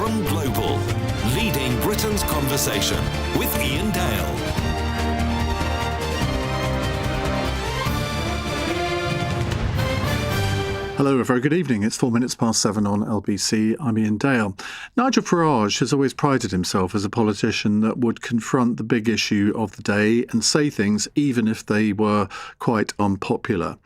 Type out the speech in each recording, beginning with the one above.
Clapham Global, leading Britain's conversation with Iain Dale. Hello, a very good evening. It's 7:04 on LBC. I'm Iain Dale. Nigel Farage has always prided himself as a politician that would confront the big issue of the day and say things even if they were quite unpopular.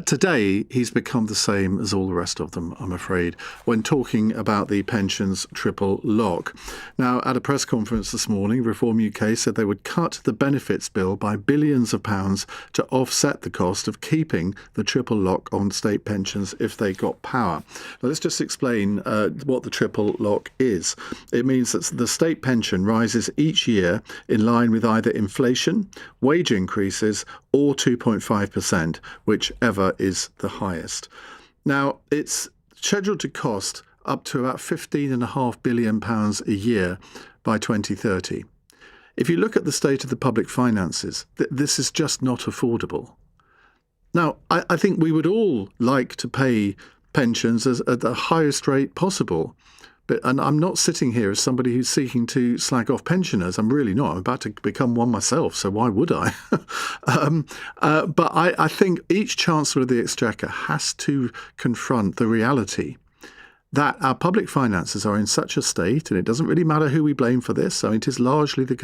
Today, he's become the same as all the rest of them, I'm afraid, when talking about the pensions triple lock. Now, at a press conference this morning, Reform UK said they would cut the benefits bill by billions of pounds to offset the cost of keeping the triple lock on state pensions if they got power. Now, let's just explain what the triple lock is. It means that the state pension rises each year in line with either inflation, wage increases, or 2.5%, whichever is the highest. Now, it's scheduled to cost up to about £15.5 billion a year by 2030. If you look at the state of the public finances, this is just not affordable. Now, I think we would all like to pay pensions at the highest rate possible. And I'm not sitting here as somebody who's seeking to slag off pensioners. I'm really not. I'm about to become one myself, so why would I? But I think each Chancellor of the Exchequer has to confront the reality that our public finances are in such a state, and it doesn't really matter who we blame for this. I mean, it is largely the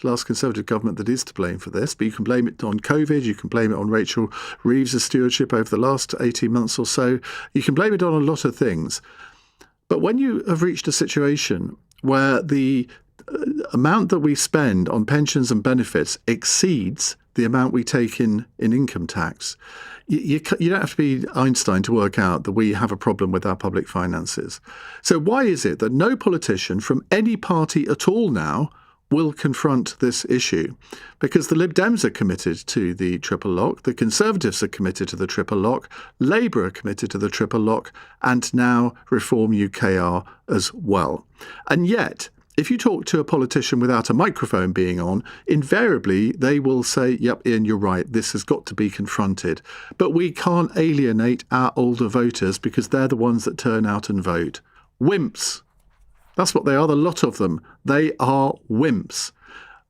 last Conservative government that is to blame for this, but you can blame it on COVID, you can blame it on Rachel Reeves' stewardship over the last 18 months or so. You can blame it on a lot of things. But when you have reached a situation where the amount that we spend on pensions and benefits exceeds the amount we take in income tax, you don't have to be Einstein to work out that we have a problem with our public finances. So why is it that no politician from any party at all now will confront this issue? Because the Lib Dems are committed to the triple lock, the Conservatives are committed to the triple lock, Labour are committed to the triple lock, and now Reform UK are as well. And yet, if you talk to a politician without a microphone being on, invariably they will say, yep, Iain, you're right, this has got to be confronted. But we can't alienate our older voters because they're the ones that turn out and vote. Wimps. That's what they are, the lot of them. They are wimps.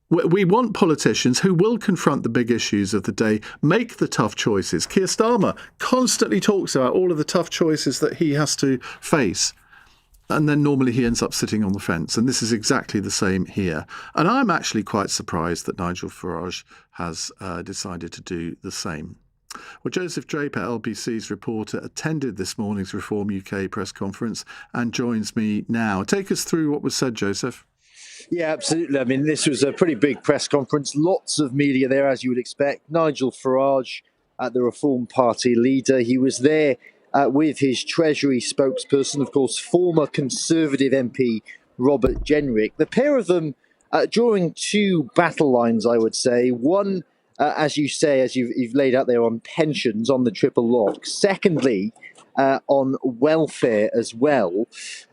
We want politicians who will confront the big issues of the day, make the tough choices. Keir Starmer constantly talks about all of the tough choices that he has to face. And then normally he ends up sitting on the fence. And this is exactly the same here. And I'm actually quite surprised that Nigel Farage has decided to do the same. Well, Joseph Draper, LBC's reporter, attended this morning's Reform UK press conference and joins me now. Take us through what was said, Joseph. Yeah, absolutely. I mean, this was a pretty big press conference. Lots of media there, as you would expect. Nigel Farage, the Reform Party leader, he was there with his Treasury spokesperson, of course, former Conservative MP Robert Jenrick. The pair of them drawing two battle lines, I would say. One, as you say, as you've laid out there, on pensions, on the triple lock. Secondly, on welfare as well.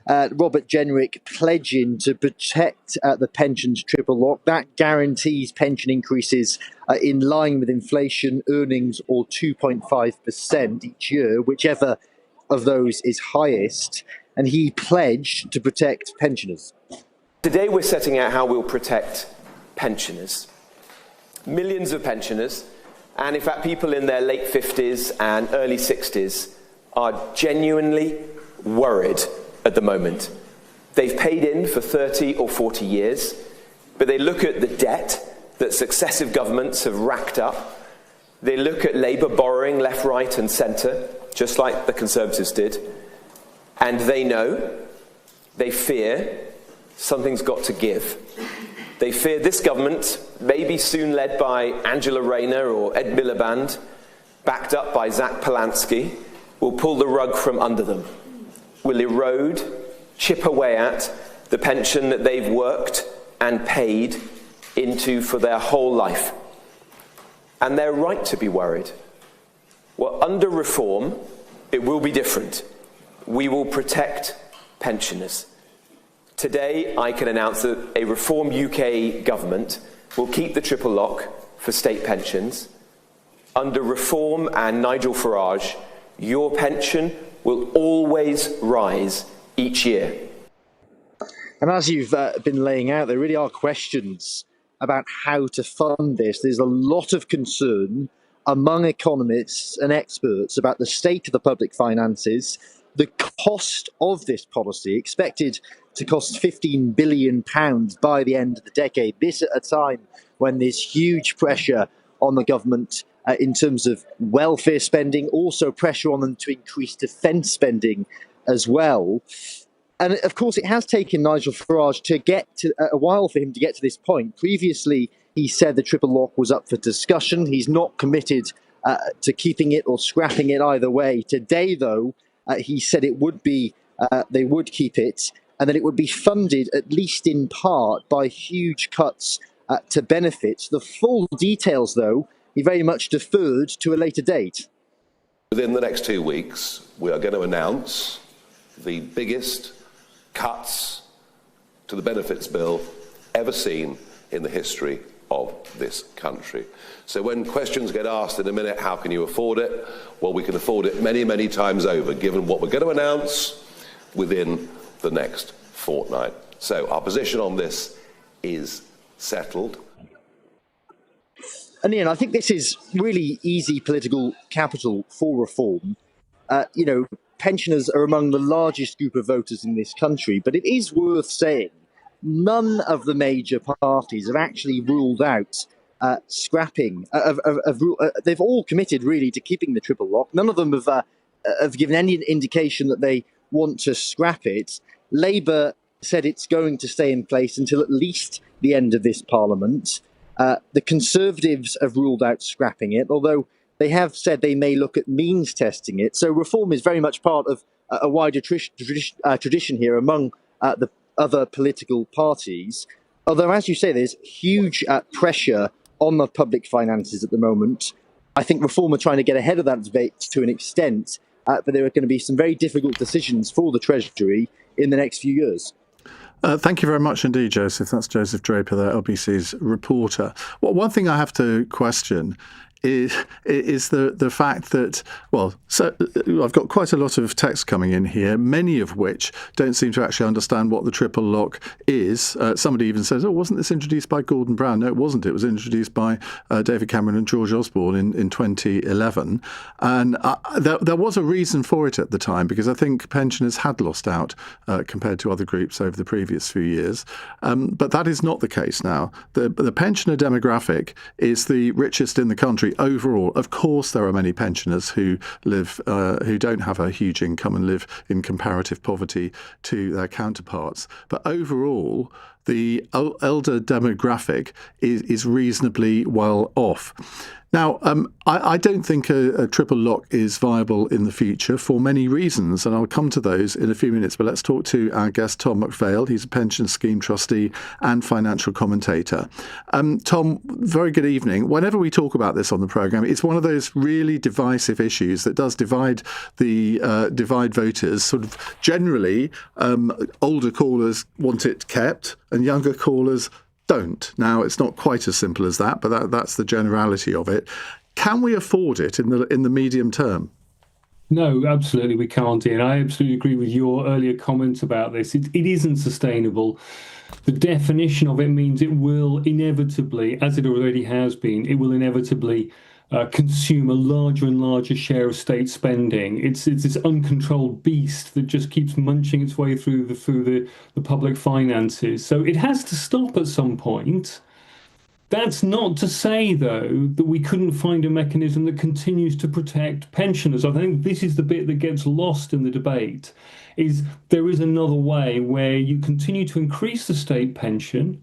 Robert Jenrick pledging to protect the pensions triple lock. That guarantees pension increases in line with inflation, earnings, or 2.5% each year, whichever of those is highest. And he pledged to protect pensioners. Today we're setting out how we'll protect pensioners. Millions of pensioners, and in fact people in their late 50s and early 60s, are genuinely worried at the moment. They've paid in for 30 or 40 years, but they look at the debt that successive governments have racked up. They look at Labour borrowing left, right and centre, just like the Conservatives did, and they know, they fear, something's got to give. They fear this government, maybe soon led by Angela Rayner or Ed Miliband, backed up by Zach Polanski, will pull the rug from under them, will erode, chip away at the pension that they've worked and paid into for their whole life. And they're right to be worried. Well, under reform, it will be different. We will protect pensioners. Today, I can announce that a Reform UK government will keep the triple lock for state pensions. Under Reform and Nigel Farage, your pension will always rise each year. And as you've been laying out, there really are questions about how to fund this. There's a lot of concern among economists and experts about the state of the public finances, the cost of this policy, expected to cost £15 billion by the end of the decade. This at a time when there's huge pressure on the government in terms of welfare spending, also pressure on them to increase defence spending as well. And of course, it has taken Nigel Farage to get to a while for him to get to this point. Previously, he said the triple lock was up for discussion. He's not committed to keeping it or scrapping it either way. Today, though, he said it would be they would keep it, and that it would be funded at least in part by huge cuts to benefits. The full details, though, he very much deferred to a later date. Within the next 2 weeks, we are going to announce the biggest cuts to the benefits bill ever seen in the history of this country. So when questions get asked in a minute, how can you afford it? Well, we can afford it many, many times over, given what we're going to announce within the next fortnight. So our position on this is settled. And Iain, I think this is really easy political capital for reform. Pensioners are among the largest group of voters in this country, but it is worth saying none of the major parties have actually ruled out scrapping. They've all committed really to keeping the triple lock. None of them have given any indication that they want to scrap it. Labour said it's going to stay in place until at least the end of this Parliament. The Conservatives have ruled out scrapping it, although they have said they may look at means testing it. So reform is very much part of a wider tradition here among the other political parties. Although, as you say, there's huge pressure on the public finances at the moment. I think Reform are trying to get ahead of that debate to an extent, but there are going to be some very difficult decisions for the Treasury in the next few years. Thank you very much indeed, Joseph. That's Joseph Draper, the LBC's reporter. Well, one thing I have to question is the fact that, I've got quite a lot of text coming in here, many of which don't seem to actually understand what the triple lock is. Somebody even says, wasn't this introduced by Gordon Brown? No, it wasn't. It was introduced by David Cameron and George Osborne in 2011. And there was a reason for it at the time, because I think pensioners had lost out compared to other groups over the previous few years. But that is not the case now. The pensioner demographic is the richest in the country overall. Of course, there are many pensioners who live, who don't have a huge income and live in comparative poverty to their counterparts. But overall, the elder demographic is reasonably well off. Now, I don't think a triple lock is viable in the future for many reasons, and I'll come to those in a few minutes. But let's talk to our guest, Tom McPhail. He's a pension scheme trustee and financial commentator. Tom, very good evening. Whenever we talk about this on the programme, it's one of those really divisive issues that does divide voters. Sort of generally, older callers want it kept, and younger callers don't. Now, it's not quite as simple as that, but that's the generality of it. Can we afford it in the medium term? No, absolutely we can't, Ian. I absolutely agree with your earlier comments about this. It isn't sustainable. The definition of it means it will inevitably, as it already has been, it will inevitably consume a larger and larger share of state spending. It's this uncontrolled beast that just keeps munching its way through the public finances. So it has to stop at some point. That's not to say, though, that we couldn't find a mechanism that continues to protect pensioners. I think this is the bit that gets lost in the debate, is there is another way where you continue to increase the state pension,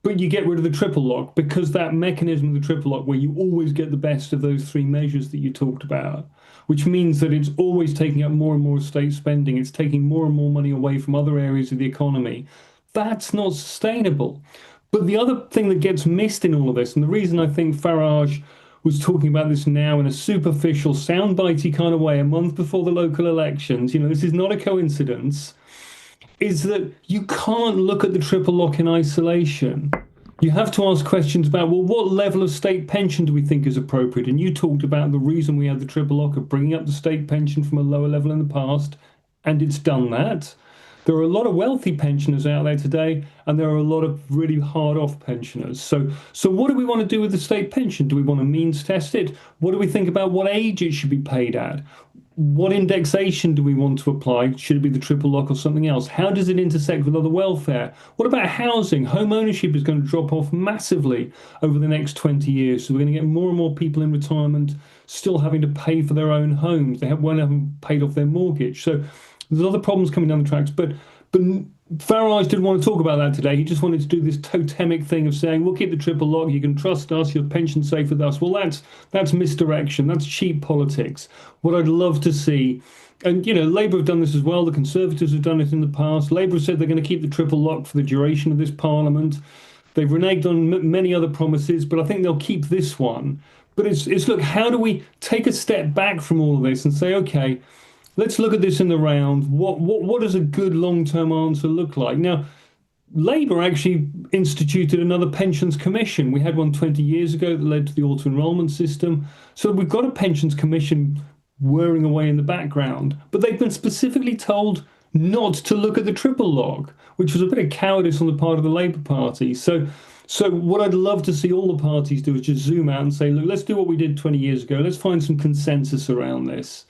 but you get rid of the triple lock, because that mechanism of the triple lock, where you always get the best of those three measures that you talked about, which means that it's always taking up more and more state spending, it's taking more and more money away from other areas of the economy, that's not sustainable. But the other thing that gets missed in all of this, and the reason I think Farage was talking about this now in a superficial, soundbitey kind of way, a month before the local elections, this is not a coincidence, is that you can't look at the triple lock in isolation. You have to ask questions about, what level of state pension do we think is appropriate? And you talked about the reason we had the triple lock of bringing up the state pension from a lower level in the past, and it's done that. There are a lot of wealthy pensioners out there today, and there are a lot of really hard-off pensioners. So what do we want to do with the state pension? Do we want to means test it? What do we think about what age it should be paid at? What indexation do we want to apply? Should it be the triple lock or something else? How does it intersect with other welfare? What about housing? Home ownership is going to drop off massively over the next 20 years. So we're going to get more and more people in retirement still having to pay for their own homes. They won't have paid off their mortgage. So there's other problems coming down the tracks. But Farage didn't want to talk about that today. He just wanted to do this totemic thing of saying, we'll keep the triple lock, you can trust us, your pension's safe with us. Well, that's misdirection. That's cheap politics. What I'd love to see, and, Labour have done this as well. The Conservatives have done it in the past. Labour have said they're going to keep the triple lock for the duration of this Parliament. They've reneged on many other promises, but I think they'll keep this one. But it's look, how do we take a step back from all of this and say, okay, let's look at this in the round. What does a good long-term answer look like? Now, Labour actually instituted another pensions commission. We had one 20 years ago that led to the auto-enrolment system. So we've got a pensions commission whirring away in the background. But they've been specifically told not to look at the triple lock, which was a bit of cowardice on the part of the Labour Party. So what I'd love to see all the parties do is just zoom out and say, look, let's do what we did 20 years ago. Let's find some consensus around this.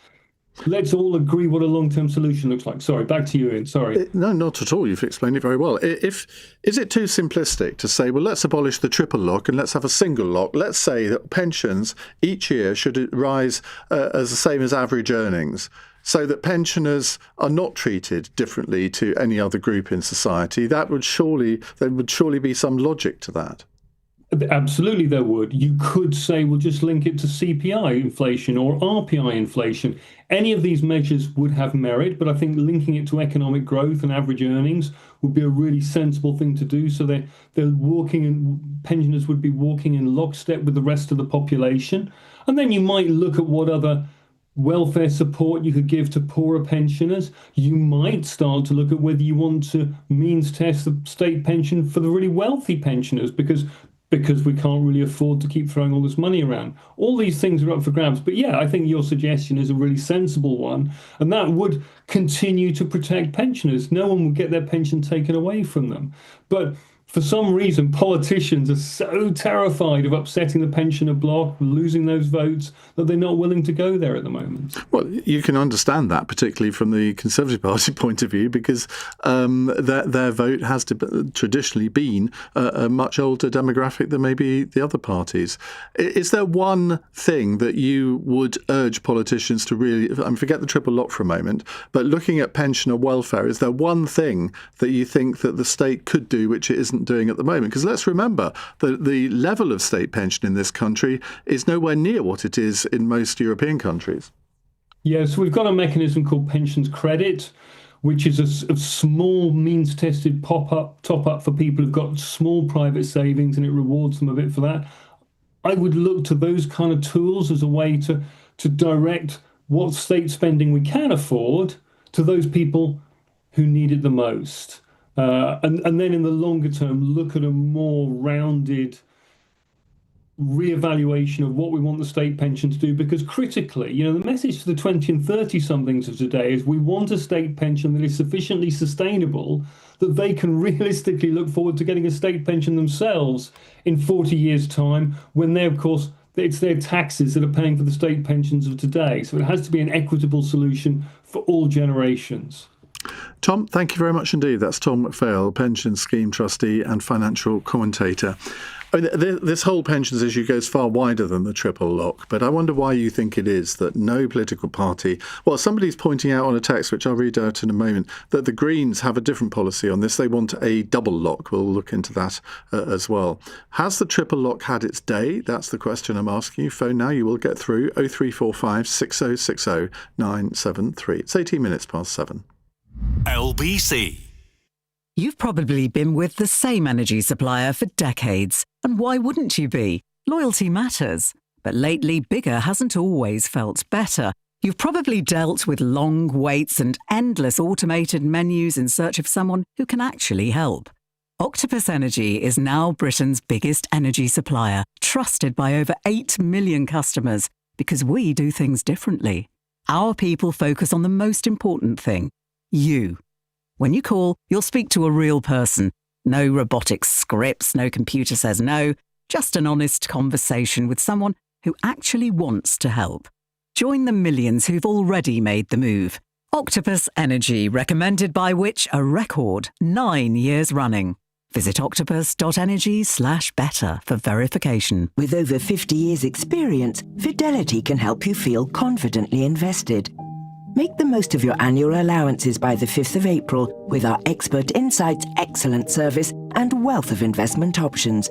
Let's all agree what a long-term solution looks like. Sorry, back to you, Ian. Sorry. No, not at all. You've explained it very well. Is it too simplistic to say, well, let's abolish the triple lock and let's have a single lock? Let's say that pensions each year should rise as the same as average earnings, so that pensioners are not treated differently to any other group in society. There would surely be some logic to that. Absolutely, there would. You could say, we'll just link it to CPI inflation or RPI inflation. Any of these measures would have merit, but I think linking it to economic growth and average earnings would be a really sensible thing to do. So they're walking, and pensioners would be walking in lockstep with the rest of the population. And then you might look at what other welfare support you could give to poorer pensioners. You might start to look at whether you want to means test the state pension for the really wealthy pensioners, because we can't really afford to keep throwing all this money around. All these things are up for grabs. But yeah, I think your suggestion is a really sensible one, and that would continue to protect pensioners. No one would get their pension taken away from them. But for some reason, politicians are so terrified of upsetting the pensioner bloc, losing those votes, that they're not willing to go there at the moment. Well, you can understand that, particularly from the Conservative Party point of view, because their vote has traditionally been a much older demographic than maybe the other parties. Is there one thing that you would urge politicians to really, forget the triple lock for a moment, but looking at pensioner welfare, is there one thing that you think that the state could do which it isn't doing at the moment? Because let's remember that the level of state pension in this country is nowhere near what it is in most European countries. Yes, we've got a mechanism called pensions credit, which is a small means-tested top-up for people who've got small private savings, and it rewards them a bit for that. I would look to those kind of tools as a way to direct what state spending we can afford to those people who need it the most. And then in the longer term, look at a more rounded reevaluation of what we want the state pension to do, because critically, the message to the 20 and 30 somethings of today is we want a state pension that is sufficiently sustainable that they can realistically look forward to getting a state pension themselves in 40 years' time, when they, of course, it's their taxes that are paying for the state pensions of today. So it has to be an equitable solution for all generations. Tom, thank you very much indeed. That's Tom McPhail, pension scheme trustee and financial commentator. This whole pensions issue goes far wider than the triple lock, but I wonder why you think it is that no political party... Well, somebody's pointing out on a text, which I'll read out in a moment, that the Greens have a different policy on this. They want a double lock. We'll look into that as well. Has the triple lock had its day? That's the question I'm asking you. Phone now, you will get through 0345 6060 973. It's 18 minutes past 7. LBC. You've probably been with the same energy supplier for decades. And why wouldn't you be? Loyalty matters. But lately, bigger hasn't always felt better. You've probably dealt with long waits and endless automated menus in search of someone who can actually help. Octopus Energy is now Britain's biggest energy supplier, trusted by over 8 million customers, because we do things differently. Our people focus on the most important thing, you. When you call, you'll speak to a real person. No robotic scripts, no computer says no. Just an honest conversation with someone who actually wants to help. Join the millions who've already made the move. Octopus Energy, recommended by Which? A record 9 years running. Visit octopus.energy/better for verification. With over 50 years' experience, Fidelity can help you feel confidently invested. Make the most of your annual allowances by the 5th of April with our expert insights, excellent service, and wealth of investment options.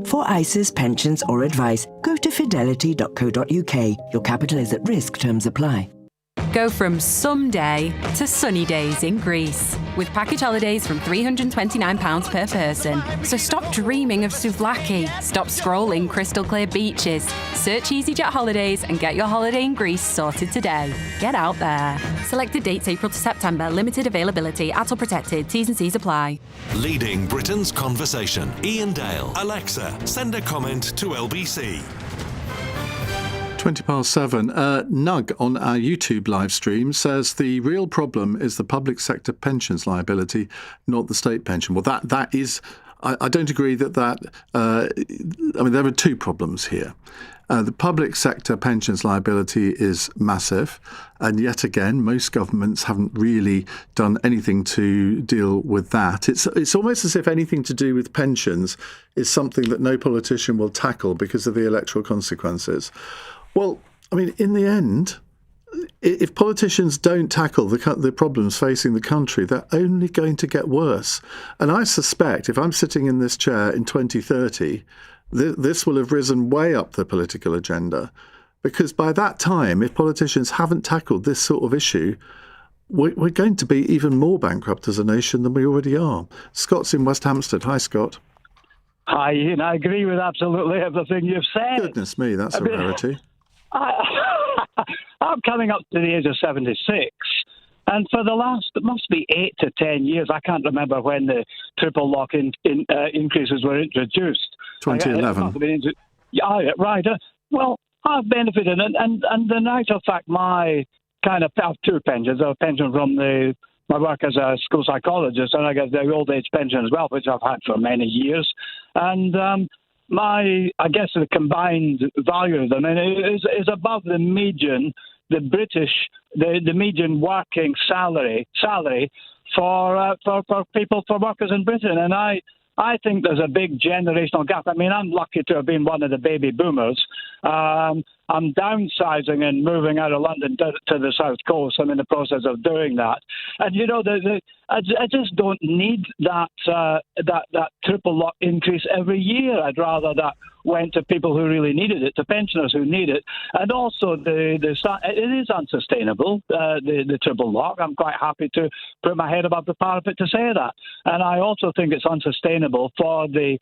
For ISAs, pensions, or advice, go to fidelity.co.uk. Your capital is at risk. Terms apply. Go from someday to sunny days in Greece with package holidays from £329 per person. So stop dreaming of souvlaki, stop scrolling crystal clear beaches, search EasyJet Holidays and get your holiday in Greece sorted today. Get out there. Selected dates April to September, limited availability, ATOL protected, T's and C's apply. Leading Britain's conversation. Iain Dale. Alexa, send a comment to LBC. 7:20. Nug on our YouTube live stream says the real problem is the public sector pensions liability, not the state pension. Well, that is, I don't agree that. I mean, there are two problems here. The public sector pensions liability is massive, and yet again, most governments haven't really done anything to deal with that. It's almost as if anything to do with pensions is something that no politician will tackle because of the electoral consequences. Well, I mean, in the end, if politicians don't tackle the problems facing the country, they're only going to get worse. And I suspect if I'm sitting in this chair in 2030, this will have risen way up the political agenda, because by that time, if politicians haven't tackled this sort of issue, we're going to be even more bankrupt as a nation than we already are. Scott's in West Hampstead. Hi, Scott. Hi, Ian. I agree with absolutely everything you've said. Goodness me, that's a rarity. I'm coming up to the age of 76, and for the last, it must be 8 to 10 years, I can't remember when the triple lock increases were introduced. 2011. Yeah, right. Well, I've benefited, and the night of fact, my kind of, I have two pensions. I have a pension from my work as a school psychologist, and I get the old age pension as well, which I've had for many years. And I guess the combined value of them is above the median, the median working salary for workers in Britain. And I think there's a big generational gap. I mean, I'm lucky to have been one of the baby boomers. I'm downsizing and moving out of London to the South Coast. I'm in the process of doing that. And, you know, I just don't need that triple lock increase every year. I'd rather that went to people who really needed it, to pensioners who need it. And also, it is unsustainable, the triple lock. I'm quite happy to put my head above the parapet to say that. And I also think it's unsustainable for the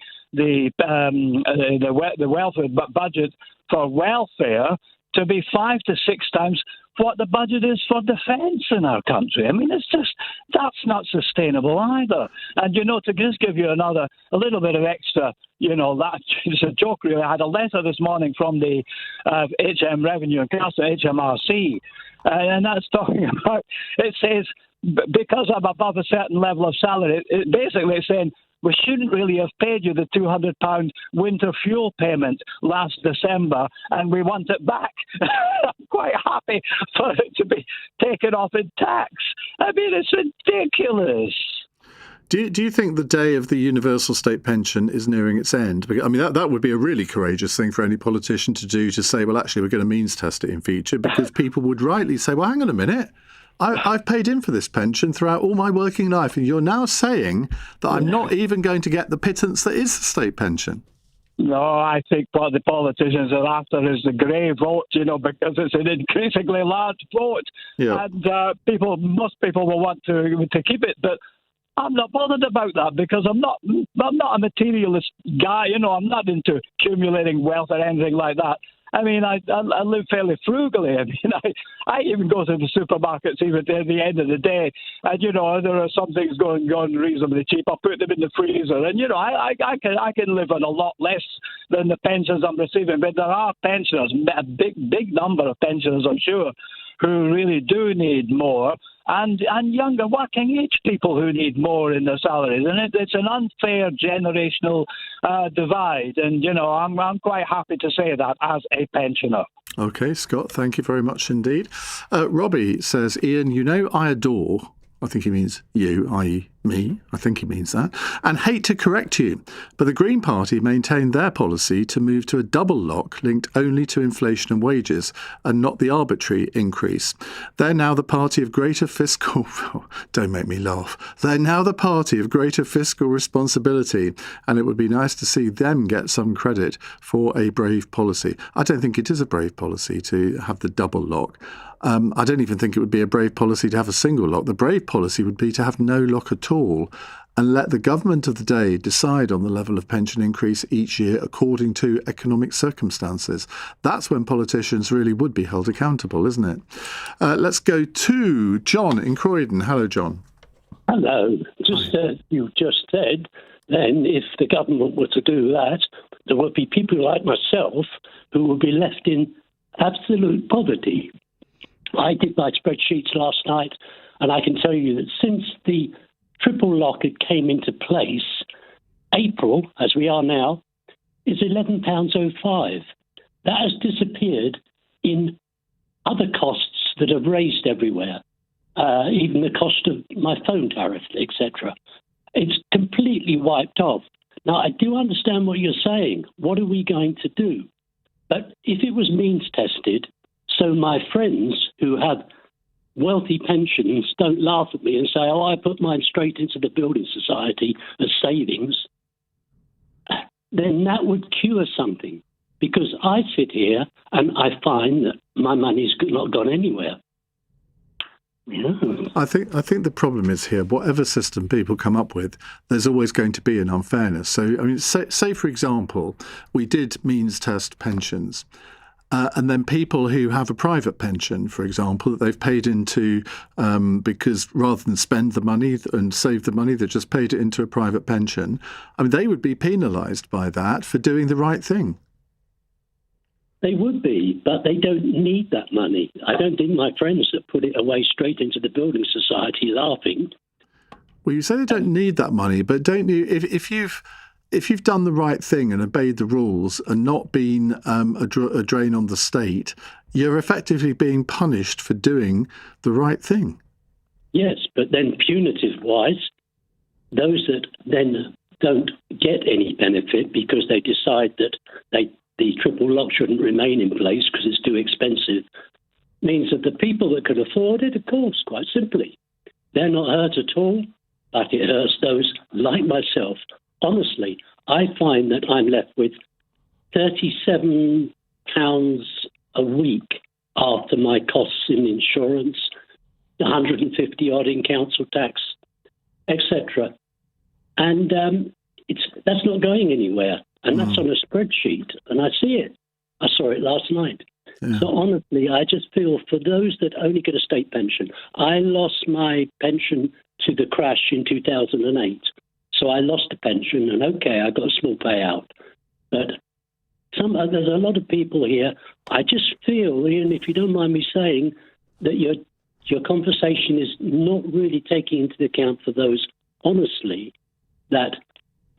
welfare budget for welfare to be 5 to 6 times what the budget is for defence in our country. I mean, that's not sustainable either. And, you know, to just give you a little bit of extra, you know, it's a joke really. I had a letter this morning from the HM Revenue and Council, HMRC, and that's talking about, it says, because I'm above a certain level of salary, basically it's saying, we shouldn't really have paid you the £200 winter fuel payment last December, and we want it back. I'm quite happy for it to be taken off in tax. I mean, it's ridiculous. Do you think the day of the universal state pension is nearing its end? I mean, that would be a really courageous thing for any politician to do, to say, well, actually, we're going to means test it in future, because people would rightly say, well, hang on a minute. I've paid in for this pension throughout all my working life, and you're now saying that I'm not even going to get the pittance that is the state pension. No, I think what the politicians are after is the grey vote, you know, because it's an increasingly large vote. Yeah. And most people will want to keep it, but I'm not bothered about that, because I'm not a materialist guy, you know. I'm not into accumulating wealth or anything like that. I mean, I live fairly frugally. I mean, I even go to the supermarkets even at the end of the day, and, you know, there are some things going reasonably cheap. I put them in the freezer, and, you know, I can live on a lot less than the pensions I'm receiving. But there are pensioners, a big number of pensioners, I'm sure, who really do need more, and younger working age people who need more in their salaries. And it's an unfair generational divide. And, I'm quite happy to say that as a pensioner. OK, Scott, thank you very much indeed. Robbie says, Iain, I adore... I think he means you, i.e. me. I think he means that. And hate to correct you, but the Green Party maintained their policy to move to a double lock linked only to inflation and wages and not the arbitrary increase. They're now the party of greater fiscal... Don't make me laugh. They're now the party of greater fiscal responsibility, and it would be nice to see them get some credit for a brave policy. I don't think it is a brave policy to have the double lock. I don't even think it would be a brave policy to have a single lock. The brave policy would be to have no lock at all and let the government of the day decide on the level of pension increase each year according to economic circumstances. That's when politicians really would be held accountable, isn't it? Let's go to John in Croydon. Hello, John. Hello. You just said then if the government were to do that, there would be people like myself who would be left in absolute poverty. I did my spreadsheets last night, and I can tell you that since the triple lock came into place, April, as we are now, is £11.05. That has disappeared in other costs that have raised everywhere, even the cost of my phone tariff, etc. It's completely wiped off. Now, I do understand what you're saying. What are we going to do? But if it was means tested, so my friends who have wealthy pensions don't laugh at me and say, I put mine straight into the building society as savings, then that would cure something. Because I sit here and I find that my money's not gone anywhere. Yeah. I think the problem is here, whatever system people come up with, there's always going to be an unfairness. So, say for example, we did means test pensions. And then people who have a private pension, for example, that they've paid into because rather than spend the money and save the money, they just paid it into a private pension. They would be penalised by that for doing the right thing. They would be, but they don't need that money. I don't think my friends that put it away straight into the building society laughing. Well, you say they don't need that money, but don't you? If you've done the right thing and obeyed the rules and not been a drain on the state, you're effectively being punished for doing the right thing. Yes, but then punitive-wise, those that then don't get any benefit because they decide that the triple lock shouldn't remain in place because it's too expensive, means that the people that could afford it, of course, quite simply, they're not hurt at all, but it hurts those like myself. Honestly, I find that I'm left with £37 a week after my costs in insurance, 150 odd in council tax, etc. And that's not going anywhere. And that's on a spreadsheet. And I see it. I saw it last night. Yeah. So honestly, I just feel for those that only get a state pension. I lost my pension to the crash in 2008. So I lost the pension, and okay, I got a small payout. But there's a lot of people here. I just feel, Ian, if you don't mind me saying, that your conversation is not really taking into account for those, honestly, that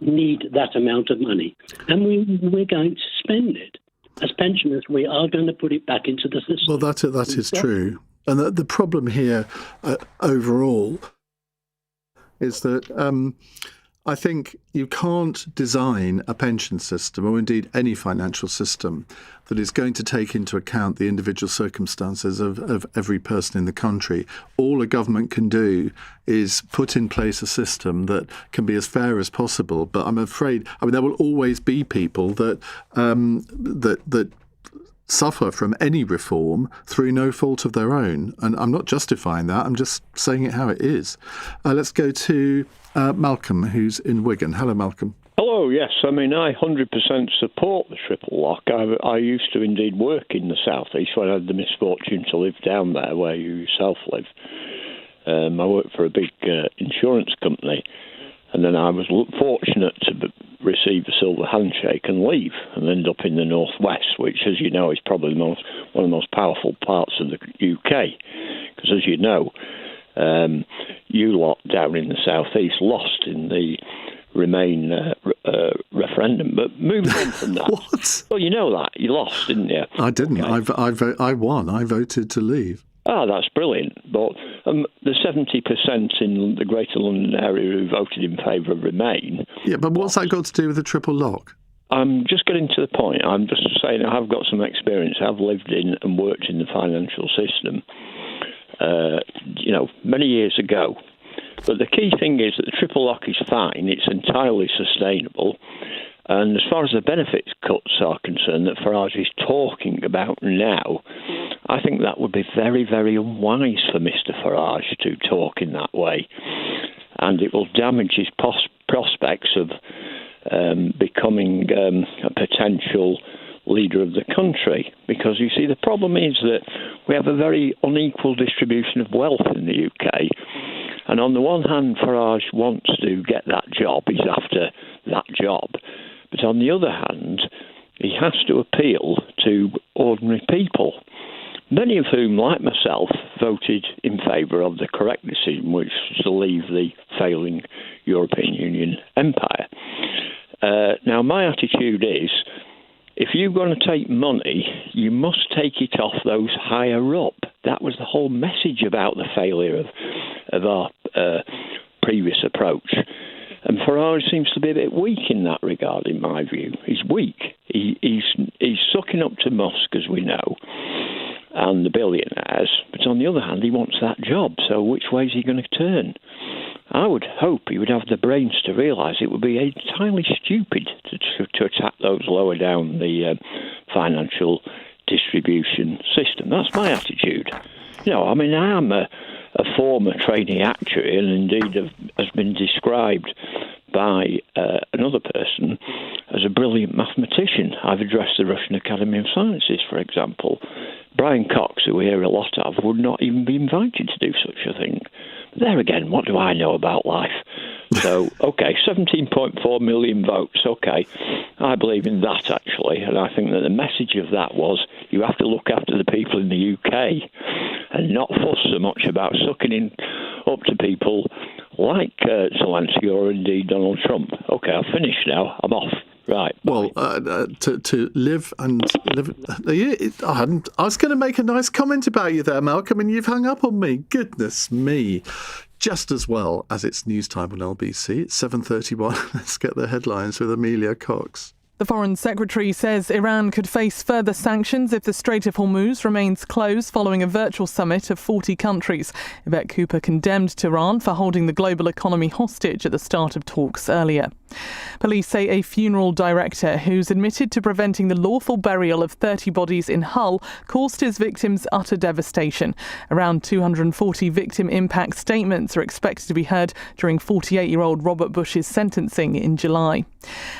need that amount of money. And we're going to spend it. As pensioners, we are going to put it back into the system. Well, that is true. And the problem here overall is that I think you can't design a pension system, or indeed any financial system, that is going to take into account the individual circumstances of every person in the country. All a government can do is put in place a system that can be as fair as possible. But I'm afraid, there will always be people that suffer from any reform through no fault of their own. And I'm not justifying that. I'm just saying it how it is. Let's go to Malcolm, who's in Wigan. Hello, Malcolm. Hello, yes. I 100% support the triple lock. I used to indeed work in the South East when I had the misfortune to live down there where you yourself live. I worked for a big insurance company, and then I was fortunate to receive the silver handshake and leave and end up in the northwest, which, as you know, is probably one of the most powerful parts of the UK. Because, as you know, you lot down in the southeast lost in the Remain referendum. But moving on from that, What? Well, you know that you lost, didn't you? I didn't. Okay. I won. I voted to leave. Oh, that's brilliant. But the 70% in the Greater London area who voted in favour of Remain. Yeah, but what's that got to do with the triple lock? I'm just getting to the point. I'm just saying I have got some experience. I've lived in and worked in the financial system, many years ago. But the key thing is that the triple lock is fine. It's entirely sustainable. And as far as the benefits cuts are concerned that Farage is talking about now, I think that would be very, very unwise for Mr Farage to talk in that way. And it will damage his prospects of becoming a potential leader of the country. Because, you see, the problem is that we have a very unequal distribution of wealth in the UK. And on the one hand, Farage wants to get that job. He's after that job. But on the other hand, he has to appeal to ordinary people, many of whom, like myself, voted in favour of the correct decision, which was to leave the failing European Union empire. Now, my attitude is, if you're going to take money, you must take it off those higher up. That was the whole message about the failure of our previous approach. And Farage seems to be a bit weak in that regard, in my view. He's weak. He's sucking up to Musk, as we know, and the billionaires. But on the other hand, he wants that job. So which way is he going to turn? I would hope he would have the brains to realise it would be entirely stupid to attack those lower down the financial distribution system. That's my attitude. I am a former trainee actuary, and indeed has been described by another person as a brilliant mathematician. I've addressed the Russian Academy of Sciences, for example. Brian Cox, who we hear a lot of, would not even be invited to do such a thing. But there again, what do I know about life? So, okay, 17.4 million votes, okay. I believe in that, actually, and I think that the message of that was you have to look after the people in the UK and not fuss so much about sucking in up to people like Zelensky or indeed Donald Trump. Okay, I've finished now. I'm off. Right. Well, to live and live. I was going to make a nice comment about you there, Malcolm, and you've hung up on me. Goodness me. Just as well as it's news time on LBC. It's 7:31. Let's get the headlines with Amelia Cox. The Foreign Secretary says Iran could face further sanctions if the Strait of Hormuz remains closed following a virtual summit of 40 countries. Yvette Cooper condemned Tehran for holding the global economy hostage at the start of talks earlier. Police say a funeral director who's admitted to preventing the lawful burial of 30 bodies in Hull caused his victims utter devastation. Around 240 victim impact statements are expected to be heard during 48-year-old Robert Bush's sentencing in July.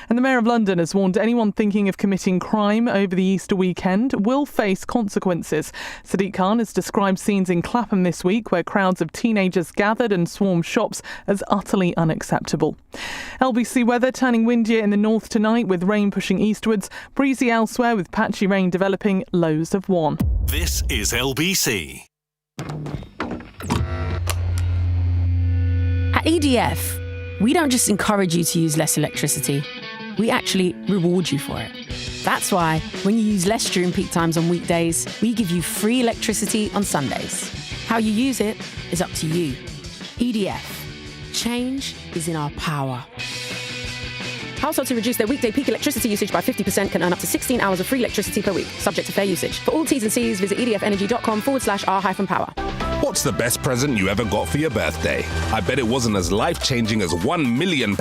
And the Mayor of London has warned anyone thinking of committing crime over the Easter weekend will face consequences. Sadiq Khan has described scenes in Clapham this week where crowds of teenagers gathered and swarmed shops as utterly unacceptable. LBC weather turning windier in the north tonight with rain pushing eastwards, breezy elsewhere with patchy rain developing, lows of 1. This is LBC. At EDF, we don't just encourage you to use less electricity, we actually reward you for it. That's why, when you use less during peak times on weekdays, we give you free electricity on Sundays. How you use it is up to you. EDF. Change is in our power. Households who reduce their weekday peak electricity usage by 50% can earn up to 16 hours of free electricity per week, subject to fair usage. For all T's and C's, visit edfenergy.com/r-power. What's the best present you ever got for your birthday? I bet it wasn't as life-changing as £1 million.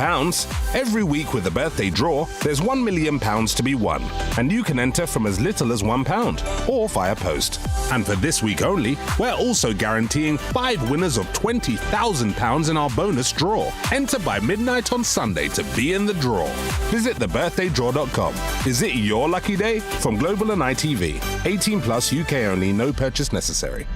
Every week with the birthday draw, there's £1 million to be won. And you can enter from as little as £1 or via post. And for this week only, we're also guaranteeing 5 winners of £20,000 in our bonus draw. Enter by midnight on Sunday to be in the draw. Visit thebirthdaydraw.com. Is it your lucky day? From Global and ITV. 18 plus, UK only, no purchase necessary.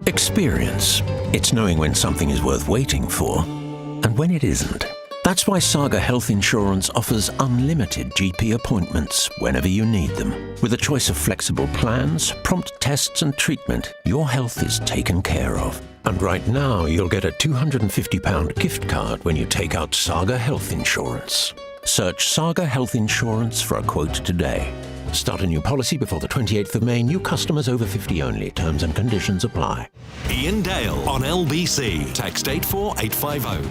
Experience. It's knowing when something is worth waiting for and when it isn't. That's why Saga Health Insurance offers unlimited GP appointments whenever you need them. With a choice of flexible plans, prompt tests and treatment, your health is taken care of. And right now, you'll get a £250 gift card when you take out Saga Health Insurance. Search Saga Health Insurance for a quote today. Start a new policy before the 28th of May. New customers over 50 only. Terms and conditions apply. Iain Dale on LBC. Text 84850.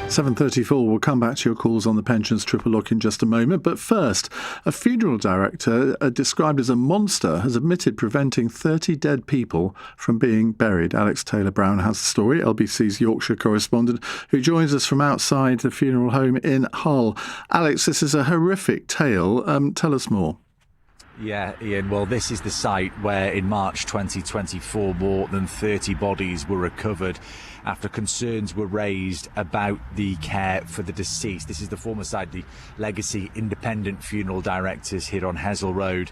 7:34, we'll come back to your calls on the pensions triple lock in just a moment. But first, a funeral director described as a monster has admitted preventing 30 dead people from being buried. Alex Taylor-Brown has the story, LBC's Yorkshire correspondent, who joins us from outside the funeral home in Hull. Alex, this is a horrific tale. Tell us more. Yeah, Ian, well, this is the site where in March 2024 more than 30 bodies were recovered after concerns were raised about the care for the deceased. This is the former site, the Legacy Independent Funeral Directors here on Hessel Road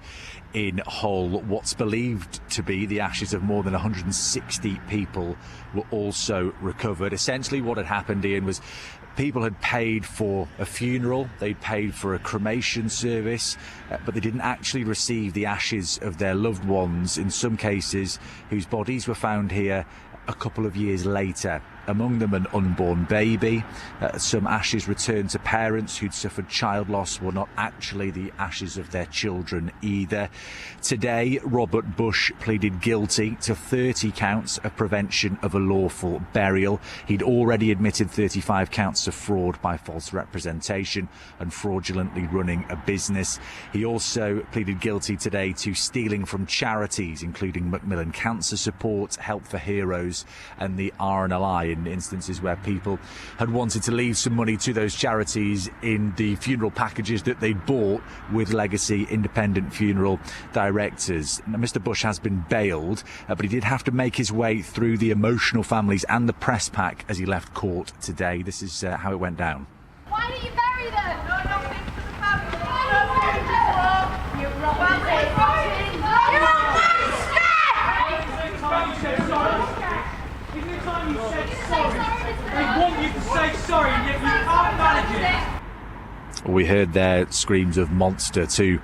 in Hull. What's believed to be the ashes of more than 160 people were also recovered. Essentially what had happened, Ian, was people had paid for a funeral, they'd paid for a cremation service, but they didn't actually receive the ashes of their loved ones, in some cases whose bodies were found here a couple of years later. Among them an unborn baby. Some ashes returned to parents who'd suffered child loss were not actually the ashes of their children either. Today, Robert Bush pleaded guilty to 30 counts of prevention of a lawful burial. He'd already admitted 35 counts of fraud by false representation and fraudulently running a business. He also pleaded guilty today to stealing from charities, including Macmillan Cancer Support, Help for Heroes and the RNLI, in instances where people had wanted to leave some money to those charities in the funeral packages that they'd bought with Legacy Independent Funeral Directors. Now, Mr. Bush has been bailed, but he did have to make his way through the emotional families and the press pack as he left court today. This is how it went down. Why don't you bury them? No, nothing for the family. You're robbing. You're a monster! Every time you said sorry, they want you to say sorry, and yet you can't manage it. We heard their screams of monster to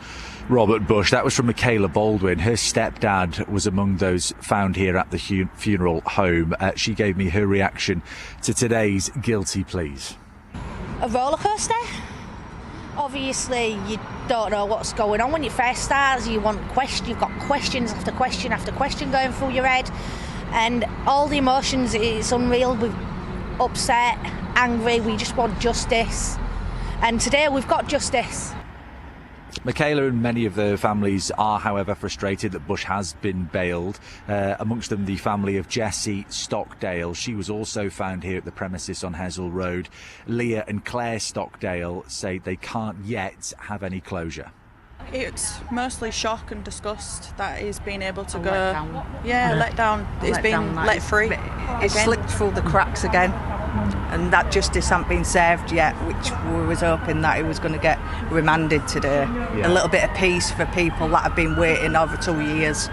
Robert Bush. That was from Michaela Baldwin. Her stepdad was among those found here at the funeral home. She gave me her reaction to today's guilty pleas. A roller coaster. Obviously, you don't know what's going on when you first start. You've got questions after question after question going through your head. And all the emotions, it's unreal. We're upset, angry, we just want justice. And today we've got justice. Michaela and many of the families are, however, frustrated that Bush has been bailed. Amongst them, the family of Jessie Stockdale. She was also found here at the premises on Hessel Road. Leah and Claire Stockdale say they can't yet have any closure. It's mostly shock and disgust that he's been able to go. Let down. He's been let free. It's slipped through the cracks again, and that justice hasn't been served yet, which we was hoping that he was going to get remanded today. A little bit of peace for people that have been waiting over 2 years.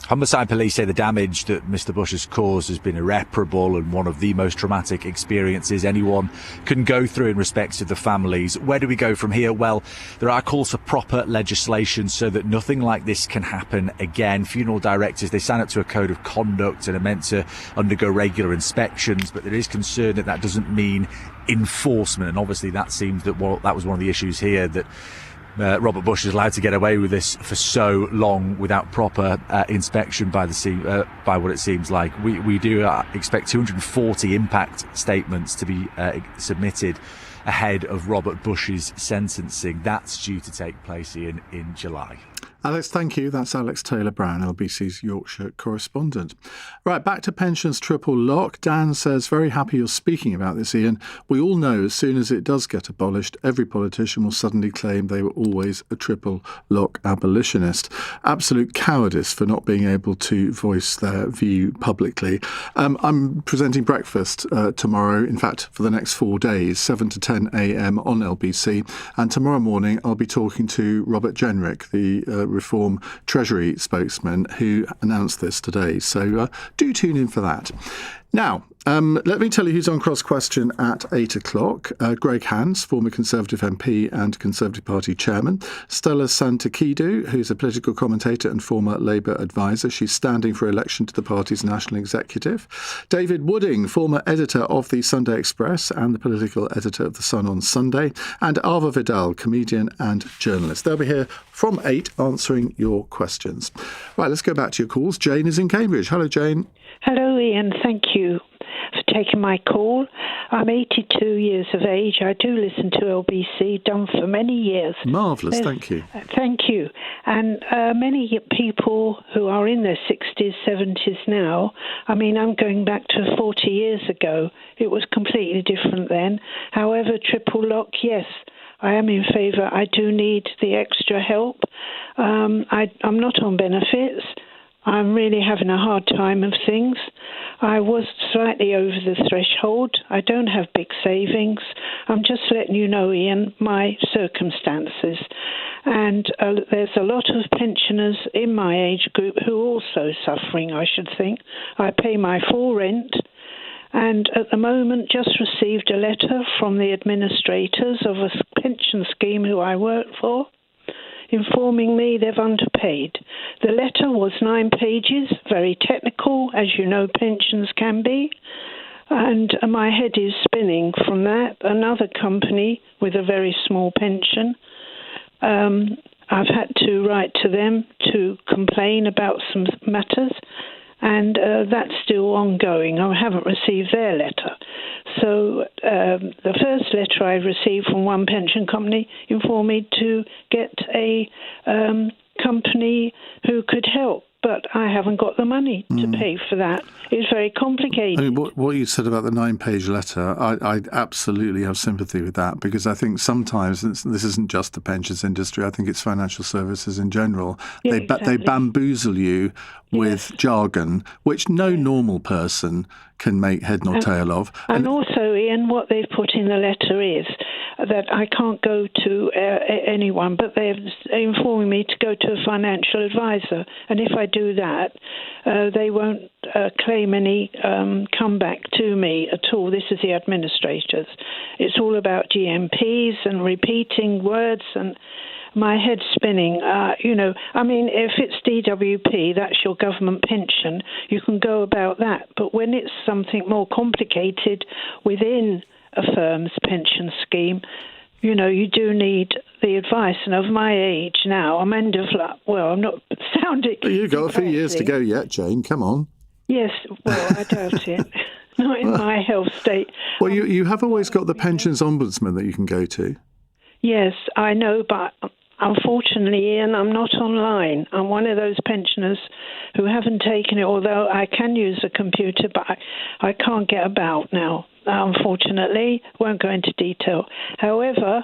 Homicide police say the damage that Mr. Bush has caused has been irreparable and one of the most traumatic experiences anyone can go through in respect to the families. Where do we go from here? Well, there are calls for proper legislation so that nothing like this can happen again. Funeral directors, they sign up to a code of conduct and are meant to undergo regular inspections, but there is concern that that doesn't mean enforcement. And obviously that seems that that was one of the issues here, that Robert Bush is allowed to get away with this for so long without proper inspection by what it seems like. We do expect 240 impact statements to be submitted ahead of Robert Bush's sentencing. That's due to take place in July. Alex, thank you. That's Alex Taylor-Brown, LBC's Yorkshire correspondent. Right, back to pensions triple lock. Dan says, very happy you're speaking about this, Ian. We all know as soon as it does get abolished, every politician will suddenly claim they were always a triple lock abolitionist. Absolute cowardice for not being able to voice their view publicly. I'm presenting breakfast tomorrow, in fact, for the next 4 days, 7 to 10 a.m. on LBC. And tomorrow morning, I'll be talking to Robert Jenrick, the Reform Treasury spokesman, who announced this today. So do tune in for that. Now, Let me tell you who's on Cross Question at 8 o'clock. Greg Hans, former Conservative MP and Conservative Party chairman. Stella Santakidou, who's a political commentator and former Labour advisor. She's standing for election to the party's national executive. David Wooding, former editor of the Sunday Express and the political editor of The Sun on Sunday. And Ava Vidal, comedian and journalist. They'll be here from 8 answering your questions. Right, let's go back to your calls. Jane is in Cambridge. Hello, Jane. Hello, Ian. Thank you for taking my call. I'm 82 years of age. I do listen to LBC, done for many years. Marvellous, thank you. Thank you. And many people who are in their 60s, 70s now, I mean, I'm going back to 40 years ago. It was completely different then. However, triple lock, yes, I am in favour. I do need the extra help. I'm not on benefits. I'm really having a hard time of things. I was slightly over the threshold. I don't have big savings. I'm just letting you know, Ian, my circumstances. And there's a lot of pensioners in my age group who are also suffering, I should think. I pay my full rent. And at the moment, just received a letter from the administrators of a pension scheme who I work for, informing me they've underpaid. The letter was 9 pages, very technical, as you know pensions can be, and my head is spinning from that. Another company with a very small pension, I've had to write to them to complain about some matters, and that's still ongoing. I haven't received their letter. So the first letter I received from one pension company informed me to get a company who could help, but I haven't got the money to pay for that. It's very complicated. I mean, what you said about the 9-page letter, I absolutely have sympathy with that, because I think sometimes this isn't just the pensions industry. I think it's financial services in general. Yeah, they bamboozle you with jargon, which no normal person can make head nor tail of. And also, Ian, what they've put in the letter is that I can't go to anyone, but they're informing me to go to a financial advisor. And if I do that, they won't claim any comeback to me at all. This is the administrators. It's all about GMPs and repeating words, and my head's spinning. I mean, if it's DWP, that's your government pension, you can go about that. But when it's something more complicated within a firm's pension scheme, you do need the advice. And of my age now, I'm end of life. Well, I'm not sounding. You've got a few years to go yet, Jane. Come on. Yes, well, I doubt it. Not in my health state. Well, you have always got the pensions ombudsman that you can go to. Yes, I know, but unfortunately, Ian, I'm not online. I'm one of those pensioners who haven't taken it, although I can use a computer, but I can't get about now. Unfortunately, won't go into detail. However,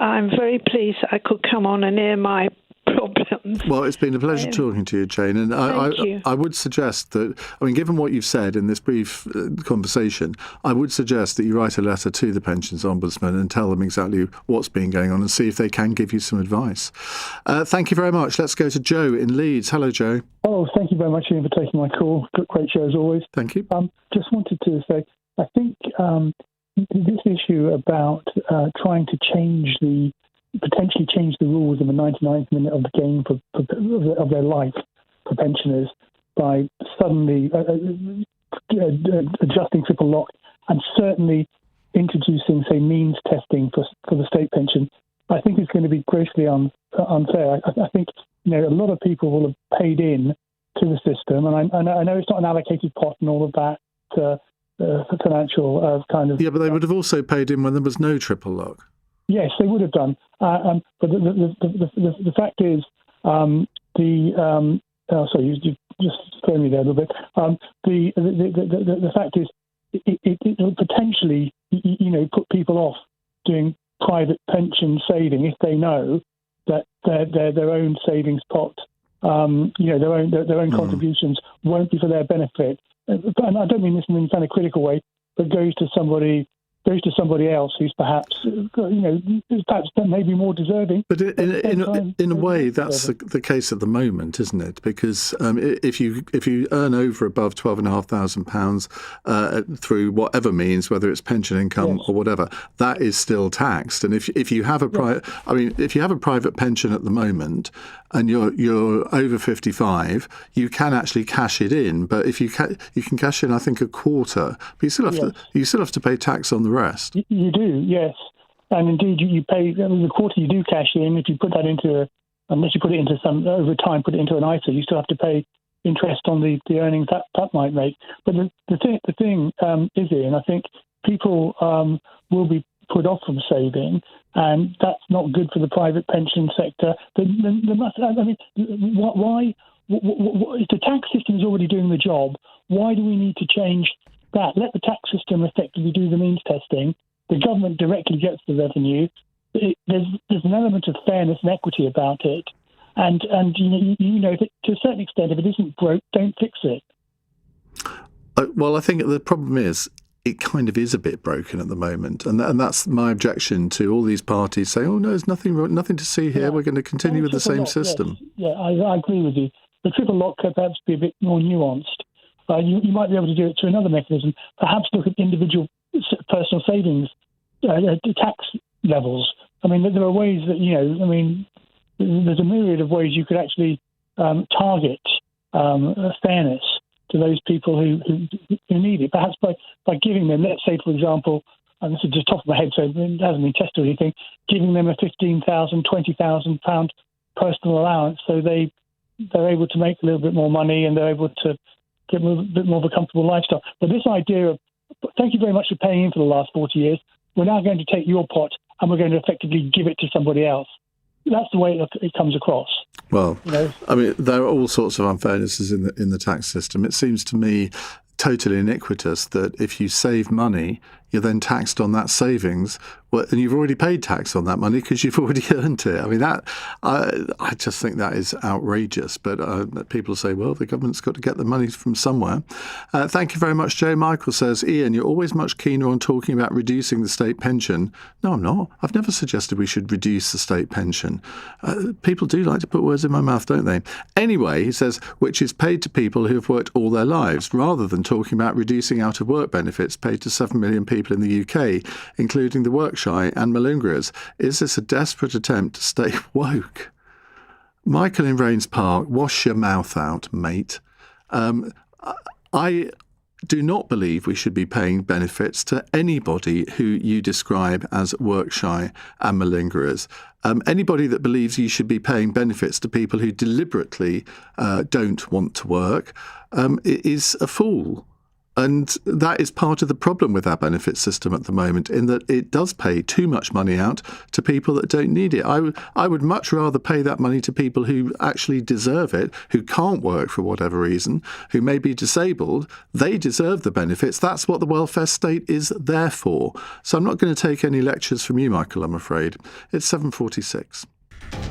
I'm very pleased I could come on and air my problems. Well, it's been a pleasure talking to you, Jane. And I would suggest that, given what you've said in this brief conversation, I would suggest that you write a letter to the Pensions Ombudsman and tell them exactly what's been going on and see if they can give you some advice. Thank you very much. Let's go to Joe in Leeds. Hello, Joe. Oh, thank you very much, Ian, for taking my call. Great show as always. Thank you. Just wanted to say, I think this issue about trying to potentially change the rules in the 99th minute of the game of their life for pensioners by suddenly adjusting triple lock and certainly introducing, say, means testing for the state pension, I think is going to be grossly unfair. I think a lot of people will have paid in to the system, and I know it's not an allocated pot and all of that financial kind of. Yeah, but they would have also paid in when there was no triple lock. Yes, they would have done. But the fact is, sorry, you just thrown me there a little bit. The fact is, it will potentially, put people off doing private pension saving if they know that their own savings pot, their own contributions won't be for their benefit. And I don't mean this in any kind of critical way, but goes to somebody goes to somebody else who's perhaps, maybe more deserving. But in a way, that's the case at the moment, isn't it? Because if you earn over above £12,500 through whatever means, whether it's pension income or whatever, that is still taxed. And if you have a if you have a private pension at the moment and you're over 55, you can actually cash it in. But if you can cash in, I think, a quarter, but you still have to pay tax on the rest. You do, yes. And indeed, you pay the quarter you do cash in. If you put that unless you put it into over time, put it into an ISA, you still have to pay interest on the earnings that might make. But the thing is, Ian, I think people will be put off from saving, and that's not good for the private pension sector. Why? If the tax system is already doing the job, why do we need to change that? Let the tax system effectively do the means testing. The government directly gets the revenue. There's an element of fairness and equity about it. And to a certain extent, if it isn't broke, don't fix it. Well, I think the problem is it kind of is a bit broken at the moment, and that's my objection to all these parties saying, "Oh no, there's nothing to see here. We're going to continue with the same system." Yes. Yeah, I agree with you. The triple lock could perhaps be a bit more nuanced. You might be able to do it through another mechanism. Perhaps look at individual personal savings tax levels. I mean, there are ways that there's a myriad of ways you could actually target fairness to those people who need it. Perhaps by giving them, let's say, for example, and this is just top of my head, so it hasn't been tested or anything, giving them a £15,000, £20,000 personal allowance, so they're able to make a little bit more money and they're able to get a bit more of a comfortable lifestyle. But this idea of, thank you very much for paying in for the last 40 years, we're now going to take your pot and we're going to effectively give it to somebody else. That's the way it comes across. Well, I mean, there are all sorts of unfairnesses in the tax system. It seems to me totally iniquitous that if you save money, you're then taxed on that savings, and you've already paid tax on that money because you've already earned it. I mean, I just think that is outrageous. But people say, well, the government's got to get the money from somewhere. Thank you very much. Joe Michael says, Ian, you're always much keener on talking about reducing the state pension. No, I'm not. I've never suggested we should reduce the state pension. People do like to put words in my mouth, don't they? Anyway, he says, which is paid to people who have worked all their lives, rather than talking about reducing out-of-work benefits paid to 7 million people in the UK, including the work shy and malingerers. Is this a desperate attempt to stay woke? Michael in Rains Park, wash your mouth out, mate. I do not believe we should be paying benefits to anybody who you describe as work shy and malingerers. Anybody that believes you should be paying benefits to people who deliberately don't want to work is a fool. And that is part of the problem with our benefit system at the moment, in that it does pay too much money out to people that don't need it. I would much rather pay that money to people who actually deserve it, who can't work for whatever reason, who may be disabled. They deserve the benefits. That's what the welfare state is there for. So I'm not going to take any lectures from you, Michael, I'm afraid. It's 7:46.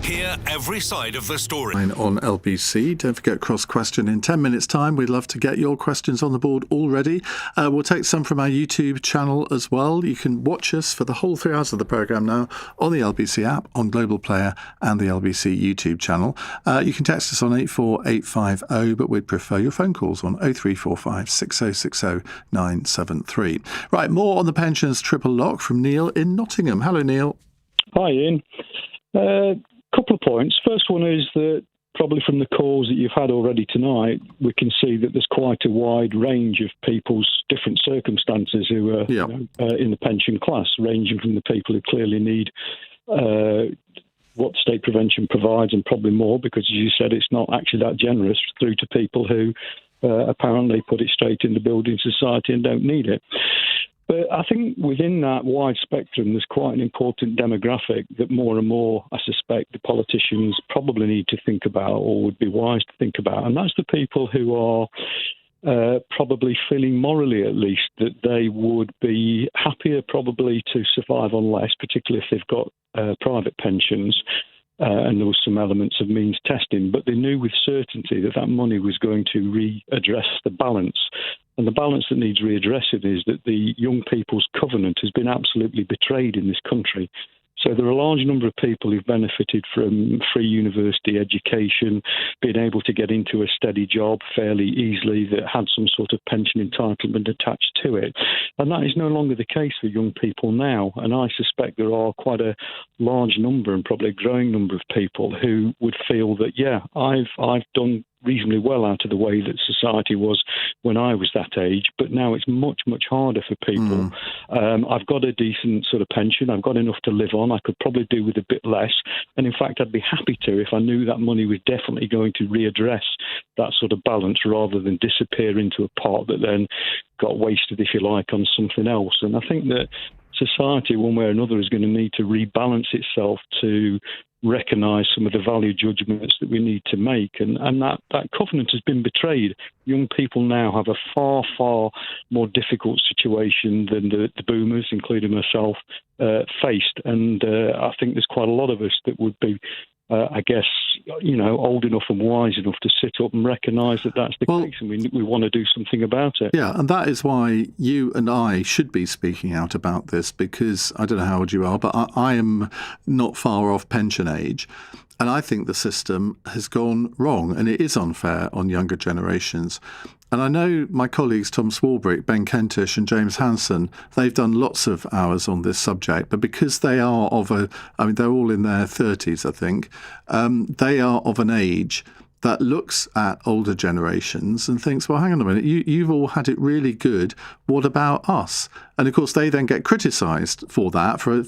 Hear every side of the story. On LBC. Don't forget cross question in 10 minutes' time. We'd love to get your questions on the board already. We'll take some from our YouTube channel as well. You can watch us for the whole 3 hours of the programme now on the LBC app, on Global Player and the LBC YouTube channel. You can text us on 84850, but we'd prefer your phone calls on 0345 6060 973. Right, more on the pensions triple lock from Neil in Nottingham. Hello, Neil. Hi, Ian. Couple of points. First one is that probably from the calls that you've had already tonight, we can see that there's quite a wide range of people's different circumstances who are in the pension class, ranging from the people who clearly need what state prevention provides and probably more, because as you said, it's not actually that generous, through to people who apparently put it straight in the building society and don't need it. But I think within that wide spectrum, there's quite an important demographic that more and more, I suspect, the politicians probably need to think about, or would be wise to think about. And that's the people who are probably feeling morally, at least, that they would be happier probably to survive on less, particularly if they've got private pensions, and there was some elements of means testing, but they knew with certainty that that money was going to readdress the balance. And the balance that needs readdressing is that the young people's covenant has been absolutely betrayed in this country. So there are a large number of people who've benefited from free university education, being able to get into a steady job fairly easily that had some sort of pension entitlement attached to it. And that is no longer the case for young people now. And I suspect there are quite a large number, and probably a growing number of people, who would feel that, yeah, I've done reasonably well out of the way that society was when I was that age, but now it's much, much harder for people. I've got a decent sort of pension. I've got enough to live on. I could probably do with a bit less. And in fact, I'd be happy to if I knew that money was definitely going to readdress that sort of balance rather than disappear into a pot that then got wasted, if you like, on something else. And I think that society, one way or another, is going to need to rebalance itself to recognise some of the value judgments that we need to make. And that covenant has been betrayed. Young people now have a far, far more difficult situation than the boomers, including myself, faced. And I think there's quite a lot of us that would be, I guess, old enough and wise enough to sit up and recognise that that's the case, and we want to do something about it. Yeah, and that is why you and I should be speaking out about this, because I don't know how old you are, but I am not far off pension age. And I think the system has gone wrong, and it is unfair on younger generations. And I know my colleagues Tom Swarbrick, Ben Kentish and James Hanson, they've done lots of hours on this subject, but because they are they're all in their 30s, I think, they are of an age that looks at older generations and thinks, well, hang on a minute, you've all had it really good. What about us? And of course, they then get criticised for that, for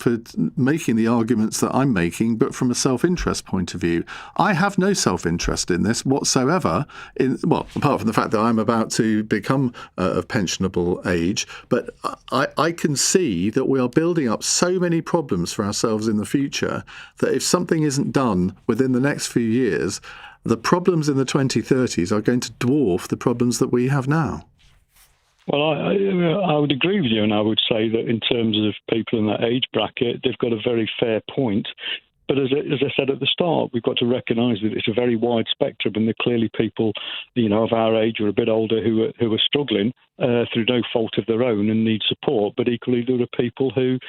making the arguments that I'm making, but from a self-interest point of view. I have no self-interest in this whatsoever, apart from the fact that I'm about to become of pensionable age. But I can see that we are building up so many problems for ourselves in the future that if something isn't done within the next few years, the problems in the 2030s are going to dwarf the problems that we have now. Well, I would agree with you, and I would say that in terms of people in that age bracket, they've got a very fair point. But as I said at the start, we've got to recognise that it's a very wide spectrum, and there are clearly people, of our age or a bit older who are struggling through no fault of their own and need support. But equally, there are people who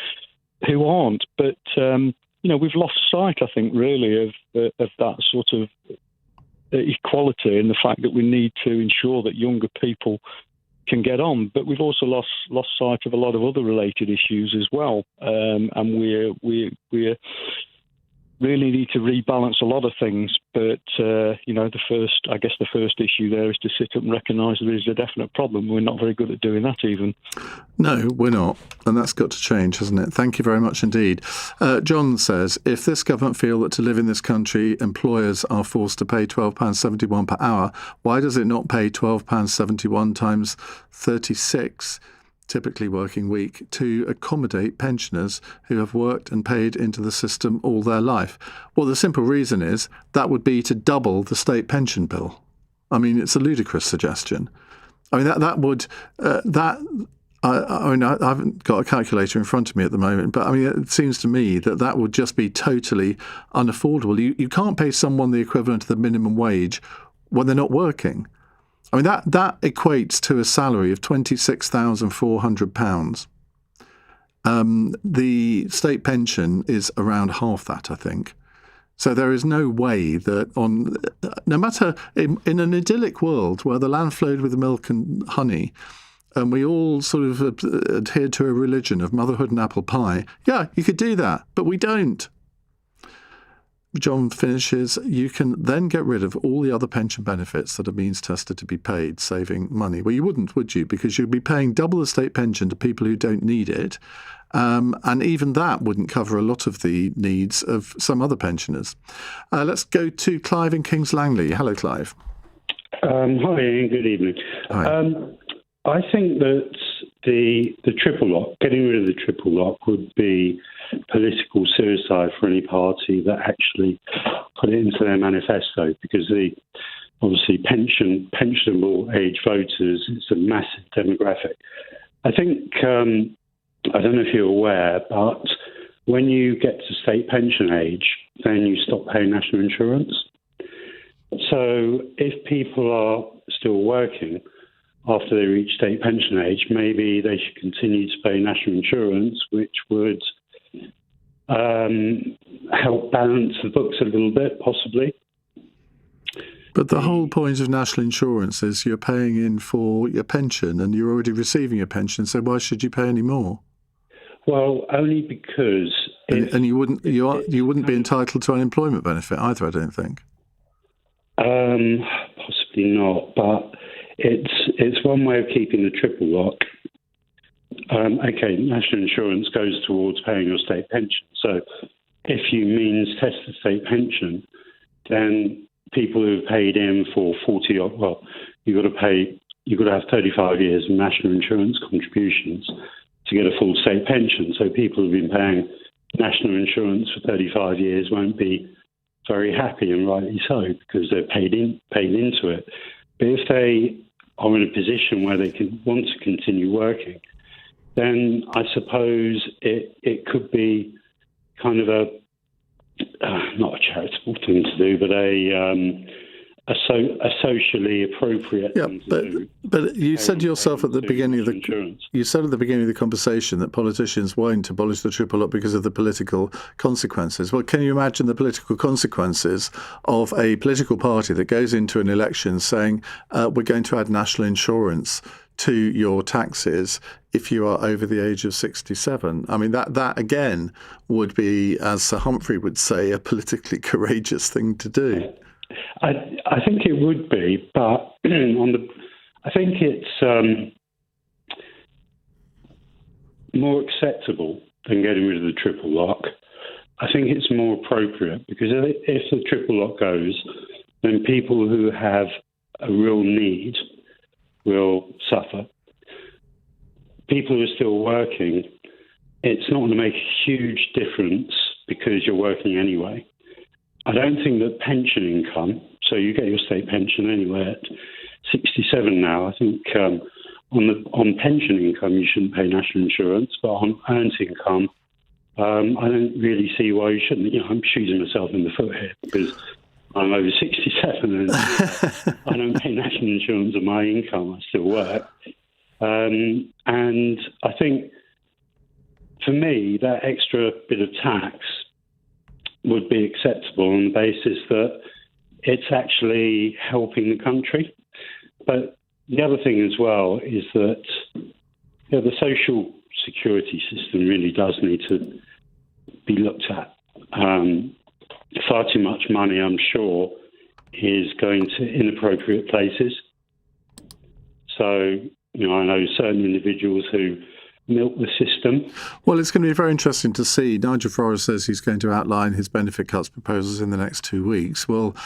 aren't. But we've lost sight, I think, really of that sort of equality and the fact that we need to ensure that younger people can get on. But we've also lost sight of a lot of other related issues as well, and we're really need to rebalance a lot of things. But the first issue there is to sit up and recognise there is a definite problem. We're not very good at doing that even. No, we're not. And that's got to change, hasn't it? Thank you very much indeed. John says, if this government feel that to live in this country, employers are forced to pay £12.71 per hour, why does it not pay £12.71 times 36 typically working week to accommodate pensioners who have worked and paid into the system all their life? Well, the simple reason is that would be to double the state pension bill. I mean, it's a ludicrous suggestion. I mean, I haven't got a calculator in front of me at the moment, but I mean, it seems to me that would just be totally unaffordable. You can't pay someone the equivalent of the minimum wage when they're not working. I mean, that equates to a salary of £26,400. The state pension is around half that, I think. So there is no way that no matter in an idyllic world where the land flowed with milk and honey, and we all sort of adhered to a religion of motherhood and apple pie, yeah, you could do that, but we don't. John finishes, you can then get rid of all the other pension benefits that are means tested to be paid, saving money. Well, you wouldn't, would you? Because you'd be paying double the state pension to people who don't need it. And even that wouldn't cover a lot of the needs of some other pensioners. Let's go to Clive in Kings Langley. Hello, Clive. Hi, Ian. Good evening. Hi. I think that the triple lock, getting rid of the triple lock would be political suicide for any party that actually put it into their manifesto, because obviously pensionable age voters, it's a massive demographic. I think, I don't know if you're aware, but when you get to state pension age, then you stop paying national insurance. So if people are still working after they reach state pension age, maybe they should continue to pay national insurance, which would help balance the books a little bit, possibly. But the whole point of national insurance is you're paying in for your pension and you're already receiving your pension, so why should you pay any more? Well, only because... And you wouldn't be entitled to unemployment benefit either, I don't think. Possibly not, but it's one way of keeping the triple lock. Okay, national insurance goes towards paying your state pension. So if you means test the state pension, then people who have paid in for 40 odd, well, you've got to have 35 years of national insurance contributions to get a full state pension. So people who've been paying national insurance for 35 years won't be very happy, and rightly so, because they're paid into it. But if they are in a position where they can want to continue working, then I suppose it could be kind of not a charitable thing to do, but a socially appropriate thing to do. But you said yourself at the beginning of the conversation that politicians won't abolish the triple lock because of the political consequences. Well, can you imagine the political consequences of a political party that goes into an election saying we're going to add national insurance to your taxes if you are over the age of 67? I mean, that again would be, as Sir Humphrey would say, a politically courageous thing to do. I think it would be, but I think it's more acceptable than getting rid of the triple lock. I think it's more appropriate, because if the triple lock goes, then people who have a real need will suffer. People who are still working, it's not going to make a huge difference because you're working anyway. I don't think that pension income, so you get your state pension anyway at 67 now. I think on pension income you shouldn't pay national insurance, but on earned income, I don't really see why you shouldn't. I'm shooting myself in the foot here because I'm over 67 and I don't pay national insurance on my income. I still work. And I think, for me, that extra bit of tax would be acceptable on the basis that it's actually helping the country. But the other thing as well is that the social security system really does need to be looked at. Far too much money, I'm sure, is going to inappropriate places. So, I know certain individuals who milk the system. Well, it's going to be very interesting to see. Nigel Farage says he's going to outline his benefit cuts proposals in the next 2 weeks. We'll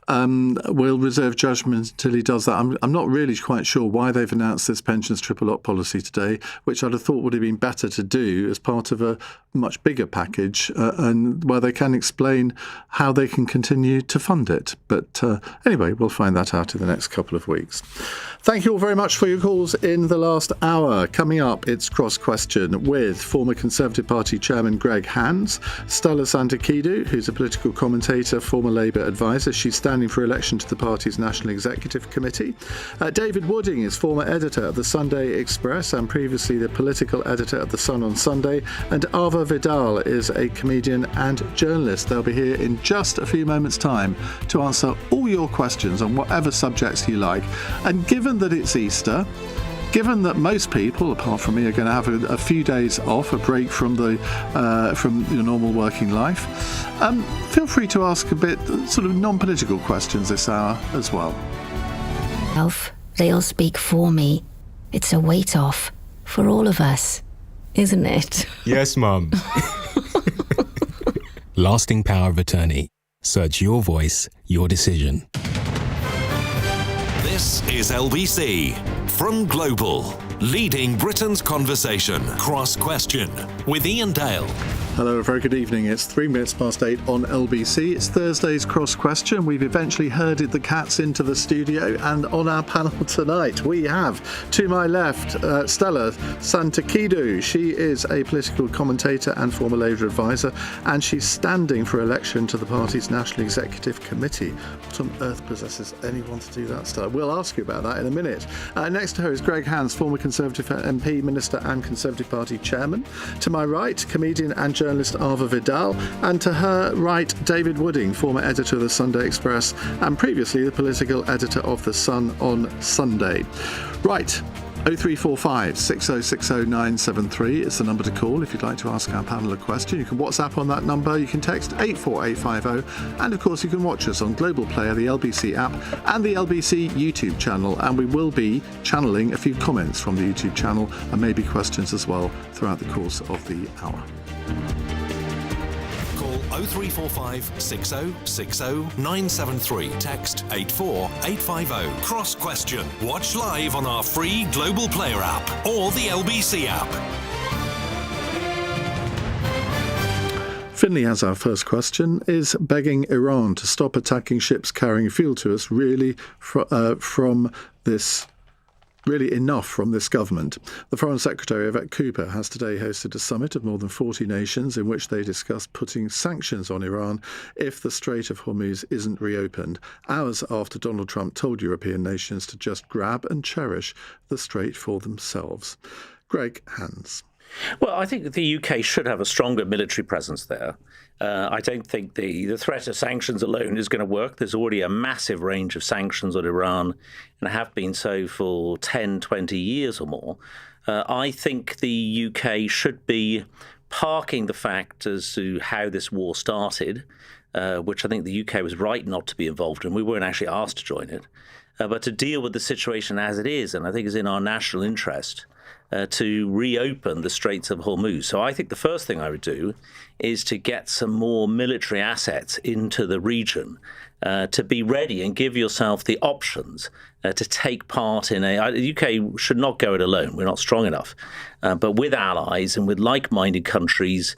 reserve judgment until he does that. I'm not really quite sure why they've announced this pensions triple lock policy today, which I'd have thought would have been better to do as part of a much bigger package, and where they can explain how they can continue to fund it. But anyway, we'll find that out in the next couple of weeks. Thank you all very much for your calls in the last hour. Coming up, it's Cross Question with former Conservative Party Chairman Greg Hands, Stella Santakidou, who's a political commentator, former Labour advisor. She's standing for election to the party's National Executive Committee. David Wooding is former editor of the Sunday Express and previously the political editor of The Sun on Sunday. And Ava Vidal is a comedian and journalist. They'll be here in just a few moments' time to answer all your questions on whatever subjects you like. And given that it's Easter, given that most people, apart from me, are going to have a few days off, a break from your normal working life, feel free to ask a bit sort of non-political questions this hour as well. Alf, they'll speak for me. It's a weight off for all of us, isn't it? Yes, Mum. Lasting power of attorney. Search your voice, your decision. This is LBC from Global, leading Britain's conversation. Cross Question with Iain Dale. Hello, a very good evening. It's 8 on LBC. It's Thursday's Cross Question. We've eventually herded the cats into the studio, and on our panel tonight we have, to my left, Stella Santakidou. She is a political commentator and former Labour advisor, and she's standing for election to the party's National Executive Committee. What on earth possesses anyone to do that, Stella? We'll ask you about that in a minute. Next to her is Greg Hands, former Conservative MP, Minister and Conservative Party Chairman. To my right, comedian and journalist Ava Vidal, and to her right, David Wooding, former editor of the Sunday Express and previously the political editor of The Sun on Sunday. Right. 0345 6060 973 is the number to call if you'd like to ask our panel a question. You can WhatsApp on that number, you can text 84850, and of course you can watch us on Global Player, the LBC app, and the LBC YouTube channel, and we will be channeling a few comments from the YouTube channel and maybe questions as well throughout the course of the hour. Call 0345 6060 973. Text 84850. Cross Question. Watch live on our free Global Player app or the LBC app. Finley has our first question. Is begging Iran to stop attacking ships carrying fuel to us really enough from this government? The Foreign Secretary, Yvette Cooper, has today hosted a summit of more than 40 nations in which they discussed putting sanctions on Iran if the Strait of Hormuz isn't reopened, hours after Donald Trump told European nations to just grab and cherish the strait for themselves. Greg Hands. Well, I think the UK should have a stronger military presence there. I don't think the threat of sanctions alone is going to work. There's already a massive range of sanctions on Iran and have been so for 10, 20 years or more. I think the UK should be parking the fact as to how this war started, which I think the UK was right not to be involved in. We weren't actually asked to join it, but to deal with the situation as it is, and I think is in our national interest to reopen the Straits of Hormuz. So I think the first thing I would do is to get some more military assets into the region to be ready and give yourself the options to take part in the UK should not go it alone. We're not strong enough. But with allies and with like-minded countries,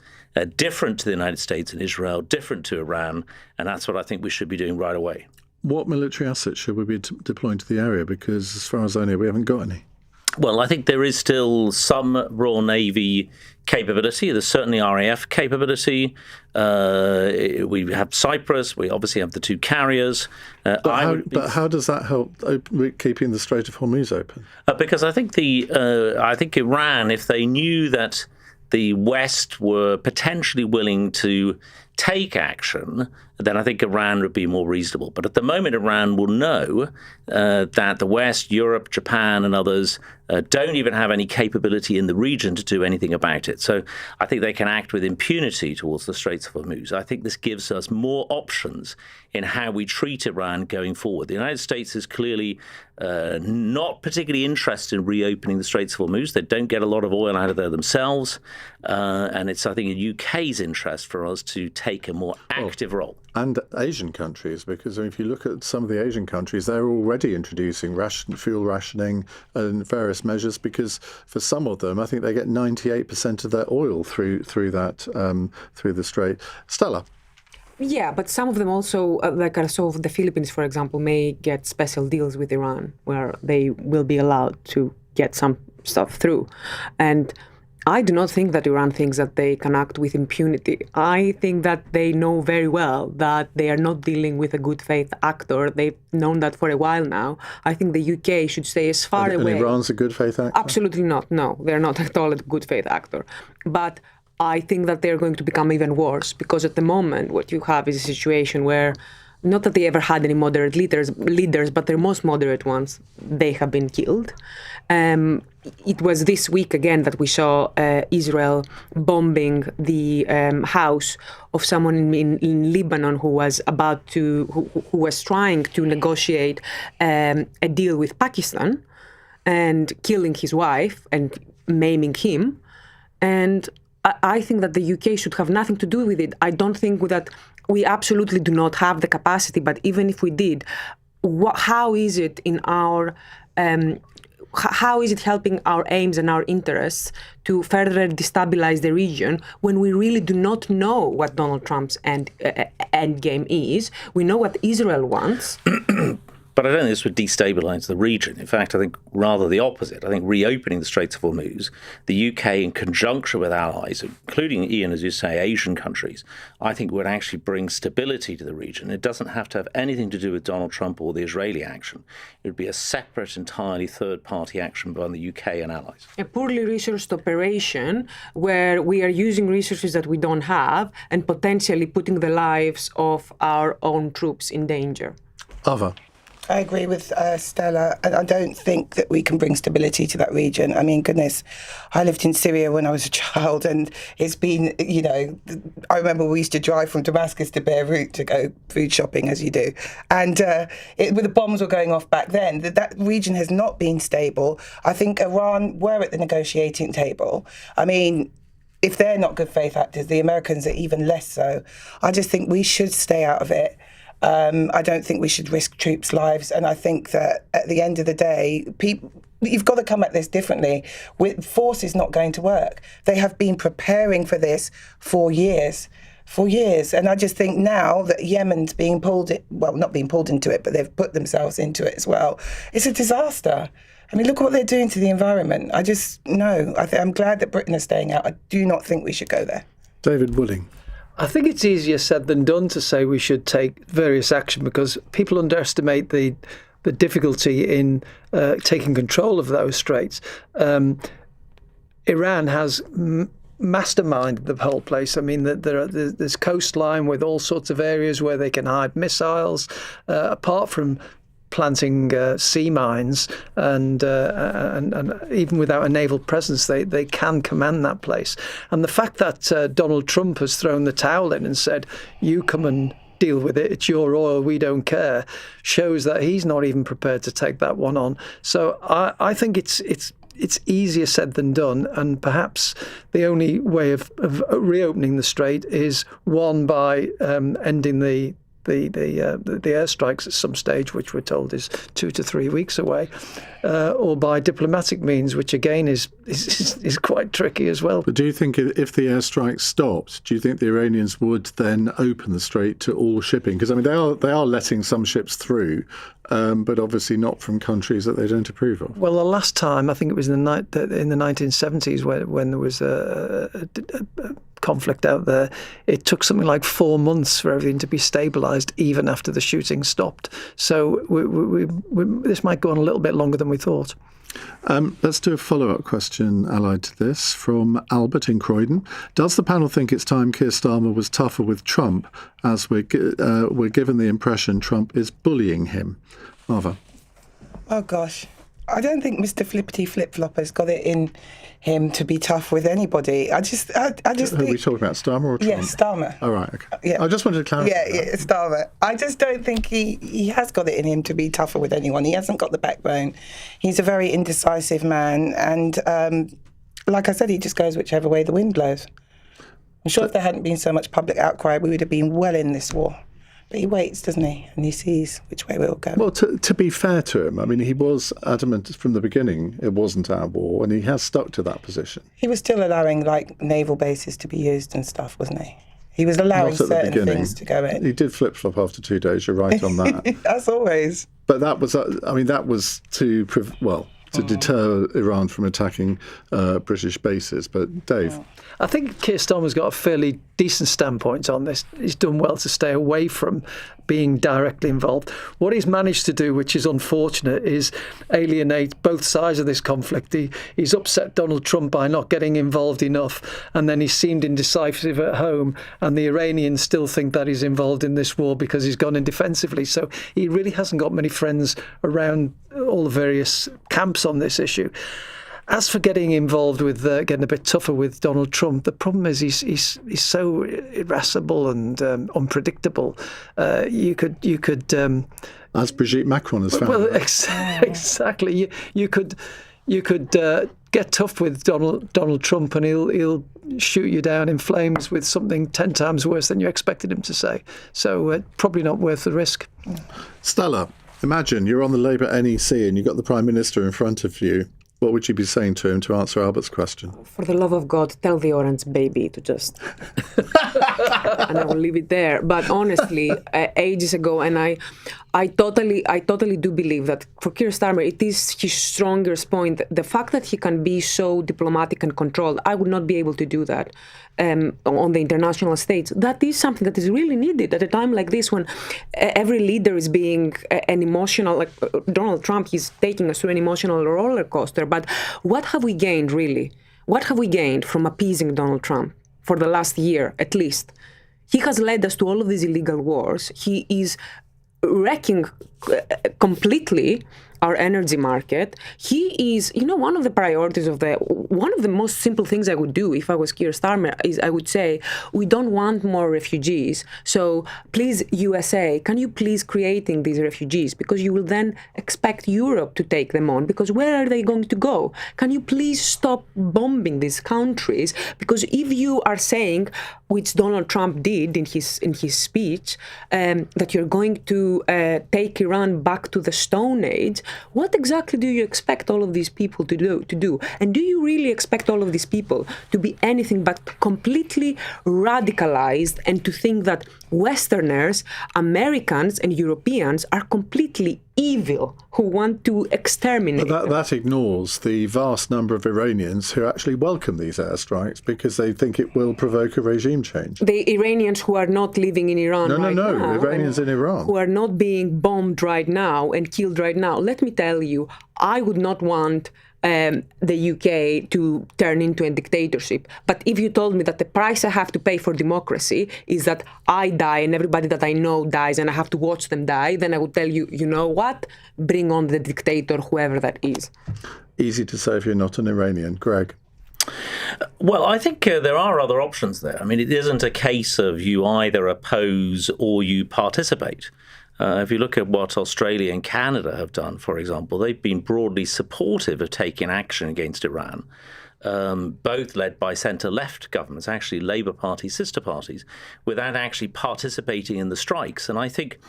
different to the United States and Israel, different to Iran, and that's what I think we should be doing right away. What military assets should we be deploying to the area? Because as far as I know, we haven't got any. Well, I think there is still some Royal Navy capability. There's certainly RAF capability. We have Cyprus. We obviously have the two carriers. But how does that help keeping the Strait of Hormuz open? Because I think Iran, if they knew that the West were potentially willing to take action, then I think Iran would be more reasonable. But at the moment, Iran will know that the West, Europe, Japan and others don't even have any capability in the region to do anything about it. So I think they can act with impunity towards the Straits of Hormuz. I think this gives us more options in how we treat Iran going forward. The United States is clearly not particularly interested in reopening the Straits of Hormuz. They don't get a lot of oil out of there themselves. And it's, I think, in UK's interest for us to take a more active role. And Asian countries, because if you look at some of the Asian countries, they're already introducing fuel rationing and various measures, because for some of them, I think they get 98% of their oil through the strait. Stella. Yeah, but some of them also, like I saw the Philippines, for example, may get special deals with Iran where they will be allowed to get some stuff through. And I do not think that Iran thinks that they can act with impunity. I think that they know very well that they are not dealing with a good faith actor. They've known that for a while now. I think the UK should stay as far away. And Iran's a good faith actor? Absolutely not. No, they're not at all a good faith actor. But I think that they're going to become even worse, because at the moment what you have is a situation where, not that they ever had any moderate leaders, but their most moderate ones, they have been killed. It was this week again that we saw Israel bombing the house of someone in Lebanon who was who was trying to negotiate a deal with Pakistan, and killing his wife and maiming him. And I think that the UK should have nothing to do with it. I don't think that we absolutely do not have the capacity, but even if we did, how is it in our how is it helping our aims and our interests to further destabilize the region when we really do not know what Donald Trump's end game is? We know what Israel wants. But I don't think this would destabilise the region. In fact, I think rather the opposite. I think reopening the Straits of Hormuz, the UK in conjunction with allies, including, Iain, as you say, Asian countries, I think would actually bring stability to the region. It doesn't have to have anything to do with Donald Trump or the Israeli action. It would be a separate, entirely third-party action by the UK and allies. A poorly resourced operation where we are using resources that we don't have and potentially putting the lives of our own troops in danger. Ava. I agree with Stella, and I don't think that we can bring stability to that region. I mean, goodness, I lived in Syria when I was a child, and it's been, I remember we used to drive from Damascus to Beirut to go food shopping, as you do. And the bombs were going off back then. That region has not been stable. I think Iran were at the negotiating table. I mean, if they're not good faith actors, the Americans are even less so. I just think we should stay out of it. I don't think we should risk troops' lives, and I think that at the end of the day, you've got to come at this differently. Force is not going to work. They have been preparing for this for years, and I just think now that Yemen's being not being pulled into it, but they've put themselves into it as well. It's a disaster. I mean, look what they're doing to the environment. I'm glad that Britain is staying out. I do not think we should go there. David Wooding. I think it's easier said than done to say we should take various action because people underestimate the difficulty in taking control of those straits. Iran has masterminded the whole place. I mean, there's coastline with all sorts of areas where they can hide missiles, apart from planting sea mines, and even without a naval presence, they can command that place. And the fact that Donald Trump has thrown the towel in and said, "You come and deal with it. It's your oil. We don't care," shows that he's not even prepared to take that one on. So I think it's easier said than done, and perhaps the only way of reopening the strait is one by ending the airstrikes at some stage, which we're told is 2 to 3 weeks away, or by diplomatic means, which again is quite tricky as well. But do you think if the airstrikes stopped, do you think the Iranians would then open the strait to all shipping? Because I mean, they are letting some ships through, but obviously not from countries that they don't approve of. Well, the last time, I think it was in the 1970s when there was a conflict out there, it took something like 4 months for everything to be stabilised, even after the shooting stopped. So this might go on a little bit longer than we thought. Let's do a follow-up question allied to this from Albert in Croydon. Does the panel think it's time Keir Starmer was tougher with Trump, as we're given the impression Trump is bullying him? Marva. Oh, gosh. I don't think Mr. Flippity Flip-Flop has got it in him to be tough with anybody. I just Who are we talking about, Starmer or Trump? Yes, Starmer. Oh, right, okay. Yeah. I just wanted to clarify. Yeah, Starmer. I just don't think he has got it in him to be tougher with anyone. He hasn't got the backbone. He's a very indecisive man, and like I said, he just goes whichever way the wind blows. I'm sure if there hadn't been so much public outcry, we would have been well in this war. But he waits, doesn't he? And he sees which way we'll go. Well, to be fair to him, I mean, he was adamant from the beginning it wasn't our war, and he has stuck to that position. He was still allowing, naval bases to be used and stuff, wasn't he? He was allowing certain things to go in. He did flip-flop after 2 days, you're right on that. As always. But that was to deter Iran from attacking British bases. But Dave? I think Keir Starmer's got a fairly decent standpoint on this. He's done well to stay away from being directly involved. What he's managed to do, which is unfortunate, is alienate both sides of this conflict. He's upset Donald Trump by not getting involved enough, and then he seemed indecisive at home, and the Iranians still think that he's involved in this war because he's gone in defensively. So he really hasn't got many friends around all the various camps on this issue. As for getting involved with getting a bit tougher with Donald Trump, the problem is he's so irascible and unpredictable. You could as Brigitte Macron has found. Well, exactly. You could get tough with Donald Trump, and he'll shoot you down in flames with something 10 times worse than you expected him to say. So probably not worth the risk. Stella. Imagine you're on the Labour NEC and you've got the Prime Minister in front of you. What would you be saying to him to answer Albert's question? For the love of God, tell the orange baby to just... and I will leave it there. But honestly, ages ago, and I totally do believe that for Keir Starmer, it is his strongest point. The fact that he can be so diplomatic and controlled, I would not be able to do that on the international stage. That is something that is really needed at a time like this, when every leader is being an emotional, like Donald Trump, he's taking us through an emotional roller coaster. But what have we gained, really? What have we gained from appeasing Donald Trump for the last year, at least? He has led us to all of these illegal wars. He is wrecking completely our energy market. He is, one of the priorities one of the most simple things I would do if I was Keir Starmer is I would say, we don't want more refugees. So please, USA, can you please creating these refugees? Because you will then expect Europe to take them on, because where are they going to go? Can you please stop bombing these countries? Because if you are saying, which Donald Trump did in his speech, that you're going to take Iran back to the Stone Age, what exactly do you expect all of these people to do? And do you really expect all of these people to be anything but completely radicalized and to think that Westerners, Americans and Europeans are completely evil who want to exterminate them? That ignores the vast number of Iranians who actually welcome these airstrikes because they think it will provoke a regime change. The Iranians who are not living in Iran No, now, Iranians in Iran. who are not being bombed right now and killed right now. Let me tell you, I would not want the UK to turn into a dictatorship. But if you told me that the price I have to pay for democracy is that I die and everybody that I know dies and I have to watch them die, then I would tell you, you know what? Bring on the dictator, whoever that is. Easy to say if you're not an Iranian. Greg? Well, I think there are other options there. I mean, it isn't a case of you either oppose or you participate. If you look at what Australia and Canada have done, for example, they've been broadly supportive of taking action against Iran, both led by centre-left governments, actually Labour Party sister parties, without actually participating in the strikes. And I think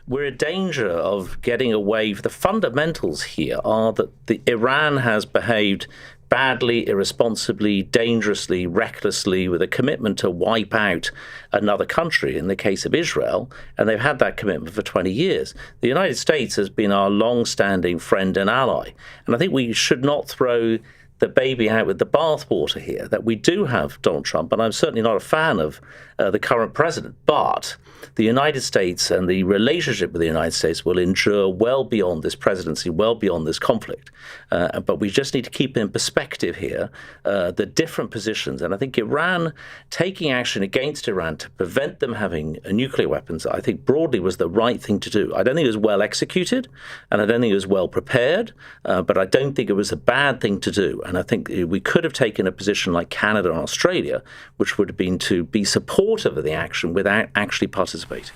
we're in danger of getting away. The fundamentals here are that Iran has behaved badly, irresponsibly, dangerously, recklessly, with a commitment to wipe out another country, in the case of Israel, and they've had that commitment for 20 years. The United States has been our long-standing friend and ally, and I think we should not throw the baby out with the bathwater here, that we do have Donald Trump, and I'm certainly not a fan of the current president, but the United States and the relationship with the United States will endure well beyond this presidency, well beyond this conflict. But we just need to keep in perspective here the different positions. And I think Iran, taking action against Iran to prevent them having nuclear weapons, I think broadly was the right thing to do. I don't think it was well executed, and I don't think it was well prepared, but I don't think it was a bad thing to do. And I think we could have taken a position like Canada and Australia, which would have been to be supportive of the action without actually participating.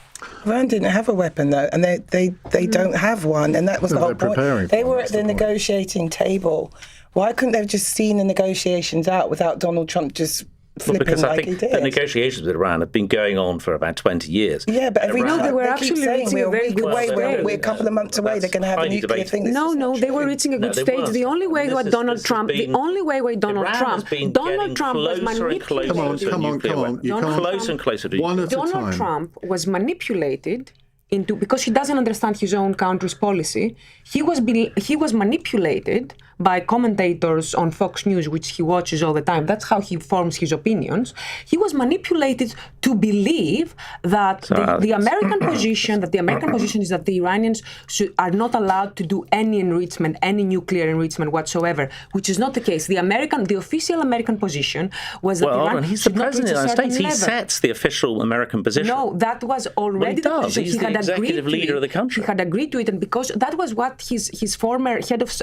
Iran didn't have a weapon, though, and they don't have one, and that was the whole point. They were at the negotiating table. Why couldn't they have just seen the negotiations out without Donald Trump just flipping because I like he think did? the negotiations with Iran have been going on for about 20 years. Yeah, but every No, time they were keep actually saying reaching a very good stage. we're a couple of months away. They're going to have a nuclear thing. No, they were reaching a good stage. The only way what Donald Trump was manipulated. Come on. Closer and closer to one at a time. Donald Trump was manipulated into, because he doesn't understand his own country's policy. He was manipulated by commentators on Fox News, which he watches all the time. That's how he forms his opinions. He was manipulated to believe that the American position is that the Iranians are not allowed to do any enrichment, any nuclear enrichment whatsoever, which is not the case. The official American position was that Iran he's the president of the United States. He sets the official American position. No, that was already the position. He's the executive leader of the country. He had agreed to it, and because that was what his former head of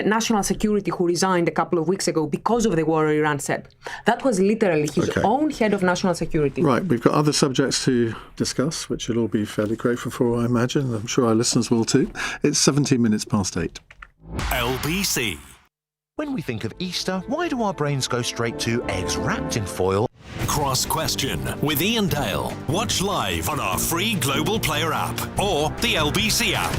national security, who resigned a couple of weeks ago because of the war in Iran, said. That was literally his own head of national security. Right, we've got other subjects to discuss, which you'll all be fairly grateful for, I imagine. I'm sure our listeners will too. It's 17 minutes past 8. LBC. When we think of Easter, why do our brains go straight to eggs wrapped in foil Cross Question with Iain Dale. Watch live on our free Global Player app or the LBC app.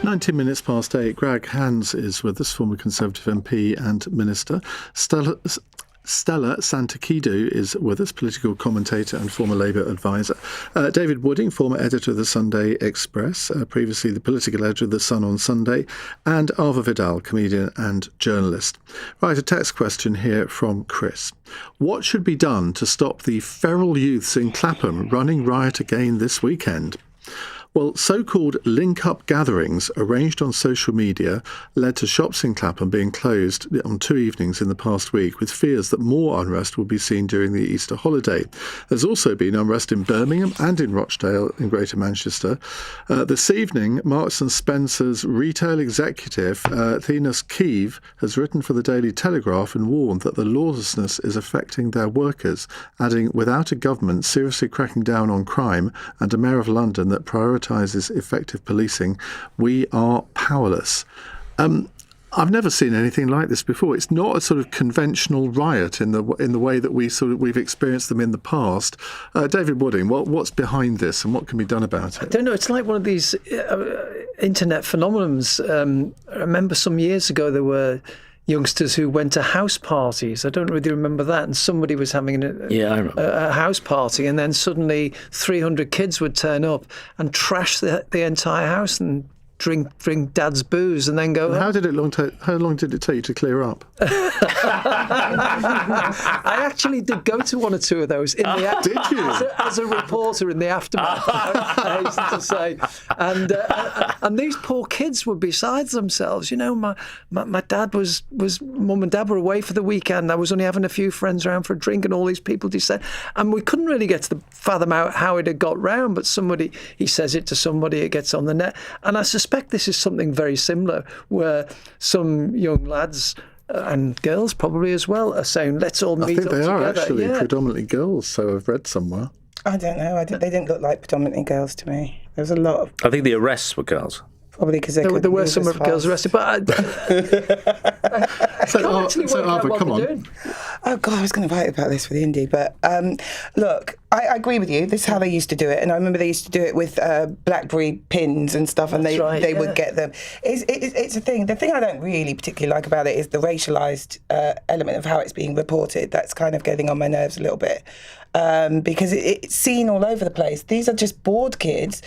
19 minutes past 8. Greg Hands is with us, former Conservative MP and Minister. Stella Santakidou is with us, political commentator and former Labour advisor. David Wooding, former editor of the Sunday Express, previously the political editor of The Sun on Sunday, and Arva Vidal, comedian and journalist. Right, a text question here from Chris. What should be done to stop the feral youths in Clapham running riot again this weekend? Well, so-called link-up gatherings arranged on social media led to shops in Clapham being closed on 2 evenings in the past week, with fears that more unrest will be seen during the Easter holiday. There's also been unrest in Birmingham and in Rochdale in Greater Manchester. This evening, Marks & Spencer's retail executive, Thenas Keeve, has written for the Daily Telegraph and warned that the lawlessness is affecting their workers, adding, without a government seriously cracking down on crime and a mayor of London that prioritises effective policing, we are powerless. I've never seen anything like this before. It's not a sort of conventional riot in the way that we've experienced them in the past. David Wooding, what's behind this and what can be done about it? I don't know. It's like one of these internet phenomenons. I remember some years ago there were youngsters who went to house parties. I don't really remember that. And somebody was having a house party, and then suddenly 300 kids would turn up and trash the entire house and drink dad's booze and then go. And how long did it take you to clear up? I actually did go to one or two of those in the Did you? as a reporter in the aftermath, I hasten to say. And these poor kids were beside themselves. You know, my dad was mum and dad were away for the weekend. I was only having a few friends around for a drink, and all these people descend. And we couldn't really get to fathom out how it had got round, but he says it to somebody, it gets on the net. And I suspect this is something very similar, where some young lads and girls probably as well are saying, let's all meet up together. I think they are actually predominantly girls, so I've read somewhere. I don't know. They didn't look like predominantly girls to me. There was a lot of... I think the arrests were girls. Probably because there were some girls arrested, but Arva, come on. Oh God, I was going to write about this for the Indie, but look, I agree with you. This is how they used to do it, and I remember they used to do it with BlackBerry pins and stuff, and they would get them. It's a thing. The thing I don't really particularly like about it is the racialised element of how it's being reported. That's kind of getting on my nerves a little bit. Because it's seen all over the place. These are just bored kids.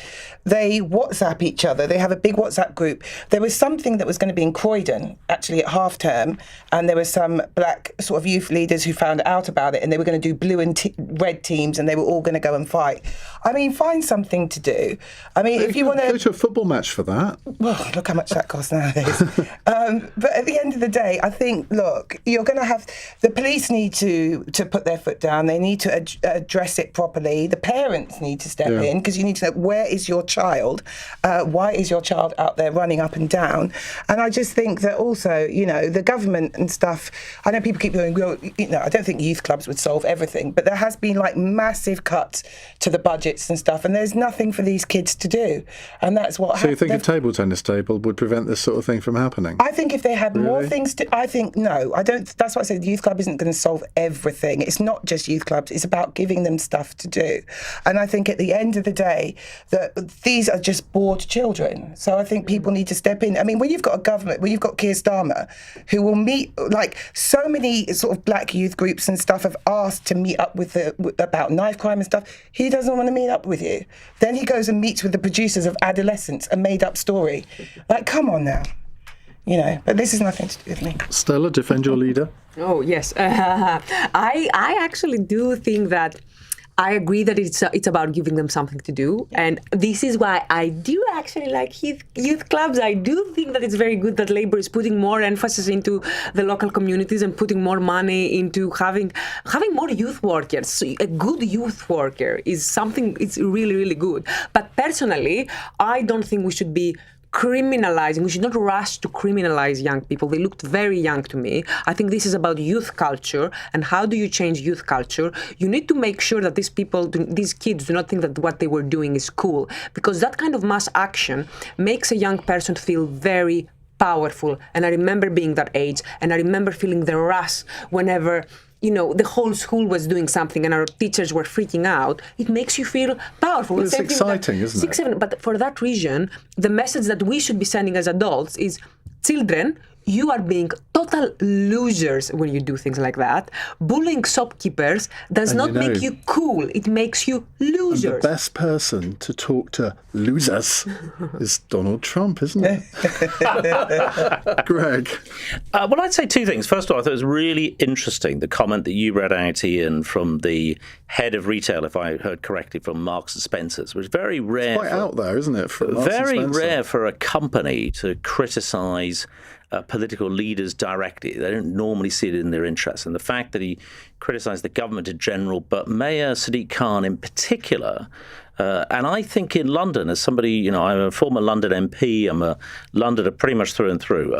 They WhatsApp each other. They have a big WhatsApp group. There was something that was going to be in Croydon, actually, at half term, and there were some black sort of youth leaders who found out about it, and they were going to do blue and red teams, and they were all going to go and fight. I mean, find something to do. I mean, if you want to go to a football match for that. Well, look how much that costs nowadays. But at the end of the day, I think, look, you're going to have the police need to put their foot down. They need to address it properly. The parents need to step in, because you need to know, where is your child? Why is your child out there running up and down? And I just think that also, you know, the government and stuff, I know people keep going, well, you know, I don't think youth clubs would solve everything, but there has been like massive cuts to the budgets and stuff, and there's nothing for these kids to do. And that's what So you think a table tennis table would prevent this sort of thing from happening? I think if they had more things to, I think, no, I don't, that's what I said, the youth club isn't going to solve everything. It's not just youth clubs, it's about giving them stuff to do. And I think at the end of the day, that these are just bored children. So I think people need to step in. I mean, when you've got a government, when you've got Keir Starmer, who will meet, like so many sort of black youth groups and stuff have asked to meet up with about knife crime and stuff, he doesn't want to meet up with you. Then he goes and meets with the producers of Adolescence, a made-up story. Like, come on now. You know, but this has nothing to do with me. Stella, defend your leader. Oh, yes. I actually do think that I agree that it's about giving them something to do. And this is why I do actually like youth clubs. I do think that it's very good that Labour is putting more emphasis into the local communities and putting more money into having more youth workers. So a good youth worker is something, it's really, really good. But personally, I don't think we should be criminalizing. We should not rush to criminalize young people. They looked very young to me. I think this is about youth culture, and how do you change youth culture? You need to make sure that these kids do not think that what they were doing is cool, because that kind of mass action makes a young person feel very powerful. And I remember being that age, and I remember feeling the rush whenever the whole school was doing something and our teachers were freaking out, it makes you feel powerful. Well, it's exciting, isn't it? 7, but for that reason, the message that we should be sending as adults is, children, you are being total losers when you do things like that. Bullying shopkeepers does not make you cool. It makes you losers. And the best person to talk to losers is Donald Trump, isn't it? Greg? Well, I'd say two things. First of all, I thought it was really interesting, the comment that you read out, Ian, from the head of retail, if I heard correctly, from Marks and Spencer's, which is very rare. It's quite out there, isn't it? For Marks very and Spencer. rare for a company to criticise political leaders directly. They don't normally see it in their interests. And the fact that he criticised the government in general, but Mayor Sadiq Khan in particular, and I think in London, as somebody, I'm a former London MP, I'm a Londoner pretty much through and through,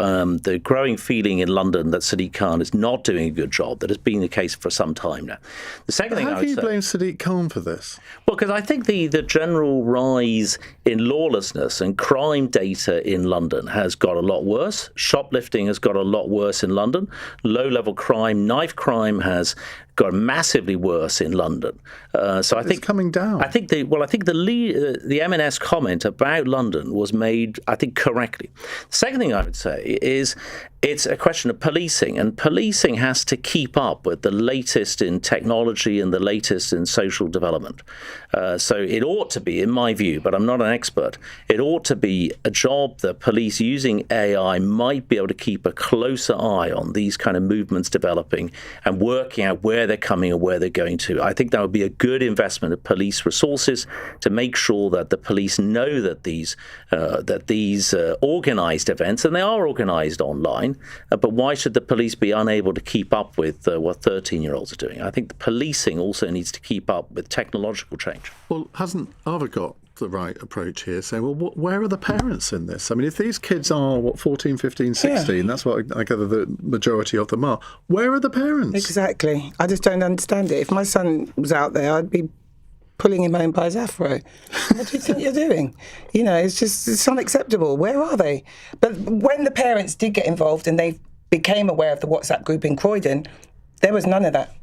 the growing feeling in London that Sadiq Khan is not doing a good job, that has been the case for some time now. The second thing I would say... How can you blame Sadiq Khan for this? Well, because I think the general rise in lawlessness and crime data in London has got a lot worse. Shoplifting has got a lot worse in London. Low-level crime, knife crime has got massively worse in London. So I think it's coming down. I think the M&S comment about London was made, I think, correctly. The second thing I would say is it's a question of policing, and policing has to keep up with the latest in technology and the latest in social development. So it ought to be, in my view, but I'm not an expert, it ought to be a job that police using AI might be able to keep a closer eye on these kind of movements developing and working out where they're coming and where they're going to. I think that would be a good investment of police resources to make sure that the police know that these organised events, and they are organised online, but why should the police be unable to keep up with what 13-year-olds are doing? I think the policing also needs to keep up with technological change. Well, hasn't Ava got the right approach here, saying, well, where are the parents in this? I mean, if these kids are, 14, 15, 16, that's what I gather the majority of them are, where are the parents? Exactly. I just don't understand it. If my son was out there, I'd be pulling him home by his afro. What do you think you're doing? It's unacceptable. Where are they? But when the parents did get involved and they became aware of the WhatsApp group in Croydon, there was none of that.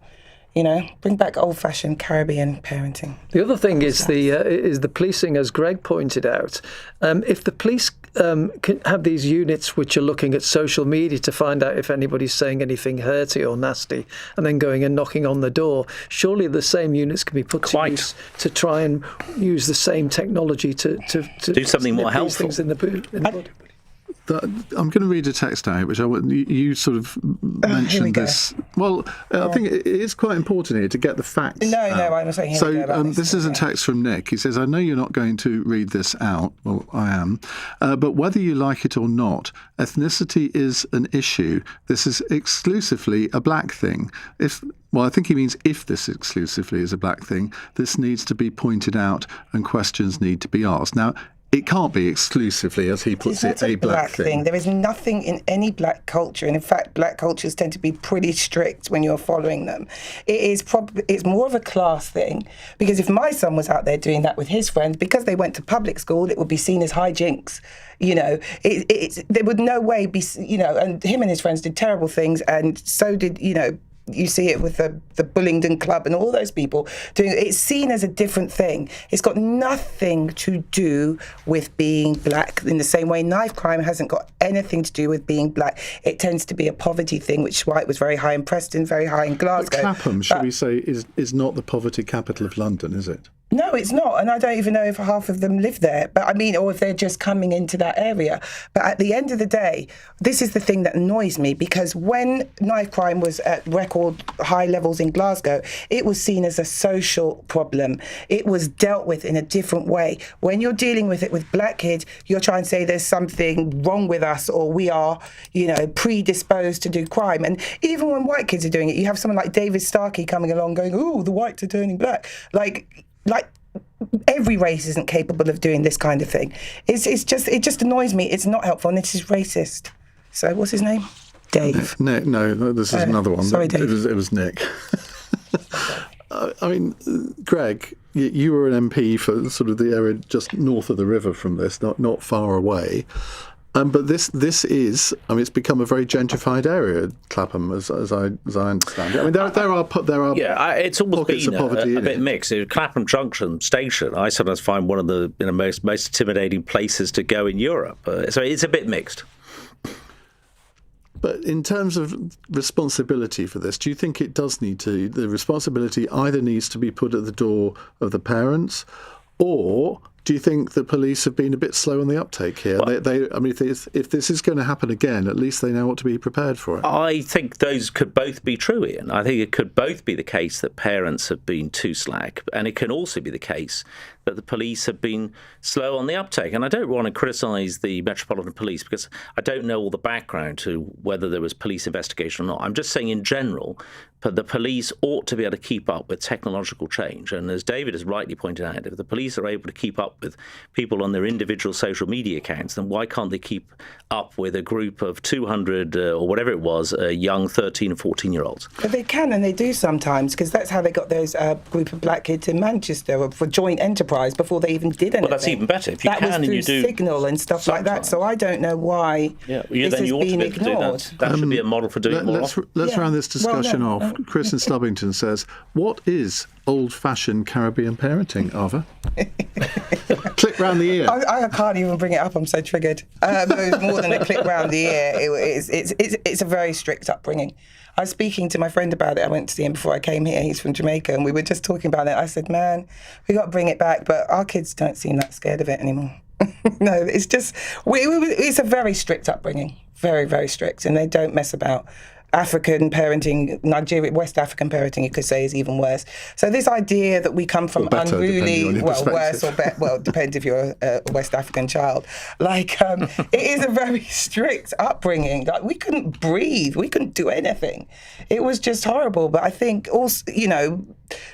Bring back old-fashioned Caribbean parenting. The other thing is the policing, as Greg pointed out. If the police can have these units which are looking at social media to find out if anybody's saying anything hurty or nasty, and then going and knocking on the door, surely the same units can be put to use to try and use the same technology to do something more helpful. Things in the body. I'm going to read a text out, which you sort of mentioned this. Well, I think it is quite important here to get the facts. No, I'm saying here. So this is a text from Nick. He says, I know you're not going to read this out. Well, I am. But whether you like it or not, ethnicity is an issue. This is exclusively a black thing. I think he means if this exclusively is a black thing, this needs to be pointed out and questions need to be asked. Now, it can't be exclusively, as he puts it, a black thing. There is nothing in any black culture, and in fact, black cultures tend to be pretty strict when you're following them. It's more of a class thing, because if my son was out there doing that with his friends, because they went to public school, it would be seen as hijinks. There would no way be, and him and his friends did terrible things, and so did, you see it with the Bullingdon Club and all those people doing it. It's seen as a different thing. It's got nothing to do with being black in the same way knife crime hasn't got anything to do with being black. It tends to be a poverty thing, which is why it was very high in Preston, very high in Glasgow. But Clapham, should we say, is not the poverty capital of London, is it? No, it's not. And I don't even know if half of them live there. But or if they're just coming into that area. But at the end of the day, this is the thing that annoys me, because when knife crime was at record high levels in Glasgow, it was seen as a social problem. It was dealt with in a different way. When you're dealing with it with black kids, you're trying to say there's something wrong with us, or we are, predisposed to do crime. And even when white kids are doing it, you have someone like David Starkey coming along going, "Ooh, the whites are turning black." Like every race isn't capable of doing this kind of thing. It just annoys me. It's not helpful, and it is racist. So what's his name? Dave. Nick. No, this is another one. Sorry, Dave. It was Nick. I mean, Greg, you were an MP for sort of the area just north of the river from this, not far away. But this is, it's become a very gentrified area, Clapham, as I understand it. There are it's almost pockets been of poverty a in bit it. mixed. Clapham Junction Station, I sometimes find one of the most intimidating places to go in Europe. So it's a bit mixed. But in terms of responsibility for this, do you think the responsibility either needs to be put at the door of the parents, or do you think the police have been a bit slow on the uptake here? Well, if this is going to happen again, at least they know what to be prepared for it. I think those could both be true, Ian. I think it could both be the case that parents have been too slack, and it can also be the case that the police have been slow on the uptake. And I don't want to criticise the Metropolitan Police because I don't know all the background to whether there was police investigation or not. I'm just saying in general, but the police ought to be able to keep up with technological change. And as David has rightly pointed out, if the police are able to keep up with people on their individual social media accounts, then why can't they keep up with a group of 200 or whatever it was, young 13 and 14-year-olds? But they can, and they do sometimes, because that's how they got those group of black kids in Manchester for joint enterprise before they even did anything. Well, that's even better. If you that can was and through you do Signal and stuff sometimes. like that. So I don't know why this then has you ought to been be able ignored. to do that. That should be a model for doing it more often. Let's round this discussion off. Chris in Stubbington says, what is old-fashioned Caribbean parenting, Arva? Click round the ear. I can't even bring it up. I'm so triggered. It's more than a click round the ear. It's a very strict upbringing. I was speaking to my friend about it. I went to see him before I came here. He's from Jamaica, and we were just talking about it. I said, man, we got to bring it back, but our kids don't seem that scared of it anymore. No, it's just, it's a very strict upbringing. Very, very strict, and they don't mess about. African parenting, West African parenting, you could say, is even worse. So this idea that we come from unruly, worse or better, well, depends if you're a West African child. It is a very strict upbringing. Like, we couldn't breathe, we couldn't do anything. It was just horrible. But I think also,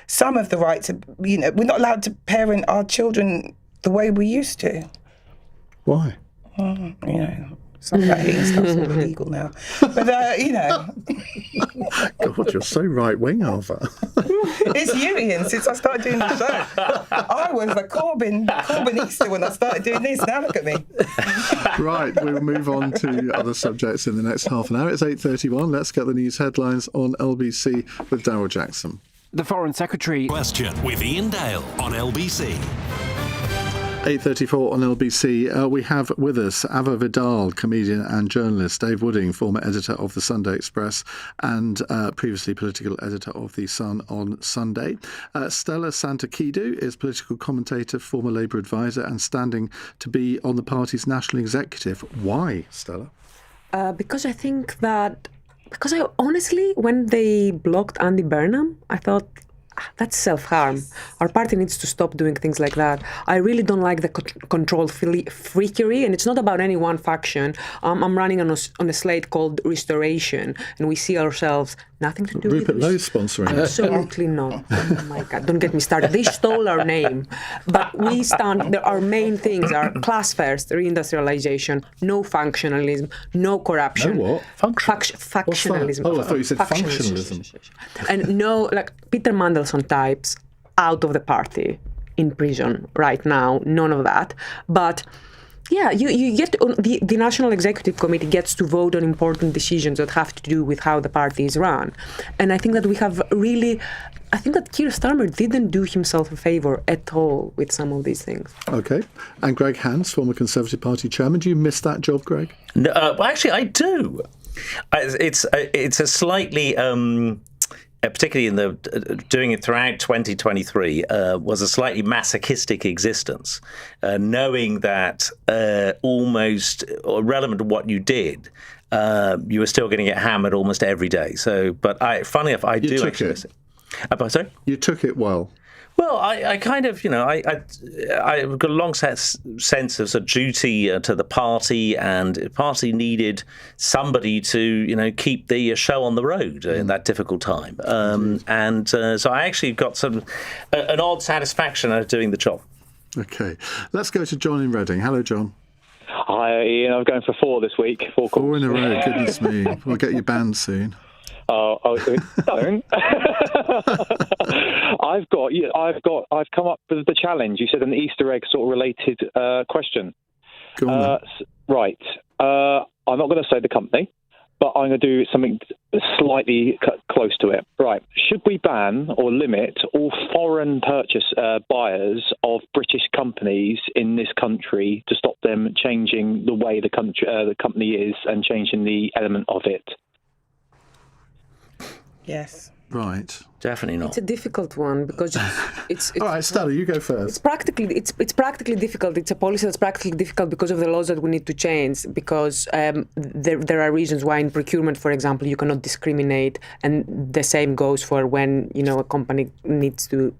some of the rights, we're not allowed to parent our children the way we used to. Why? Some of that hating stuff's all illegal now. But, God, you're so right-wing, Arva. It's you, Ian, since I started doing the show. I was a Corbynista when I started doing this. Now look at me. Right, we'll move on to other subjects in the next half an hour. It's 8:31. Let's get the news headlines on LBC with Darryl Jackson. The Foreign Secretary... Question with Iain Dale on LBC. 8:34 on LBC. We have with us Ava Vidal, comedian and journalist, Dave Wooding, former editor of the Sunday Express and previously political editor of the Sun on Sunday. Stella Santakidou is political commentator, former Labour advisor and standing to be on the party's national executive. Why, Stella? Because I honestly, when they blocked Andy Burnham, I thought, that's self-harm. Our party needs to stop doing things like that. I really don't like the control freakery, and it's not about any one faction. I'm running on a slate called Restoration, and we see ourselves nothing to do with Rupert Lowe's sponsoring it. Absolutely not. Oh my God, don't get me started. They stole our name. But we stand, our main things are class first, reindustrialization, no functionalism, no corruption. No what? Factionalism. Oh, I thought you said functionalism. And no, Peter Mandelson types out of the party, in prison right now, none of that. But yeah, you get the National Executive Committee gets to vote on important decisions that have to do with how the party is run. And I think that I think that Keir Starmer didn't do himself a favour at all with some of these things. OK. And Greg Hans, former Conservative Party chairman. Do you miss that job, Greg? No, actually, I do. It's a slightly... particularly in doing it throughout 2023, was a slightly masochistic existence, knowing that almost irrelevant to what you did, you were still going to get hammered almost every day. So, but funny enough, I do actually miss it. Sorry? You took it well. Well, I kind of, I've got a long sense of sort of duty to the party, and the party needed somebody to, keep the show on the road in that difficult time. So I actually got an odd satisfaction out of doing the job. OK. Let's go to John in Reading. Hello, John. Hi, Ian. I'm going for 4 this wecome calls. 4 in a row. Goodness me. We'll get you banned soon. Oh, don't. I've come up with the challenge. You said an Easter egg sort of related question. Go on, Right. I'm not going to say the company, but I'm going to do something slightly close to it. Right. Should we ban or limit all foreign buyers of British companies in this country to stop them changing the way the company is and changing the element of it? Yes. Right. Definitely not. It's a difficult one because it's all right, Stella, you go first. It's practically difficult. It's a policy that's practically difficult because of the laws that we need to change. Because there are reasons why in procurement, for example, you cannot discriminate, and the same goes for when a company needs to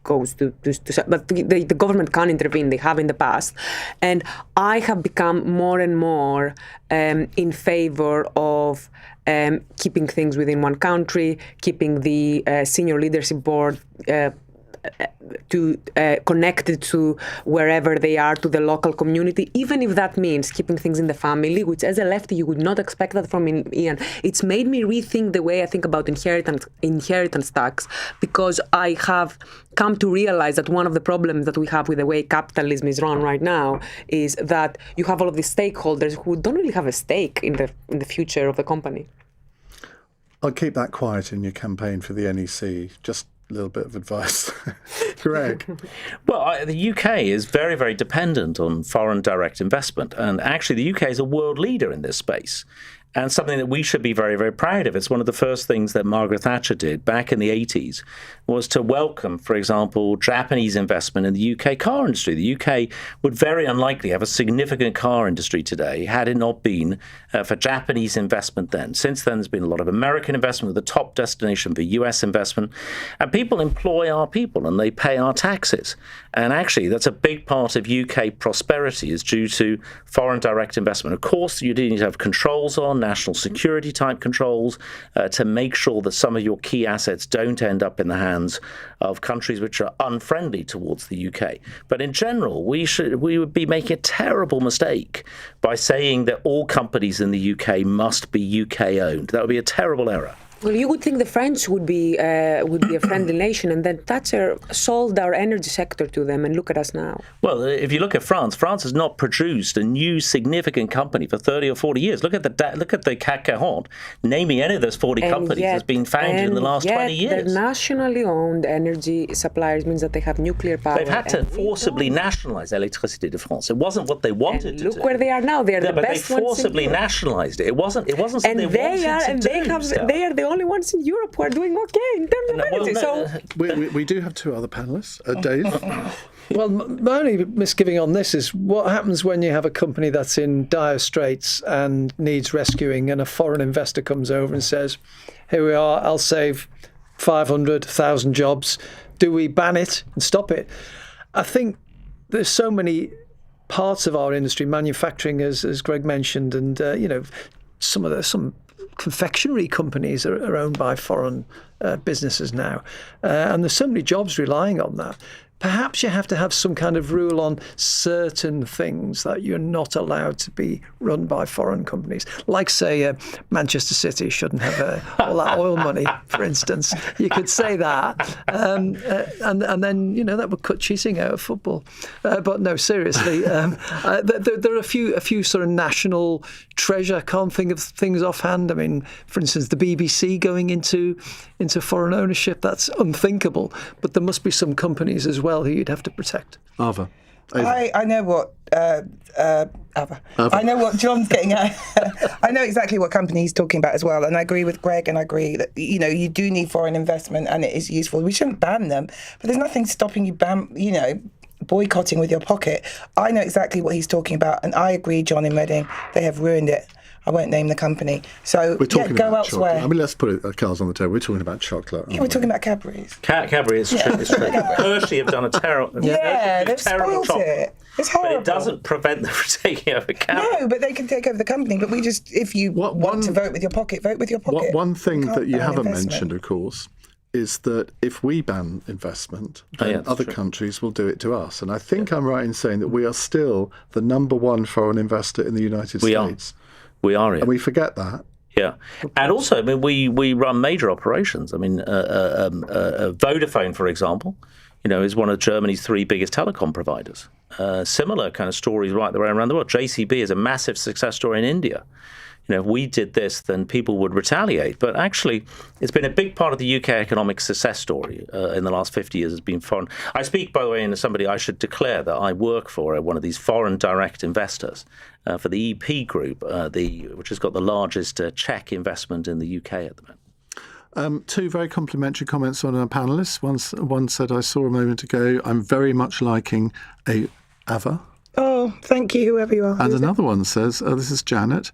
but the government can intervene. They have in the past, and I have become more and more in favor of keeping things within one country, keeping the senior leadership board connected to wherever they are, to the local community, even if that means keeping things in the family, which as a lefty you would not expect that from Iain. It's made me rethink the way I think about inheritance tax, because I have come to realize that one of the problems that we have with the way capitalism is run right now is that you have all of these stakeholders who don't really have a stake in the future of the company. I'll keep that quiet in your campaign for the NEC. Just a little bit of advice. Greg? Well, the UK is very, very dependent on foreign direct investment. And actually, the UK is a world leader in this space. And something that we should be very, very proud of. It's one of the first things that Margaret Thatcher did back in the 80s was to welcome, for example, Japanese investment in the UK car industry. The UK would very unlikely have a significant car industry today had it not been for Japanese investment then. Since then, there's been a lot of American investment, with the top destination for US investment. And people employ our people and they pay our taxes. And actually, that's a big part of UK prosperity is due to foreign direct investment. Of course, you do need to have controls on national security type controls to make sure that some of your key assets don't end up in the hands of countries which are unfriendly towards the UK. But in general, we would be making a terrible mistake by saying that all companies in the UK must be UK owned. That would be a terrible error. Well, you would think the French would be a friendly nation, and then Thatcher sold our energy sector to them, and look at us now. Well, if you look at France, France has not produced a new significant company for 30 or 40 years. Look at the CAC 40. Naming any of those 40 companies has been founded in the last 20 years. The nationally owned energy suppliers means that they have nuclear power. They've had to forcibly nationalise Électricité de France. It wasn't what they wanted to do. Look where they are now. They're the best ones. But they forcibly nationalised it. It wasn't something they wanted to do. They are the only ones in Europe who are doing okay in terms of energy. We do have two other panellists. Dave? Well, my only misgiving on this is what happens when you have a company that's in dire straits and needs rescuing, and a foreign investor comes over and says, here we are, I'll save 500,000 jobs. Do we ban it and stop it? I think there's so many parts of our industry, manufacturing, as Greg mentioned, and some confectionery companies are owned by foreign businesses now. And there's so many jobs relying on that. Perhaps you have to have some kind of rule on certain things that you're not allowed to be run by foreign companies. Like, say, Manchester City shouldn't have all that oil money, for instance. You could say that. And then, that would cut cheating out of football. But no, seriously, there are a few sort of national treasure. I can't think of things offhand. I mean, for instance, the BBC going into foreign ownership, that's unthinkable. But there must be some companies as well who you'd have to protect. Ava. I know what I know what John's getting at. I know exactly what company he's talking about as well, and I agree with Greg, and I agree that you do need foreign investment and it is useful. We shouldn't ban them, but there's nothing stopping you boycotting with your pocket. I know exactly what he's talking about, and I agree, John, in Reading, they have ruined it. I won't name the company. So we're talking go about elsewhere. Chocolate. I mean, let's put it cards on the table. We're talking about chocolate. Yeah, we're talking about Cadbury's. Cadbury is true. It's true. Hershey have done a terrible job. It. It's horrible. But it doesn't prevent them from taking over Cadbury. No, but they can take over the company. But if you want to vote with your pocket, vote with your pocket. One thing that you haven't mentioned, of course, is that if we ban investment, then other countries will do it to us. And I think I'm right in saying that we are still the number one foreign investor in the United States. We are. And we forget that. Yeah. And also, I mean, we run major operations. I mean, Vodafone, for example, is one of Germany's 3 biggest telecom providers. similar kind of stories right the way around the world. JCB is a massive success story in India. If we did this, then people would retaliate. But actually, it's been a big part of the UK economic success story in the last 50 years has been foreign. I speak, by the way, as somebody I should declare that I work for one of these foreign direct investors for the EP Group, which has got the largest Czech investment in the UK at the moment. Two very complimentary comments on our panellists. One said, I saw a moment ago, I'm very much liking Ava. Oh, thank you, whoever you are. And another one says, this is Janet,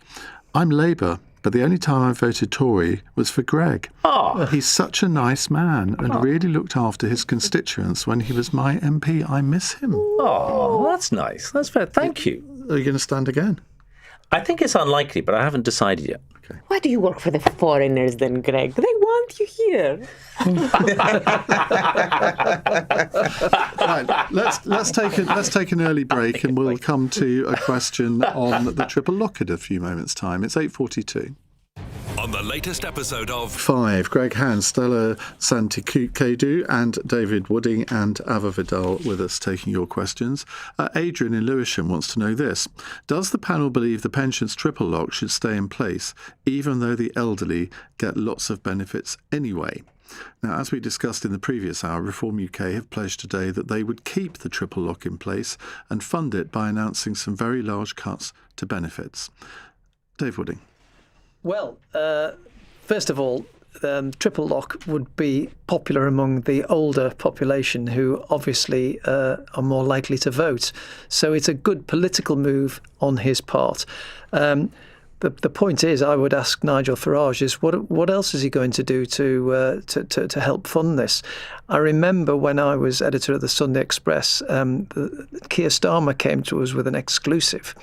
I'm Labour, but the only time I voted Tory was for Greg. Oh. He's such a nice man and really looked after his constituents when he was my MP. I miss him. Oh, that's nice. That's fair. Thank you. Are you going to stand again? I think it's unlikely, but I haven't decided yet. Okay. Why do you work for the foreigners then, Greg? They want you here. Right, let's take an early break, and we'll come to a question on the triple lock in a few moments' time. It's 8:42. On the latest episode of 5, Greg Hand, Stella Santi-Kedu and David Wooding and Ava Vidal with us taking your questions. Adrian in Lewisham wants to know this. Does the panel believe the pensions triple lock should stay in place, even though the elderly get lots of benefits anyway? Now, as we discussed in the previous hour, Reform UK have pledged today that they would keep the triple lock in place and fund it by announcing some very large cuts to benefits. Dave Wooding. Well, first of all, triple lock would be popular among the older population who obviously are more likely to vote. So it's a good political move on his part. The point is, I would ask Nigel Farage is what else is he going to do to help fund this? I remember when I was editor of the Sunday Express, Keir Starmer came to us with an exclusive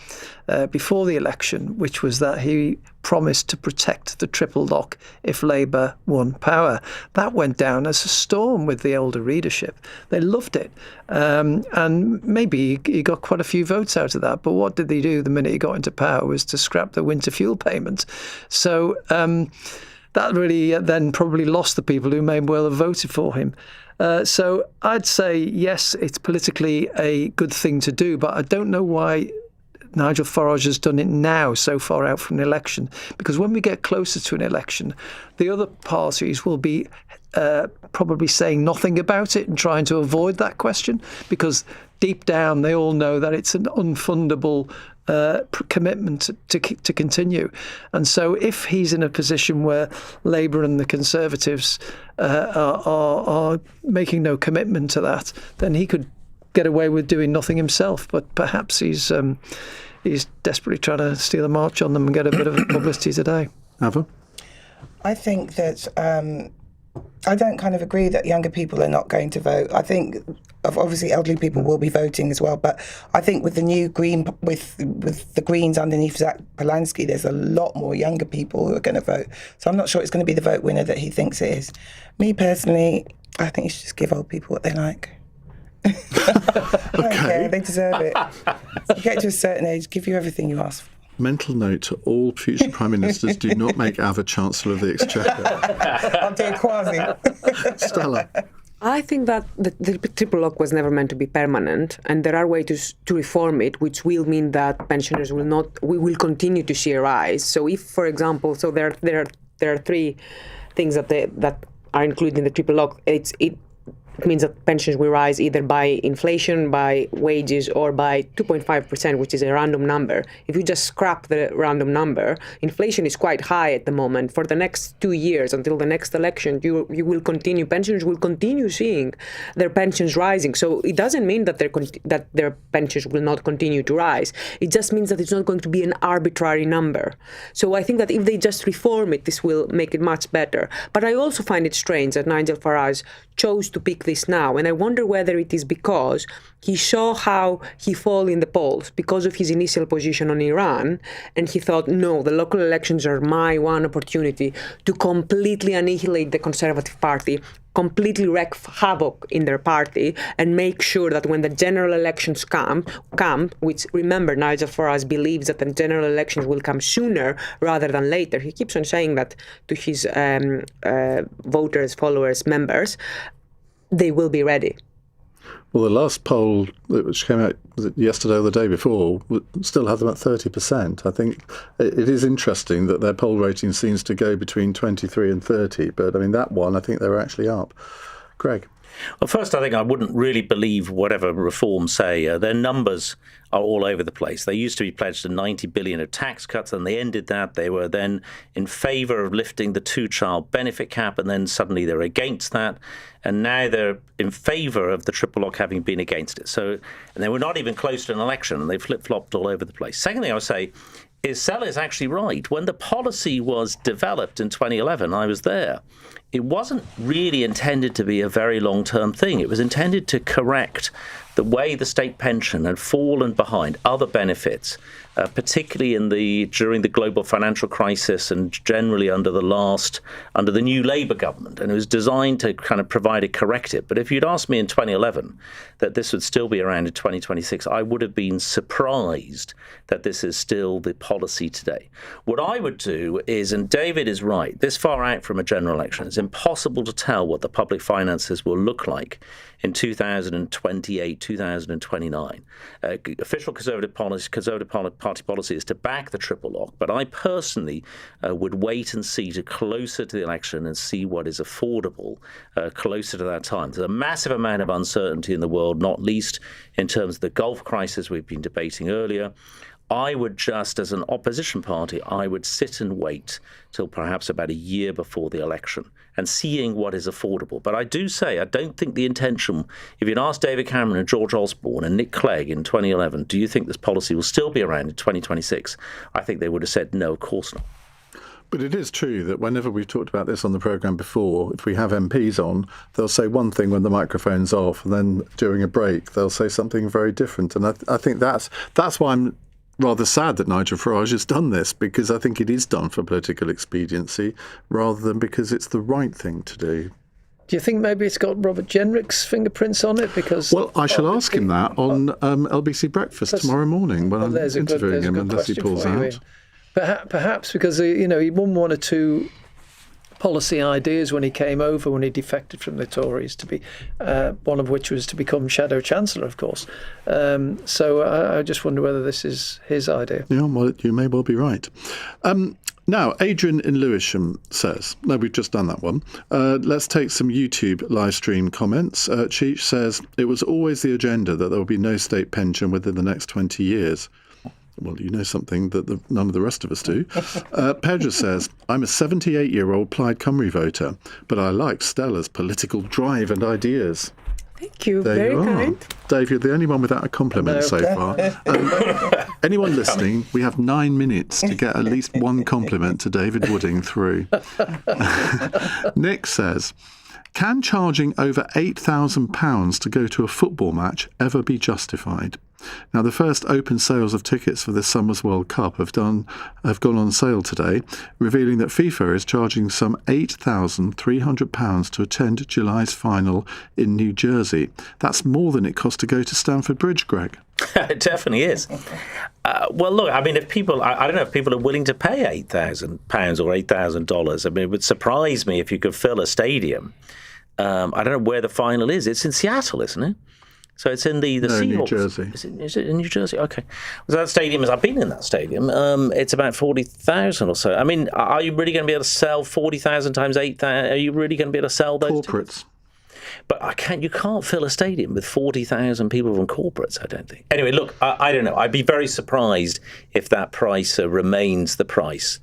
before the election, which was that he promised to protect the triple lock if Labour won power. That went down as a storm with the older readership. They loved it. And maybe he got quite a few votes out of that. But what did they do the minute he got into power was to scrap the winter fuel payment. So that really then probably lost the people who may well have voted for him. So I'd say, yes, it's politically a good thing to do, but I don't know why Nigel Farage has done it now, so far out from an election, because when we get closer to an election, the other parties will be probably saying nothing about it and trying to avoid that question, because deep down they all know that it's an unfundable commitment to continue. And so if he's in a position where Labour and the Conservatives are making no commitment to that, then he could get away with doing nothing himself. But perhaps he's desperately trying to steal a march on them and get a bit of publicity today. Ava? I think that I don't kind of agree that younger people are not going to vote. I think obviously elderly people will be voting as well, but I think with the new Green, with the Greens underneath Zach Polanski, there's a lot more younger people who are going to vote. So I'm not sure it's going to be the vote winner that he thinks it is. Me personally, I think you should just give old people what they like. Okay, they deserve it. You get to a certain age, give you everything you ask for. Mental note to all future Prime Ministers, do not make Ava Chancellor of the Exchequer. I'll do a quasi. Stella? I think that the triple lock was never meant to be permanent, and there are ways to reform it, which will mean that pensioners we will continue to see a rise. So if, for example, there are three things that are included in the triple lock. It means that pensions will rise either by inflation, by wages, or by 2.5%, which is a random number. If you just scrap the random number, inflation is quite high at the moment. For the next 2 years, until the next election, pensioners will continue seeing their pensions rising. So it doesn't mean that their pensions will not continue to rise. It just means that it's not going to be an arbitrary number. So I think that if they just reform it, this will make it much better. But I also find it strange that Nigel Farage chose to pick this now, and I wonder whether it is because he saw how he fall in the polls because of his initial position on Iran, and he thought, no, the local elections are my one opportunity to completely annihilate the Conservative Party, completely wreak havoc in their party, and make sure that when the general elections come, which, remember, Nigel Farage believes that the general elections will come sooner rather than later. He keeps on saying that to his voters, followers, members. They will be ready. Well, the last poll, which came out yesterday or the day before, still had them at 30%. I think it is interesting that their poll rating seems to go between 23 and 30. But, I mean, that one, I think they were actually up. Greg? Well, first, I think I wouldn't really believe whatever reforms say. Their numbers are all over the place. They used to be pledged to 90 billion of tax cuts, and they ended that. They were then in favour of lifting the two-child benefit cap, and then suddenly they're against that. And now they're in favour of the triple lock, having been against it. So, and they were not even close to an election, and they flip-flopped all over the place. Second thing I would say is Stella is actually right. When the policy was developed in 2011, I was there. It wasn't really intended to be a very long-term thing. It was intended to correct the way the state pension had fallen behind other benefits, particularly during the global financial crisis and generally under the new Labour government. And it was designed to kind of provide a corrective. But if you'd asked me in 2011 that this would still be around in 2026, I would have been surprised that this is still the policy today. What I would do is, and David is right, this far out from a general election, it's impossible to tell what the public finances will look like in 2028, 2029. Official Conservative Party policy is to back the triple lock, but I personally would wait and see to closer to the election and see what is affordable closer to that time. There's a massive amount of uncertainty in the world, not least in terms of the Gulf crisis we've been debating earlier. I would just, as an opposition party, I would sit and wait till perhaps about a year before the election and seeing what is affordable. But I do say, I don't think the intention, if you'd asked David Cameron and George Osborne and Nick Clegg in 2011, do you think this policy will still be around in 2026? I think they would have said, no, of course not. But it is true that whenever we've talked about this on the programme before, if we have MPs on, they'll say one thing when the microphone's off, and then during a break, they'll say something very different. And I think that's why I'm rather sad that Nigel Farage has done this, because I think it is done for political expediency rather than because it's the right thing to do. Do you think maybe it's got Robert Jenrick's fingerprints on it? Because I shall ask him that on LBC Breakfast tomorrow morning when I'm interviewing him, unless he pulls out. Perhaps because he won one or two policy ideas when he came over, when he defected from the Tories, to be one of which was to become Shadow Chancellor, of course. So I just wonder whether this is his idea. Yeah, well, you may well be right. Now, Adrian in Lewisham says, no, we've just done that one. Let's take some YouTube live stream comments. Cheech says, it was always the agenda that there will be no state pension within the next 20 years. Well, you know something that none of the rest of us do. Pedro says, I'm a 78-year-old Plaid Cymru voter, but I like Stella's political drive and ideas. Thank you. There Very you are. kind. Dave, you're the only one without a compliment so far. Anyone listening, we have 9 minutes to get at least one compliment to David Wooding through. Nick says, can charging over £8,000 to go to a football match ever be justified? Now, the first open sales of tickets for this summer's World Cup have gone on sale today, revealing that FIFA is charging some £8,300 to attend July's final in New Jersey. That's more than it cost to go to Stamford Bridge, Greg. It definitely is. Well, look, I mean, if people, I don't know if people are willing to pay £8,000 or $8,000. I mean, it would surprise me if you could fill a stadium. I don't know where the final is. It's in Seattle, isn't it? So it's in the Seahawks. New Jersey. Is it in New Jersey? Okay. So that stadium I've been in that stadium. It's about 40,000 or so. I mean, are you really going to be able to sell 40,000 times 8,000? Are you really going to be able to sell those corporates? Tickets? But you can't fill a stadium with 40,000 people from corporates, I don't think. Anyway, look, I don't know. I'd be very surprised if that price remains the price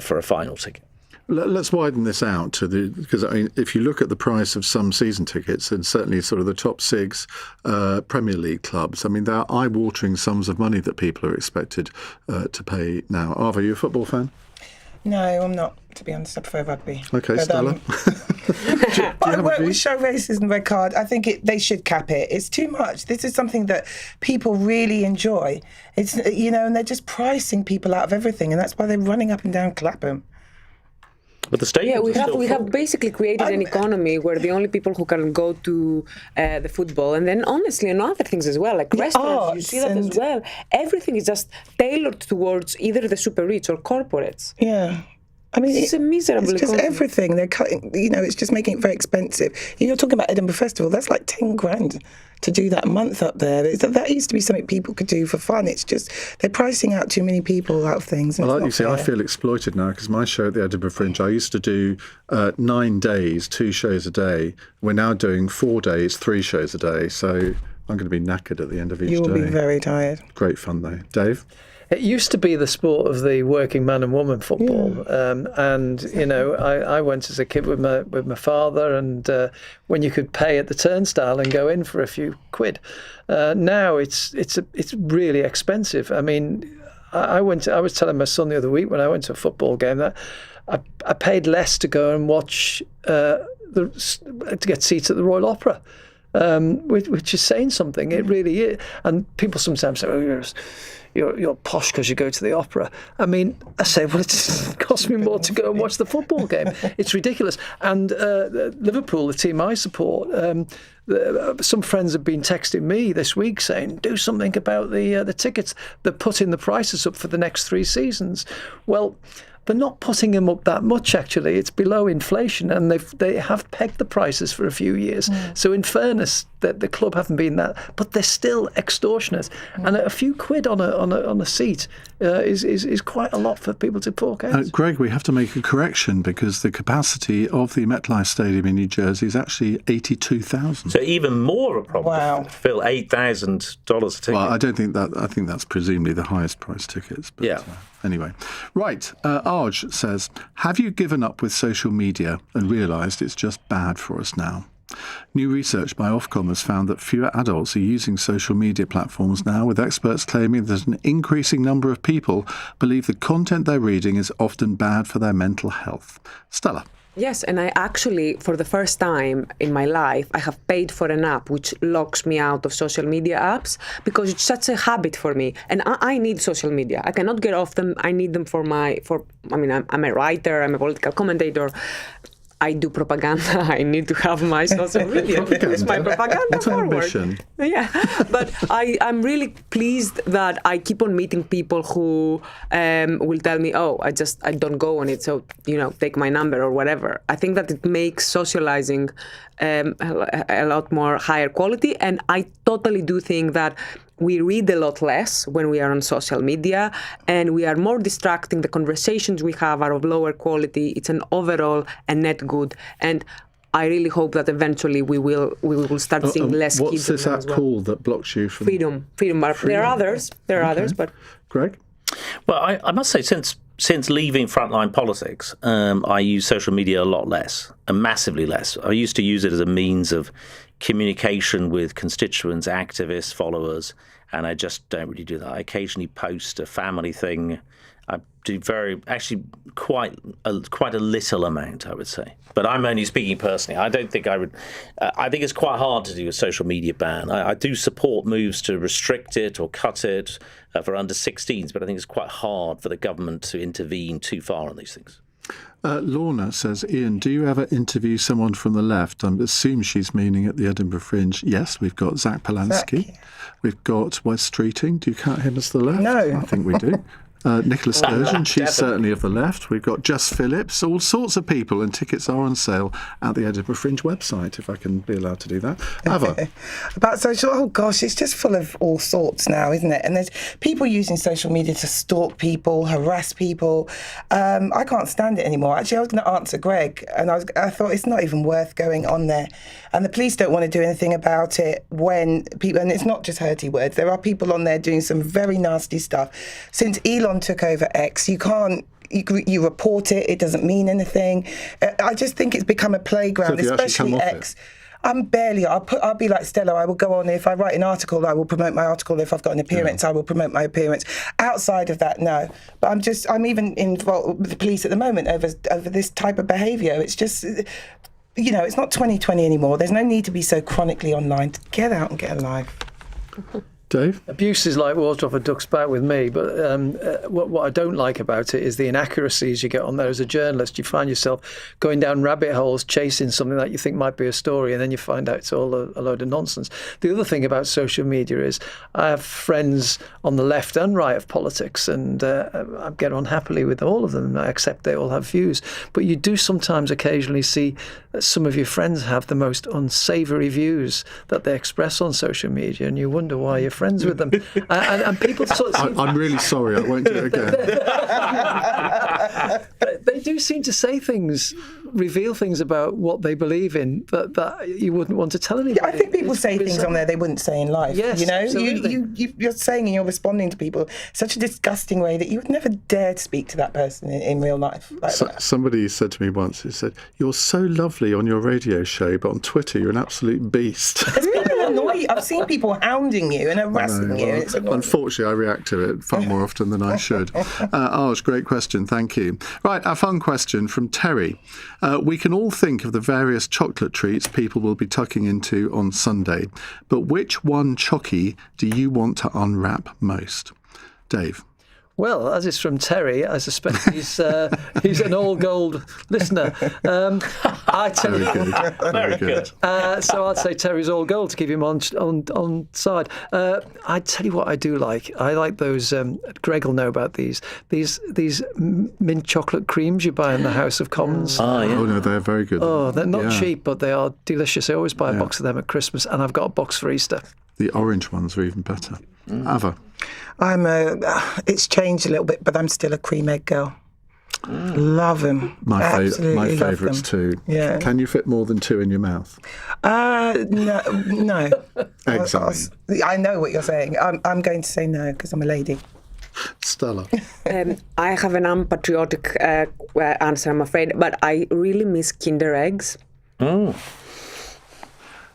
for a final ticket. Let's widen this out because I mean, if you look at the price of some season tickets, and certainly sort of the top 6 Premier League clubs, I mean, there are eye-watering sums of money that people are expected to pay now. Arva, are you a football fan? No, I'm not, to be honest. I prefer rugby. Okay, but, Stella. I work with show races and red card. I think they should cap it. It's too much. This is something that people really enjoy. It's and they're just pricing people out of everything, and that's why they're running up and down Clapham. But the stadium. Yeah, we have basically created an economy where the only people who can go to the football, and then honestly, and other things as well, like restaurants, you see that as well. Everything is just tailored towards either the super rich or corporates. Yeah. I mean, it's a miserable It's just economy. everything. They're cutting, it's just making it very expensive. You're talking about Edinburgh Festival, that's like 10 grand to do that month up there. That used to be something people could do for fun. It's just, they're pricing out too many people out of things. Well, like you say, I feel exploited now because my show at the Edinburgh Fringe, I used to do 9 days, 2 shows a day. We're now doing 4 days, 3 shows a day. So I'm going to be knackered at the end of each day. You'll be very tired. Great fun, though. Dave? It used to be the sport of the working man and woman football, and I went as a kid with my father, and when you could pay at the turnstile and go in for a few quid. Now it's really expensive. I mean, I was telling my son the other week when I went to a football game that I paid less to go and watch to get seats at the Royal Opera. Which is saying something. It really is. And people sometimes say, "Oh, you're posh because you go to the opera." I mean, I say, well, it costs me more to go and watch the football game. It's ridiculous. And Liverpool, the team I support, some friends have been texting me this week saying, do something about the tickets. They're putting the prices up for the next 3 seasons. Well, they're not putting them up that much, actually. It's below inflation, and they have pegged the prices for a few years. So in fairness, the club haven't been that, but they're still extortionate. And a few quid on a seat is quite a lot for people to fork out. Greg, we have to make a correction because the capacity of the MetLife Stadium in New Jersey is actually 82,000. So even more of a problem. Wow. Phil, $8,000 a ticket. Well, I don't think that. I think that's presumably the highest price tickets. But, yeah. Anyway, right. Arj says, have you given up with social media and realised it's just bad for us now? New research by Ofcom has found that fewer adults are using social media platforms now, with experts claiming that an increasing number of people believe the content they're reading is often bad for their mental health. Stella. Yes, and I actually, for the first time in my life, I have paid for an app which locks me out of social media apps because it's such a habit for me. And I need social media. I cannot get off them. I need them I'm a writer, I'm a political commentator. I do propaganda. I need to have my social media because my propaganda forward. Yeah, but I'm really pleased that I keep on meeting people who will tell me, "Oh, I don't go on it, so take my number or whatever." I think that it makes socializing a lot more higher quality, and I totally do think that we read a lot less when we are on social media, and we are more distracting. The conversations we have are of lower quality. It's an overall a net good, and I really hope that eventually we will start seeing less kids. What's this app called that blocks you from freedom? There are others. There are others, but Greg. Well, I must say, since leaving frontline politics, I use social media a lot less, and massively less. I used to use it as a means of communication with constituents, activists, followers, and I just don't really do that. I occasionally post a family thing. I do quite a little amount, I would say. But I'm only speaking personally. I don't think I would. I think it's quite hard to do a social media ban. I do support moves to restrict it or cut it for under 16s, but I think it's quite hard for the government to intervene too far on these things. Lorna says, Iain, do you ever interview someone from the left? I assume she's meaning at the Edinburgh Fringe. Yes, we've got Zach Polanski. We've got Wes Streeting. Do you count him as the left? No. I think we do. Nicola Sturgeon, she's certainly of the left. We've got Jess Phillips, all sorts of people, and tickets are on sale at the Edinburgh Fringe website, if I can be allowed to do that. Ava. About social, oh gosh, it's just full of all sorts now, isn't it? And there's people using social media to stalk people, harass people. I can't stand it anymore. Actually, I was going to answer Greg, and I thought it's not even worth going on there. And the police don't want to do anything about it when people, and it's not just hurty words, there are people on there doing some very nasty stuff. Since Elon took over X, you report it, it doesn't mean anything. I just think it's become a playground, so especially X. I'll be like Stella, I will go on, if I write an article, I will promote my article. If I've got an appearance, I will promote my appearance. Outside of that, no. But I'm even involved with the police at the moment over this type of behaviour. It's just, it's not 2020 anymore. There's no need to be so chronically online. Get out and get a life. Dave? Abuse is like water off a duck's back with me, but what I don't like about it is the inaccuracies you get on there as a journalist. You find yourself going down rabbit holes chasing something that you think might be a story, and then you find out it's all a load of nonsense. The other thing about social media is I have friends on the left and right of politics, and I get on happily with all of them. I accept they all have views, but you do sometimes occasionally see that some of your friends have the most unsavoury views that they express on social media, and you wonder why you're friends with them. And people sort of I'm really sorry, I won't do it again. They do seem to say things, reveal things about what they believe in that you wouldn't want to tell anybody. I think people say things on there they wouldn't say in life. Yes, you know, absolutely. you're saying and you're responding to people such a disgusting way that you would never dare to speak to that person in real life. Somebody said to me once, he said, "You're so lovely on your radio show, but on Twitter you're an absolute beast." People annoy you. I've seen people hounding you and harassing you. It's annoying. Unfortunately, I react to it far more often than I should. Arj, great question, thank you. Right, our fun question from Terry. We can all think of the various chocolate treats people will be tucking into on Sunday, but which one chocky do you want to unwrap most? Dave? Well, as it's from Terry, I suspect he's an all-gold listener. I tell you, very good. So I'd say Terry's all gold to keep him on side. I tell you what I do like. I like those. Greg will know about these mint chocolate creams you buy in the House of Commons. Oh no, they're very good. Oh, they're not cheap, but they are delicious. I always buy a box of them at Christmas, and I've got a box for Easter. The orange ones are even better. Ava? It's changed a little bit, but I'm still a cream egg girl. Love them. My favourites too. Yeah. Can you fit more than two in your mouth? No. Exactly. I know what you're saying. I'm going to say no because I'm a lady. Stella? I have an unpatriotic answer, I'm afraid, but I really miss Kinder eggs. Oh.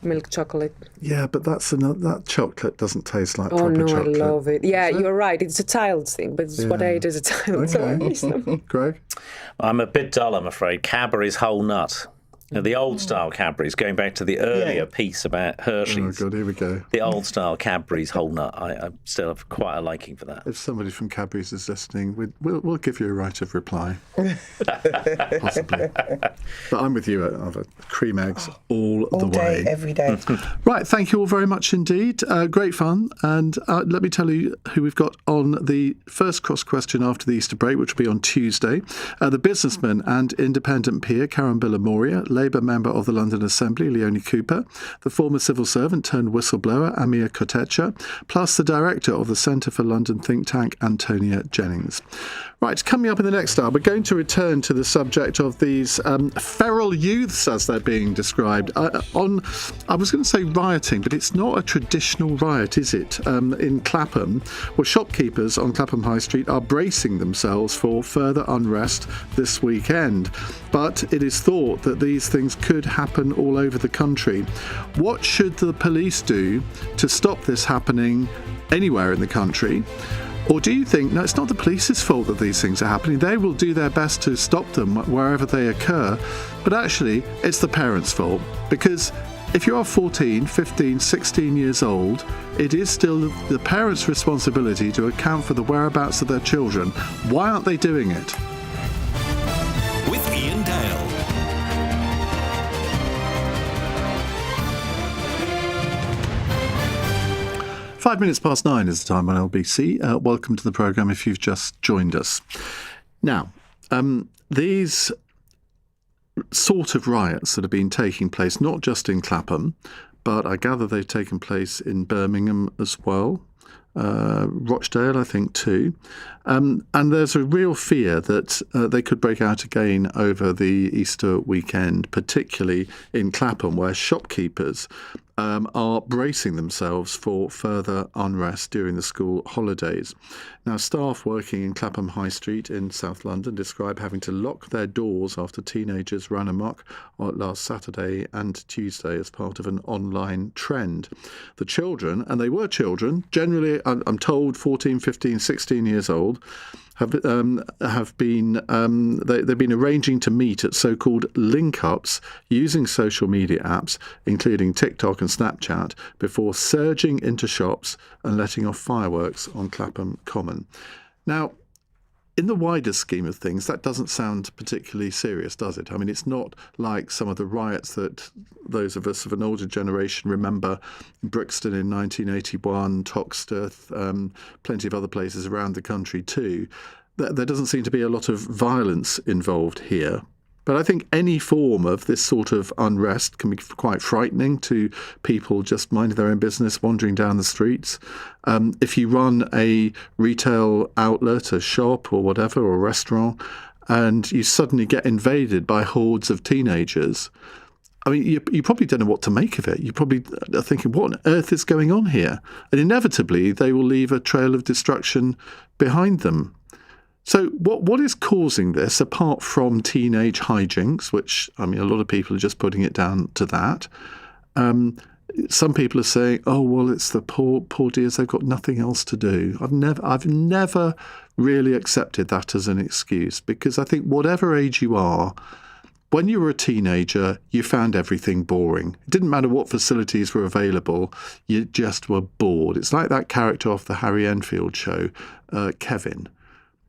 Milk chocolate. Yeah, but that chocolate doesn't taste like proper chocolate. chocolate. I love it. Yeah, you're right. It's a child's thing, but it's what I ate as a child, so I miss them. Greg? I'm a bit dull, I'm afraid. Cadbury's whole nut. The old-style Cadbury's, going back to the earlier piece about Hershey's. Oh, God, here we go. The old-style Cadbury's whole nut. I still have quite a liking for that. If somebody from Cadbury's is listening, we'll give you a right of reply. Possibly. But I'm with you, Ava. Cream eggs all the way. All day, every day. Right, thank you all very much indeed. Great fun. And let me tell you who we've got on the first cross question after the Easter break, which will be on Tuesday. The businessman and independent peer, Karen Moria, Labour member of the London Assembly, Leonie Cooper, the former civil servant turned whistleblower, Amir Kotecha, plus the director of the Centre for London think tank, Antonia Jennings. Right, coming up in the next hour, we're going to return to the subject of these feral youths, as they're being described. I was going to say rioting, but it's not a traditional riot, is it? In Clapham, well, shopkeepers on Clapham High Street are bracing themselves for further unrest this weekend. But it is thought that these things could happen all over the country. What should the police do to stop this happening anywhere in the country? Or do you think, no, it's not the police's fault that these things are happening. They will do their best to stop them wherever they occur. But actually, it's the parents' fault. Because if you are 14, 15, 16 years old, it is still the parents' responsibility to account for the whereabouts of their children. Why aren't they doing it? With Iain Dale. Five minutes past 9 is the time on LBC. Welcome to the programme if you've just joined us. Now, these sort of riots that have been taking place, not just in Clapham, but I gather they've taken place in Birmingham as well. Rochdale, I think, too. And there's a real fear that they could break out again over the Easter weekend, particularly in Clapham, where shopkeepers are bracing themselves for further unrest during the school holidays. Now, staff working in Clapham High Street in South London describe having to lock their doors after teenagers ran amok last Saturday and Tuesday as part of an online trend. The children, and they were children, generally I'm told 14, 15, 16 years old, have been they've been arranging to meet at so-called link-ups using social media apps, including TikTok and Snapchat, before surging into shops and letting off fireworks on Clapham Common. Now, in the wider scheme of things, that doesn't sound particularly serious, does it? I mean, it's not like some of the riots that those of us of an older generation remember in Brixton in 1981, Toxteth, plenty of other places around the country too. There doesn't seem to be a lot of violence involved here. But I think any form of this sort of unrest can be quite frightening to people just minding their own business, wandering down the streets. If you run a retail outlet, a shop or whatever, or a restaurant, and you suddenly get invaded by hordes of teenagers, I mean, you probably don't know what to make of it. You probably are thinking, what on earth is going on here? And inevitably, they will leave a trail of destruction behind them. So what is causing this, apart from teenage hijinks, which, I mean, a lot of people are just putting it down to that. Some people are saying, oh, well, it's the poor dears, they've got nothing else to do. I've never really accepted that as an excuse, because I think whatever age you are, when you were a teenager, you found everything boring. It didn't matter what facilities were available, you just were bored. It's like that character off the Harry Enfield show, Kevin,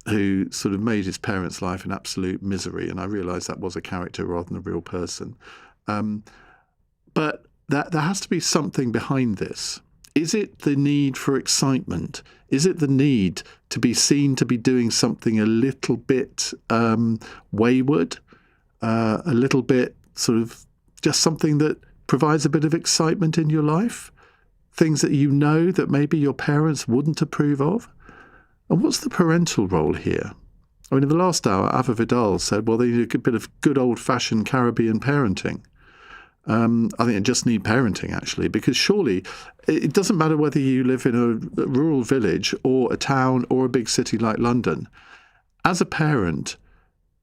who sort of made his parents' life an absolute misery. And I realised that was a character rather than a real person. But there has to be something behind this. Is it the need for excitement? Is it the need to be seen to be doing something a little bit wayward, a little bit sort of just something that provides a bit of excitement in your life? Things that you know that maybe your parents wouldn't approve of? And what's the parental role here? I mean, in the last hour, Ava Vidal said, well, they need a bit of good old-fashioned Caribbean parenting. I think they just need parenting, actually, because surely it doesn't matter whether you live in a rural village or a town or a big city like London. As a parent,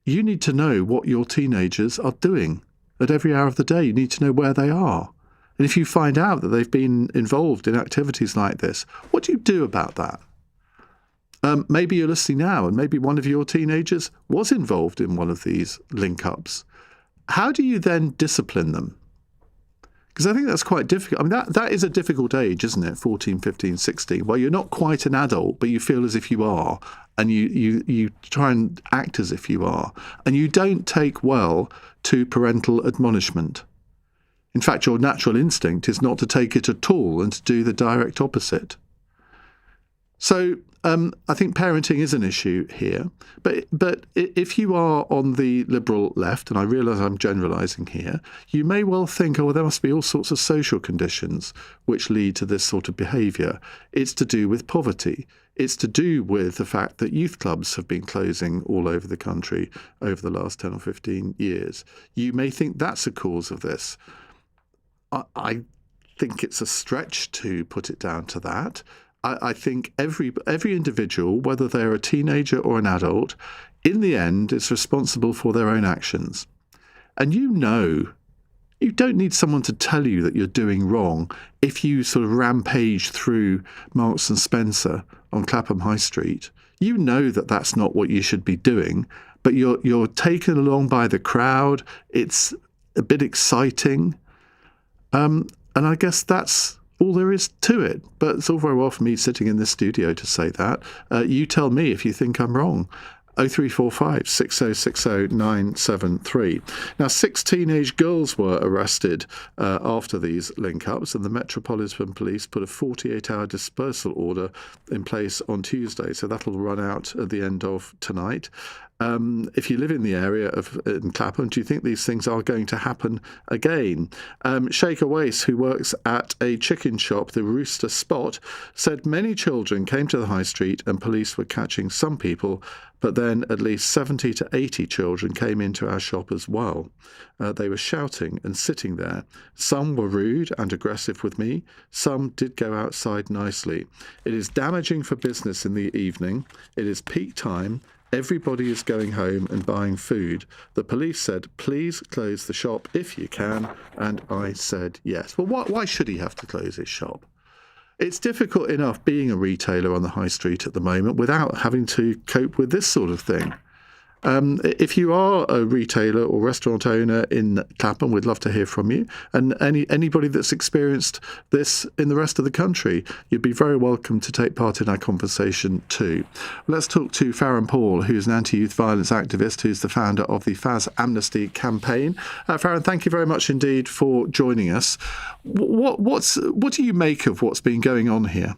you need to know what your teenagers are doing at every hour of the day. You need to know where they are. And if you find out that they've been involved in activities like this, what do you do about that? Maybe you're listening now and maybe one of your teenagers was involved in one of these link-ups. How do you then discipline them? Because I think that's quite difficult. I mean, that is a difficult age, isn't it? 14, 15, 16. Well, you're not quite an adult, but you feel as if you are. And you try and act as if you are. And you don't take well to parental admonishment. In fact, your natural instinct is not to take it at all and to do the direct opposite. So I think parenting is an issue here. But if you are on the liberal left, and I realise I'm generalising here, you may well think, oh, well, there must be all sorts of social conditions which lead to this sort of behaviour. It's to do with poverty. It's to do with the fact that youth clubs have been closing all over the country over the last 10 or 15 years. You may think that's a cause of this. I think it's a stretch to put it down to that. I think every individual, whether they're a teenager or an adult, in the end is responsible for their own actions. And you don't need someone to tell you that you're doing wrong if you sort of rampage through Marks and Spencer on Clapham High Street. You know that that's not what you should be doing, but you're taken along by the crowd. It's a bit exciting. And I guess that's all there is to it. But it's all very well for me sitting in this studio to say that. You tell me if you think I'm wrong. 0345 6060 973. Now, 6 teenage girls were arrested after these link-ups, and the Metropolitan Police put a 48-hour dispersal order in place on Tuesday, so that'll run out at the end of tonight. If you live in the area in Clapham, do you think these things are going to happen again? Sheikha Weiss, who works at a chicken shop, the Rooster Spot, said many children came to the high street and police were catching some people, but then at least 70 to 80 children came into our shop as well. They were shouting and sitting there. Some were rude and aggressive with me. Some did go outside nicely. It is damaging for business in the evening. It is peak time. Everybody is going home and buying food. The police said, please close the shop if you can. And I said, yes. Well, why should he have to close his shop? It's difficult enough being a retailer on the high street at the moment without having to cope with this sort of thing. If you are a retailer or restaurant owner in Clapham, we'd love to hear from you. And anybody that's experienced this in the rest of the country, you'd be very welcome to take part in our conversation too. Let's talk to Farron Paul, who's an anti-youth violence activist, who's the founder of the Faz Amnesty campaign. Farron, thank you very much indeed for joining us. What do you make of what's been going on here?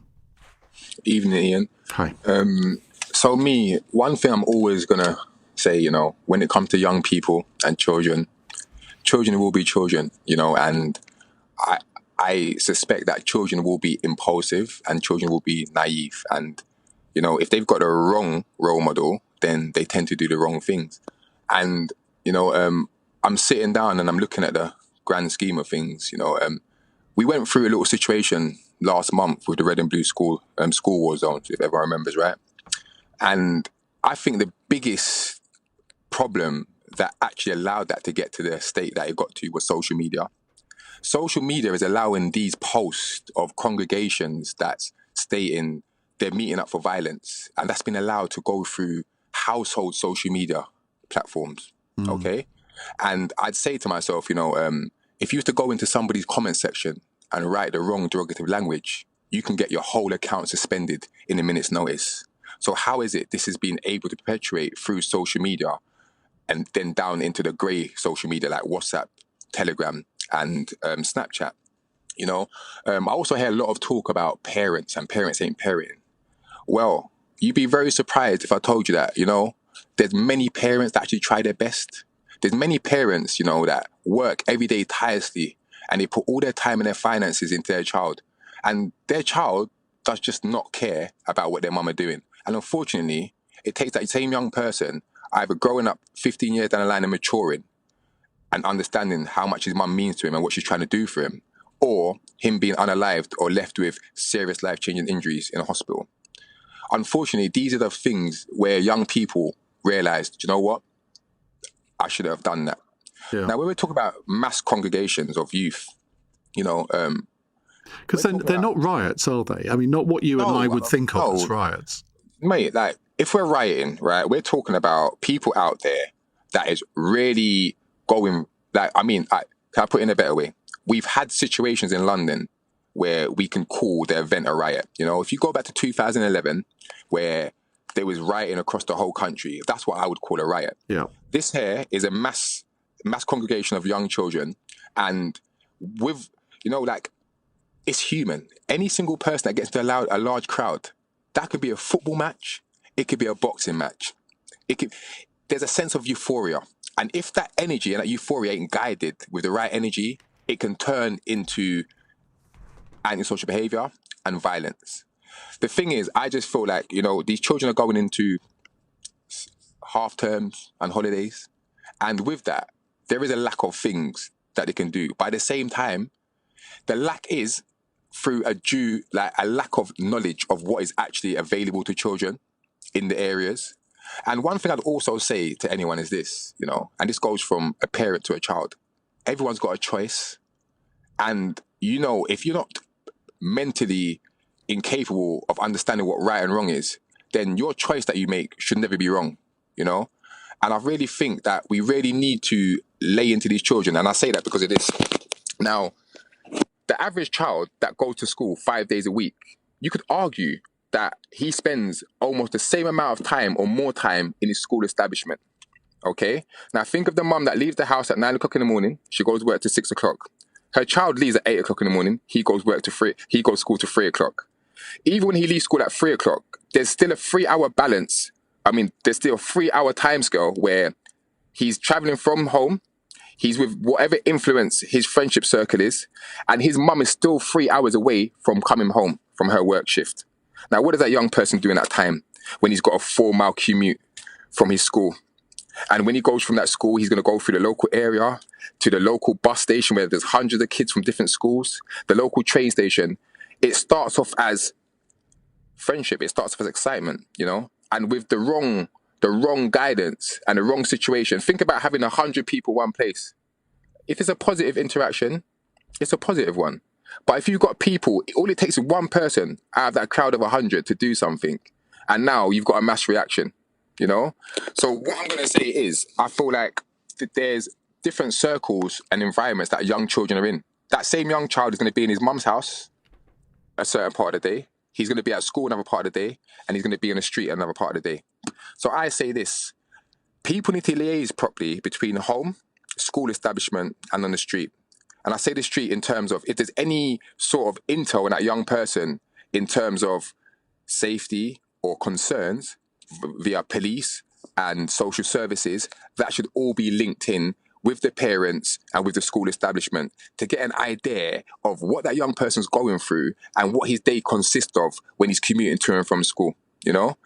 Evening, Ian. Hi. So one thing I'm always going to say, when it comes to young people and children will be children, and I suspect that children will be impulsive and children will be naive. And, if they've got the wrong role model, then they tend to do the wrong things. And, I'm sitting down and I'm looking at the grand scheme of things. We went through a little situation last month with the red and blue school war zones, if everyone remembers, right? And I think the biggest problem that actually allowed that to get to the state that it got to was social media. Social media is allowing these posts of congregations that's stating they're meeting up for violence, and that's been allowed to go through household social media platforms, okay? And I'd say to myself, if you used to go into somebody's comment section and write the wrong derogative language, you can get your whole account suspended in a minute's notice. So how is it this has been able to perpetuate through social media and then down into the grey social media like WhatsApp, Telegram, and Snapchat? I also hear a lot of talk about parents and parents ain't parenting. Well, you'd be very surprised if I told you that, there's many parents that actually try their best. There's many parents, that work every day tirelessly and they put all their time and their finances into their child. And their child does just not care about what their mum are doing. And unfortunately, it takes that same young person either growing up 15 years down the line and maturing and understanding how much his mum means to him and what she's trying to do for him, or him being unalived or left with serious life-changing injuries in a hospital. Unfortunately, these are the things where young people realise, you know what? I should have done that. Yeah. Now, when we talk about mass congregations of youth, because they're not riots, are they? I mean, not what you and I would think of as riots. Mate, like, if we're rioting, right, we're talking about people out there that is really going, can I put it in a better way? We've had situations in London where we can call the event a riot. If you go back to 2011, where there was rioting across the whole country, that's what I would call a riot. Yeah. This here is a mass congregation of young children, and with, it's human. Any single person that gets to allow a large crowd, that could be a football match, it could be a boxing match. There's a sense of euphoria. And if that energy and that euphoria ain't guided with the right energy, it can turn into antisocial behavior and violence. The thing is, I just feel like, these children are going into half terms and holidays. And with that, there is a lack of things that they can do. But at the same time, the lack is through a lack of knowledge of what is actually available to children in the areas. And one thing I'd also say to anyone is this, and this goes from a parent to a child. Everyone's got a choice. And, if you're not mentally incapable of understanding what right and wrong is, then your choice that you make should never be wrong, And I really think that we really need to lay into these children. And I say that because of this. Now, the average child that goes to school 5 days a week, you could argue that he spends almost the same amount of time or more time in his school establishment. Okay? Now think of the mum that leaves the house at 9 o'clock in the morning. She goes to work to 6 o'clock. Her child leaves at 8 o'clock in the morning. He goes to school to 3 o'clock. Even when he leaves school at 3 o'clock, there's still a 3-hour balance. There's still a 3-hour time scale where he's traveling from home. He's with whatever influence his friendship circle is, and his mum is still 3 hours away from coming home from her work shift. Now, what does that young person do in that time when he's got a 4-mile commute from his school? And when he goes from that school, he's going to go through the local area to the local bus station where there's hundreds of kids from different schools, the local train station. It starts off as friendship. It starts off as excitement, And with the wrong guidance and the wrong situation, think about having 100 people one place. If it's a positive interaction, it's a positive one. But if you've got people, all it takes is one person out of that crowd of 100 to do something, and now you've got a mass reaction, you know? So what I'm going to say is, I feel like there's different circles and environments that young children are in. That same young child is going to be in his mum's house a certain part of the day. He's going to be at school another part of the day, and he's going to be on the street another part of the day. So I say this, people need to liaise properly between home, school establishment, and on the street. And I say the street in terms of if there's any sort of intel in that young person in terms of safety or concerns via police and social services, that should all be linked in with the parents and with the school establishment to get an idea of what that young person's going through and what his day consists of when he's commuting to and from school, you know?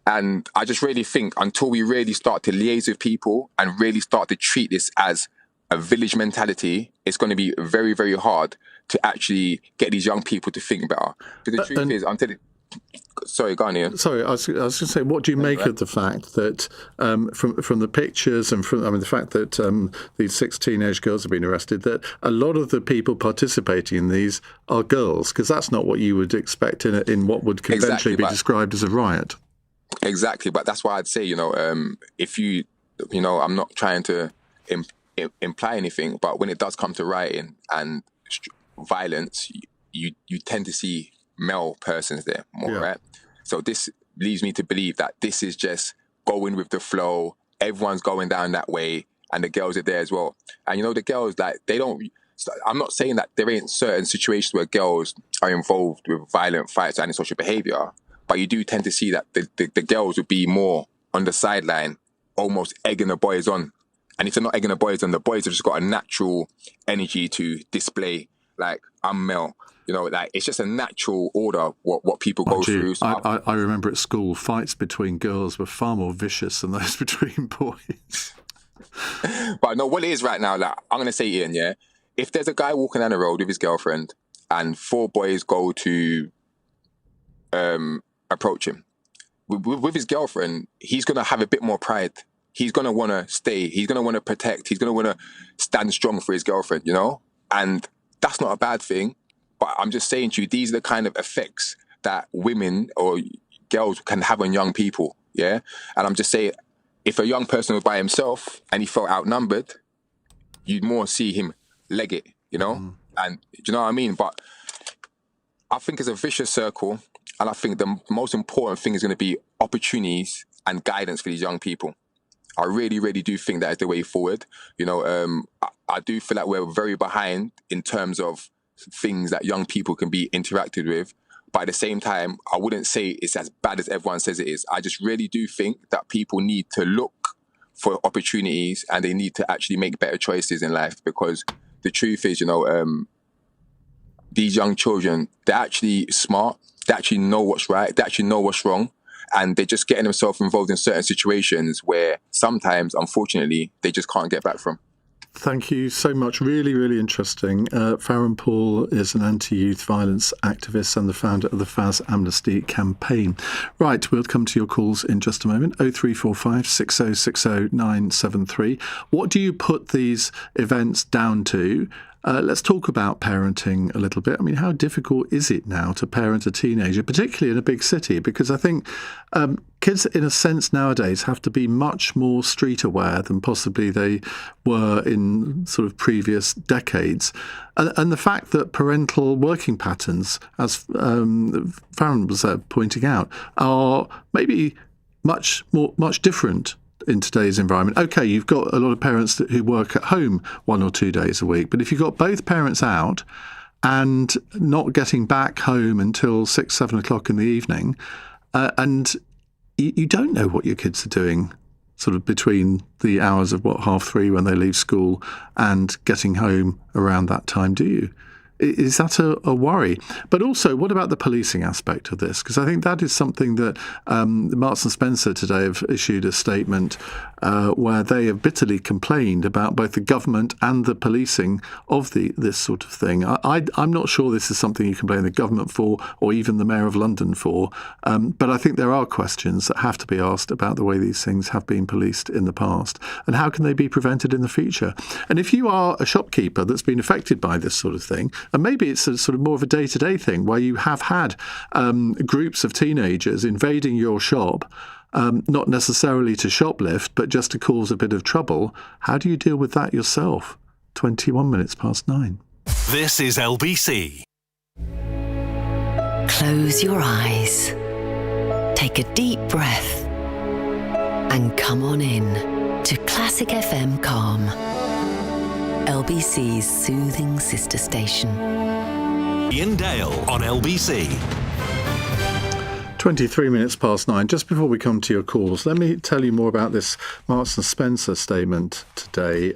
And I just really think until we really start to liaise with people and really start to treat this as a village mentality, it's going to be very, very hard to actually get these young people to think better. Because the truth is, I'm telling sorry, go on, Iain. Sorry, I was going to say, what do you make of the fact that from the pictures and from the fact that these 6 teenage girls have been arrested, that a lot of the people participating in these are girls? Because that's not what you would expect in what would conventionally be described as a riot. Exactly, but that's why I'd say, if I'm not trying to imply anything, but when it does come to rioting and violence, you tend to see male persons there more, right? So this leads me to believe that this is just going with the flow. Everyone's going down that way, and the girls are there as well. And the girls, I'm not saying that there ain't certain situations where girls are involved with violent fights or antisocial behaviour, but you do tend to see that the girls would be more on the sideline, almost egging the boys on. And if they're not egging the boys on, the boys have just got a natural energy to display, like, I'm male. It's just a natural order what people go through. So I remember at school, fights between girls were far more vicious than those between boys. But no, what it is right now, I'm going to say, Iain, if there's a guy walking down the road with his girlfriend and 4 boys go to approach him, with his girlfriend, he's going to have a bit more pride. He's going to want to stay. He's going to want to protect. He's going to want to stand strong for his girlfriend, And that's not a bad thing. But I'm just saying to you, these are the kind of effects that women or girls can have on young people, yeah? And I'm just saying, if a young person was by himself and he felt outnumbered, you'd more see him leg it, And do you know what I mean? But I think it's a vicious circle, and I think the most important thing is going to be opportunities and guidance for these young people. I really, really do think that is the way forward. I do feel like we're very behind in terms of things that young people can be interacted with. But at the same time, I wouldn't say it's as bad as everyone says it is. I just really do think that people need to look for opportunities and they need to actually make better choices in life, because the truth is, these young children, they're actually smart. They actually know what's right. They actually know what's wrong. And they're just getting themselves involved in certain situations where sometimes, unfortunately, they just can't get back from. Thank you so much. Really, really interesting. Parental is an anti-youth violence activist and the founder of the Faz Amnesty campaign. Right, we'll come to your calls in just a moment. 0345 6060 973. What do you put these events down to? Let's talk about parenting a little bit. I mean, how difficult is it now to parent a teenager, particularly in a big city? Because I think kids, in a sense, nowadays have to be much more street aware than possibly they were in sort of previous decades. And the fact that parental working patterns, as Farron was pointing out, are maybe much different in today's environment. Okay, you've got a lot of parents who work at home 1 or 2 days a week, but if you've got both parents out and not getting back home until 6, 7 o'clock in the evening, and you don't know what your kids are doing sort of between the hours of 3:30 when they leave school and getting home around that time, do you? Is that a worry? But also, what about the policing aspect of this? Because I think that is something that Marks and Spencer today have issued a statement where they have bitterly complained about both the government and the policing of this sort of thing. I'm not sure this is something you can blame the government for or even the Mayor of London for, but I think there are questions that have to be asked about the way these things have been policed in the past and how can they be prevented in the future. And if you are a shopkeeper that's been affected by this sort of thing, And maybe it's a sort of more of a day-to-day thing where you have had groups of teenagers invading your shop, not necessarily to shoplift, but just to cause a bit of trouble. How do you deal with that yourself? 21 minutes past 9. This is LBC. Close your eyes. Take a deep breath. And come on in to Classic FM Calm, LBC's soothing sister station. Iain Dale on LBC. 23 minutes past 9. Just before we come to your calls, let me tell you more about this Marks & Spencer statement today.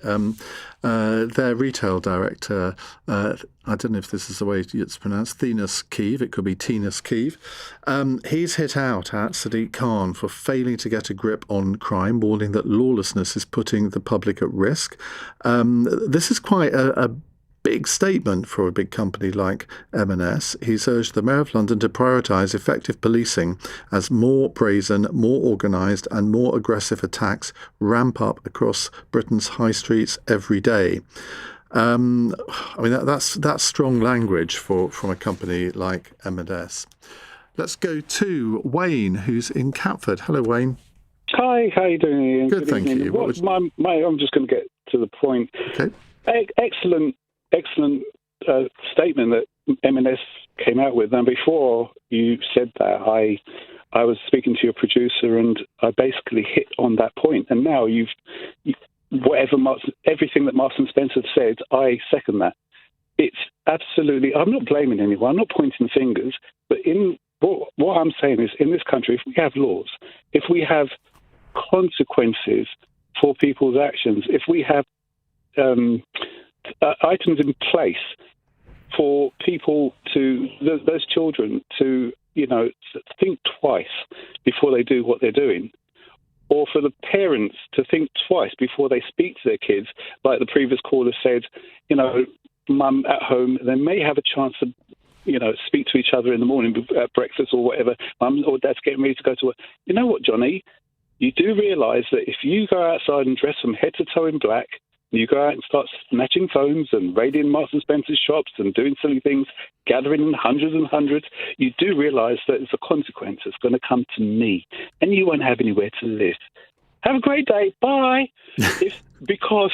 Their retail director, I don't know if this is the way it's pronounced, Thenis Keeve, it could be Tinas Keeve, he's hit out at Sadiq Khan for failing to get a grip on crime, warning that lawlessness is putting the public at risk. This is quite a big statement for a big company like M&S. He's urged the Mayor of London to prioritise effective policing as more brazen, more organised and more aggressive attacks ramp up across Britain's high streets every day. I mean, that's strong language from a company like M&S. Let's go to Wayne, who's in Catford. Hello, Wayne. Hi, how are you doing, Ian? Good, thank you. I'm just going to get to the point. Okay. Excellent statement that M&S came out with. And before you said that, I was speaking to your producer, and I basically hit on that point. And now everything that Marks & Spencer said, I second that. It's absolutely. I'm not blaming anyone. I'm not pointing fingers. But what I'm saying is, in this country, if we have laws, if we have consequences for people's actions, if we have items in place for people those children to, think twice before they do what they're doing, or for the parents to think twice before they speak to their kids, like the previous caller said, mum at home, they may have a chance to, speak to each other in the morning at breakfast or whatever. Mum or dad's getting ready to go to work. You know what, Johnny? You do realise that if you go outside and dress from head to toe in black, you go out and start snatching phones and raiding Marks & Spencer's shops and doing silly things, gathering in hundreds and hundreds, you do realise that there's a consequence that's going to come to me, and you won't have anywhere to live. Have a great day. Bye. Because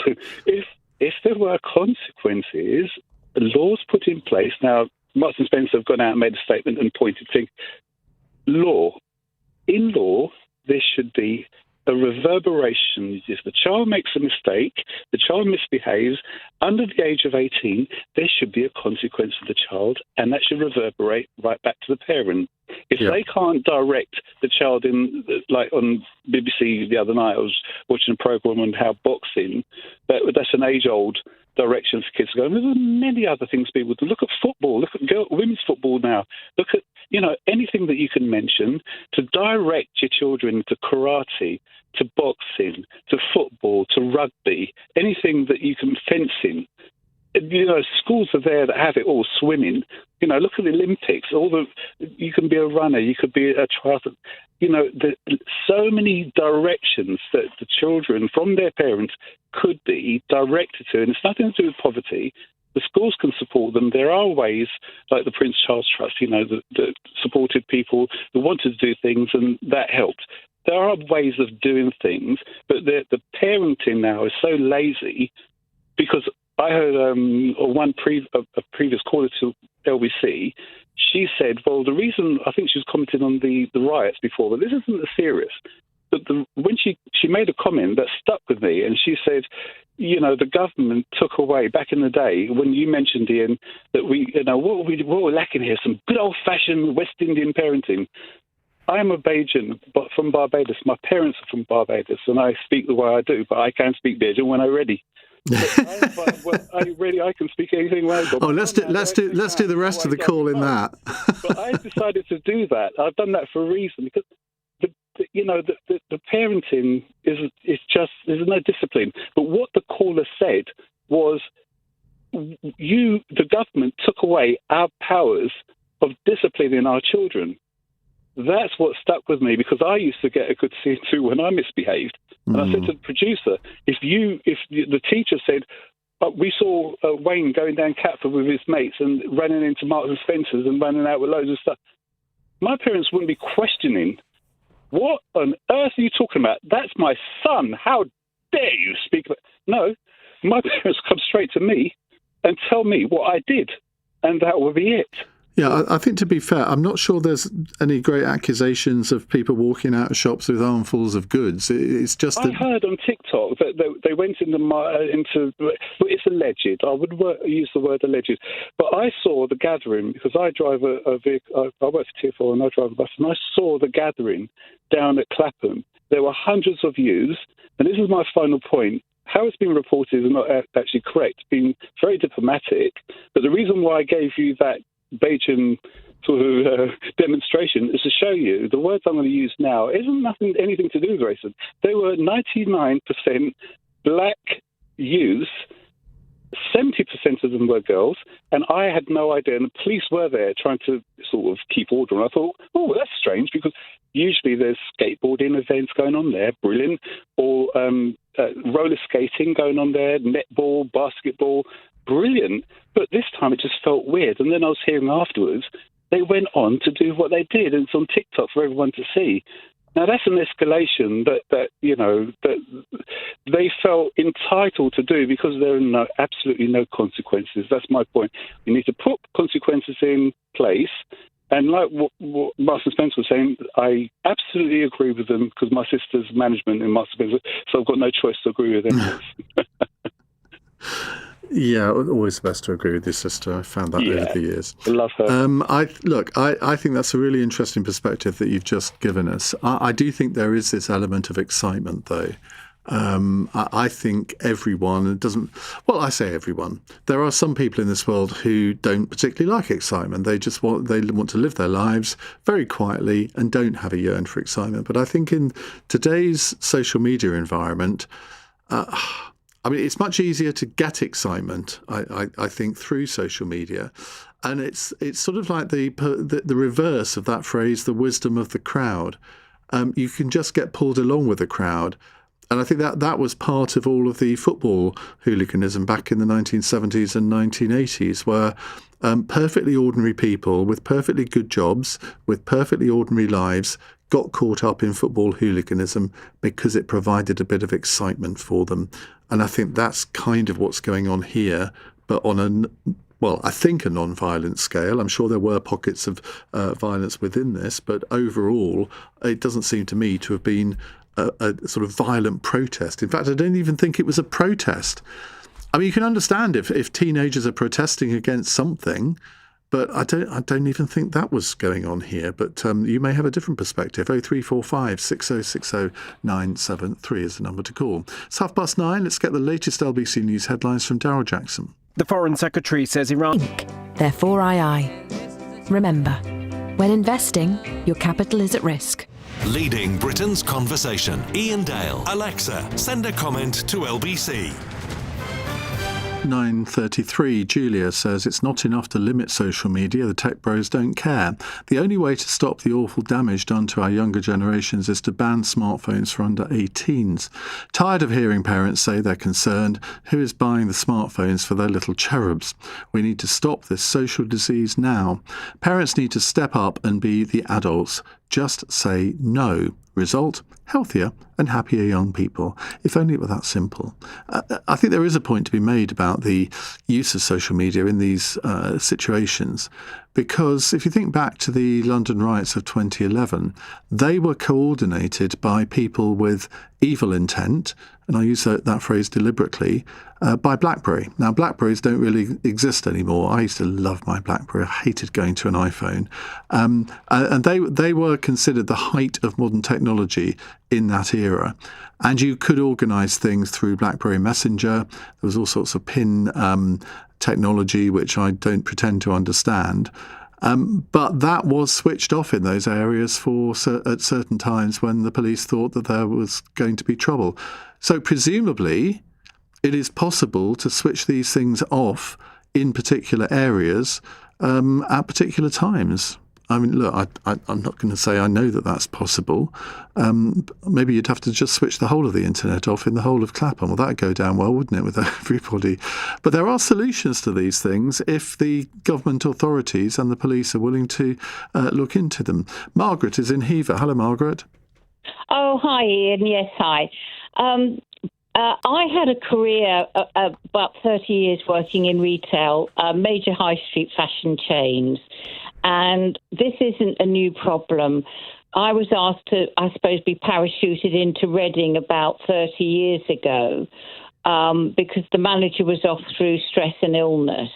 if there were consequences, laws put in place. Now, Marks & Spencer have gone out and made a statement and pointed to in law, there should be a reverberation. If the child makes a mistake, the child misbehaves, under the age of 18, there should be a consequence for the child, and that should reverberate right back to the parent. If they can't direct the child like on BBC the other night, I was watching a programme on how boxing, that's an age-old direction for kids to go. There's many other things people do. Look at football. Look at women's football now. Look at, anything that you can mention to direct your children to karate, to boxing, to football, to rugby, anything that you can fencing. Schools are there that have it all, swimming. Look at the Olympics. You can be a runner, you could be a triathlete. So many directions that the children from their parents could be directed to, and it's nothing to do with poverty. The schools can support them. There are ways, like the Prince Charles Trust, that supported people who wanted to do things, and that helped. There are ways of doing things, but the parenting now is so lazy, because I heard a previous caller to LBC, she said, well, the reason, I think she was commenting on the riots before, but this isn't serious. But when she made a comment that stuck with me, and she said, the government took away, back in the day, when you mentioned, Ian, that what we're lacking here, some good old-fashioned West Indian parenting. I am a Bajan, but from Barbados. My parents are from Barbados, and I speak the way I do, but I can speak Bajan when I'm ready. I can speak anything when I go. Oh, let's do the rest of the call in that. But I decided to do that. I've done that for a reason, because the parenting is just, there's no discipline. But what the caller said was, the government took away our powers of disciplining our children. That's what stuck with me, because I used to get a good C2 when I misbehaved. And I said to the producer, if the teacher said, we saw Wayne going down Clapham with his mates and running into Marks and Spencer's and running out with loads of stuff. My parents wouldn't be questioning, what on earth are you talking about? That's my son. How dare you speak about... No, my parents come straight to me and tell me what I did, and that will be it. Yeah, I think to be fair, I'm not sure there's any great accusations of people walking out of shops with armfuls of goods. It's just that... I heard on TikTok that they went into it's alleged. I would use the word alleged. But I saw the gathering, because I drive a vehicle, I work for Tier 4 and I drive a bus, and I saw the gathering down at Clapham. There were hundreds of youths, and this is my final point. How it's been reported is not actually correct. It's been very diplomatic. But the reason why I gave you that Bajan sort of demonstration is to show you the words I'm going to use now isn't anything to do with racism. They were 99% black youth, 70% of them were girls, and I had no idea. And the police were there trying to sort of keep order. And I thought, oh, that's strange, because usually there's skateboarding events going on there, brilliant, or roller skating going on there, netball, basketball, brilliant. But this time it just felt weird. And then I was hearing afterwards, they went on to do what they did, and it's on TikTok for everyone to see. Now, that's an escalation that they felt entitled to do, because there are absolutely no consequences. That's my point. We need to put consequences in place. And like what Marks and Spencer was saying, I absolutely agree with them, because my sister's management in Marks and Spencer, so I've got no choice to agree with them. Yeah, always best to agree with your sister. I found that over the years. I love her. I think that's a really interesting perspective that you've just given us. I do think there is this element of excitement, though. I think everyone I say everyone. There are some people in this world who don't particularly like excitement. They want to live their lives very quietly and don't have a yearn for excitement. But I think in today's social media environment, it's much easier to get excitement, I think, through social media. And it's sort of like the reverse of that phrase, the wisdom of the crowd. You can just get pulled along with the crowd. And I think that was part of all of the football hooliganism back in the 1970s and 1980s, where perfectly ordinary people with perfectly good jobs, with perfectly ordinary lives, got caught up in football hooliganism because it provided a bit of excitement for them. And I think that's kind of what's going on here, but on I think a non-violent scale. I'm sure there were pockets of violence within this, but overall, it doesn't seem to me to have been a sort of violent protest. In fact, I don't even think it was a protest. I mean, you can understand if teenagers are protesting against something, but I don't even think that was going on here. But you may have a different perspective. 0345 6060 973 is the number to call. It's 9:30. Let's get the latest LBC News headlines from Daryl Jackson. The Foreign Secretary says Iran... Therefore II. Remember, when investing, your capital is at risk. Leading Britain's conversation. Iain Dale. Alexa, send a comment to LBC. 9:33. Julia says it's not enough to limit social media. The tech bros don't care. The only way to stop the awful damage done to our younger generations is to ban smartphones for under 18s. Tired of hearing parents say they're concerned. Who is buying the smartphones for their little cherubs? We need to stop this social disease now. Parents need to step up and be the adults. Just say no. Result, healthier and happier young people. If only it were that simple. I think there is a point to be made about the use of social media in these situations, because if you think back to the London riots of 2011, they were coordinated by people with evil intent, and I use that phrase deliberately, by BlackBerry. Now, BlackBerries don't really exist anymore. I used to love my BlackBerry. I hated going to an iPhone. And they were considered the height of modern technology in that era. And you could organise things through BlackBerry Messenger. There was all sorts of PIN technology, which I don't pretend to understand. But that was switched off in those areas at certain times when the police thought that there was going to be trouble. So presumably, it is possible to switch these things off in particular areas at particular times. I mean, look, I'm not going to say I know that that's possible. Maybe you'd have to just switch the whole of the internet off in the whole of Clapham. Well, that would go down well, wouldn't it, with everybody? But there are solutions to these things if the government authorities and the police are willing to look into them. Margaret is in Hever. Hello, Margaret. Oh, hi, Ian. Yes, hi. I had a career about 30 years working in retail, major high street fashion chains. And this isn't a new problem. I was asked to, I suppose, be parachuted into Reading about 30 years ago because the manager was off through stress and illness.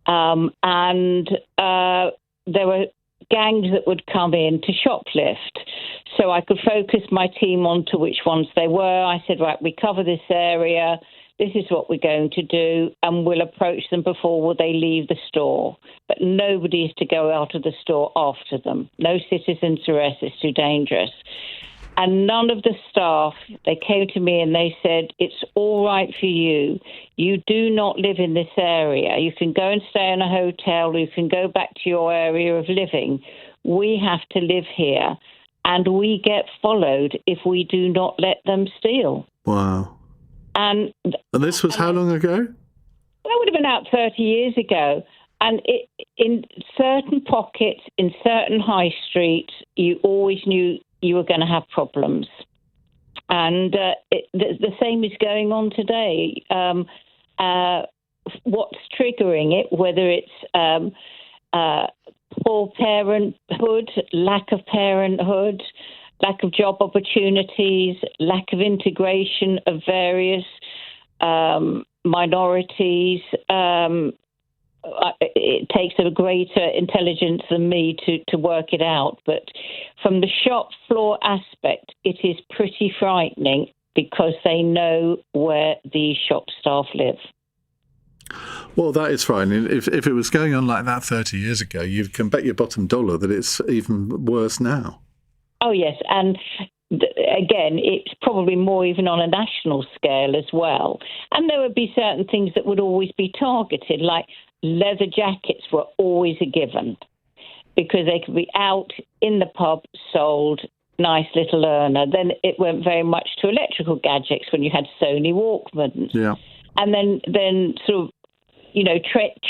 And there were gangs that would come in to shoplift. So I could focus my team on to which ones they were. I said, right, we cover this area. This is what we're going to do, and we'll approach them before they leave the store. But nobody is to go out of the store after them. No citizen's arrest. It's too dangerous. And none of the staff, they came to me and they said, it's all right for you. You do not live in this area. You can go and stay in a hotel, or you can go back to your area of living. We have to live here, and we get followed if we do not let them steal. Wow. And this was how long ago? That would have been out 30 years ago. And in certain pockets, in certain high streets, you always knew you were going to have problems. And the same is going on today. What's triggering it, whether it's poor parenthood, lack of parenthood, lack of job opportunities, lack of integration of various minorities. It takes a greater intelligence than me to work it out. But from the shop floor aspect, it is pretty frightening because they know where these shop staff live. Well, that is frightening. If it was going on like that 30 years ago, you can bet your bottom dollar that it's even worse now. Oh, yes. And again, it's probably more even on a national scale as well. And there would be certain things that would always be targeted, like leather jackets were always a given because they could be out in the pub, sold, nice little earner. Then it went very much to electrical gadgets when you had Sony Walkmans. Yeah. And then sort of,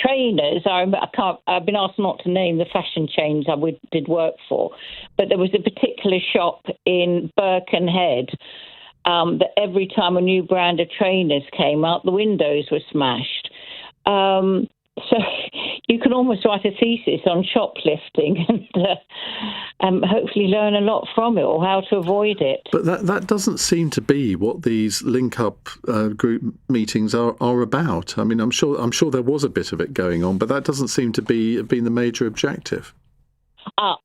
trainers. I've been asked not to name the fashion chains I did work for, but there was a particular shop in Birkenhead that every time a new brand of trainers came out, the windows were smashed. So you can almost write a thesis on shoplifting and hopefully learn a lot from it or how to avoid it. But that doesn't seem to be what these link-up group meetings are about. I mean, I'm sure there was a bit of it going on, but that doesn't seem to be the major objective. I'm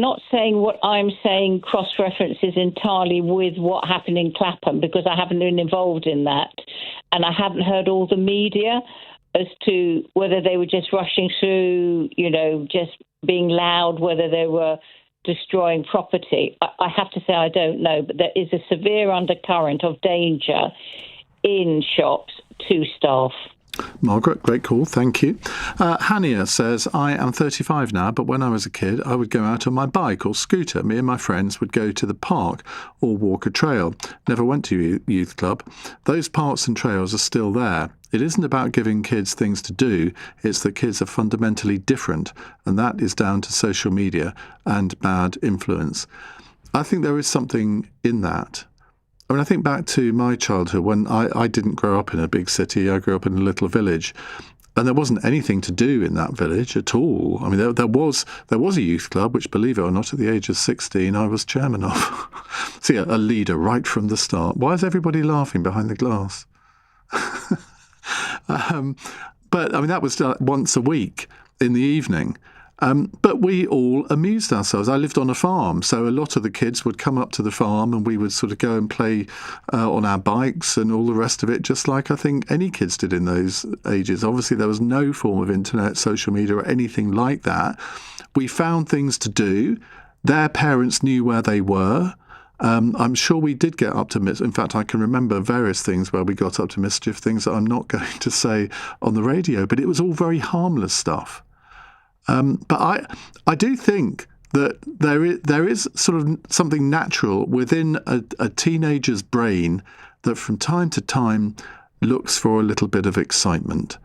not saying what I'm saying cross-references entirely with what happened in Clapham because I haven't been involved in that, and I haven't heard all the media as to whether they were just rushing through, just being loud, whether they were destroying property. I have to say I don't know, but there is a severe undercurrent of danger in shops to staff. Margaret, great call, thank you. Hania says, I am 35 now, but when I was a kid, I would go out on my bike or scooter. Me and my friends would go to the park or walk a trail. Never went to youth club. Those parks and trails are still there. It isn't about giving kids things to do, it's that kids are fundamentally different, and that is down to social media and bad influence. I think there is something in that. I mean, I think back to my childhood when I didn't grow up in a big city. I grew up in a little village, and there wasn't anything to do in that village at all. I mean, there was a youth club, which, believe it or not, at the age of 16, I was chairman of. See, a leader right from the start. Why is everybody laughing behind the glass? But, I mean, that was once a week in the evening. But we all amused ourselves. I lived on a farm, so a lot of the kids would come up to the farm and we would sort of go and play on our bikes and all the rest of it, just like I think any kids did in those ages. Obviously, there was no form of internet, social media or anything like that. We found things to do. Their parents knew where they were. I'm sure we did get up to mischief. In fact, I can remember various things where we got up to mischief, things that I'm not going to say on the radio, but it was all very harmless stuff. But I do think that there is sort of something natural within a teenager's brain that from time to time looks for a little bit of excitement.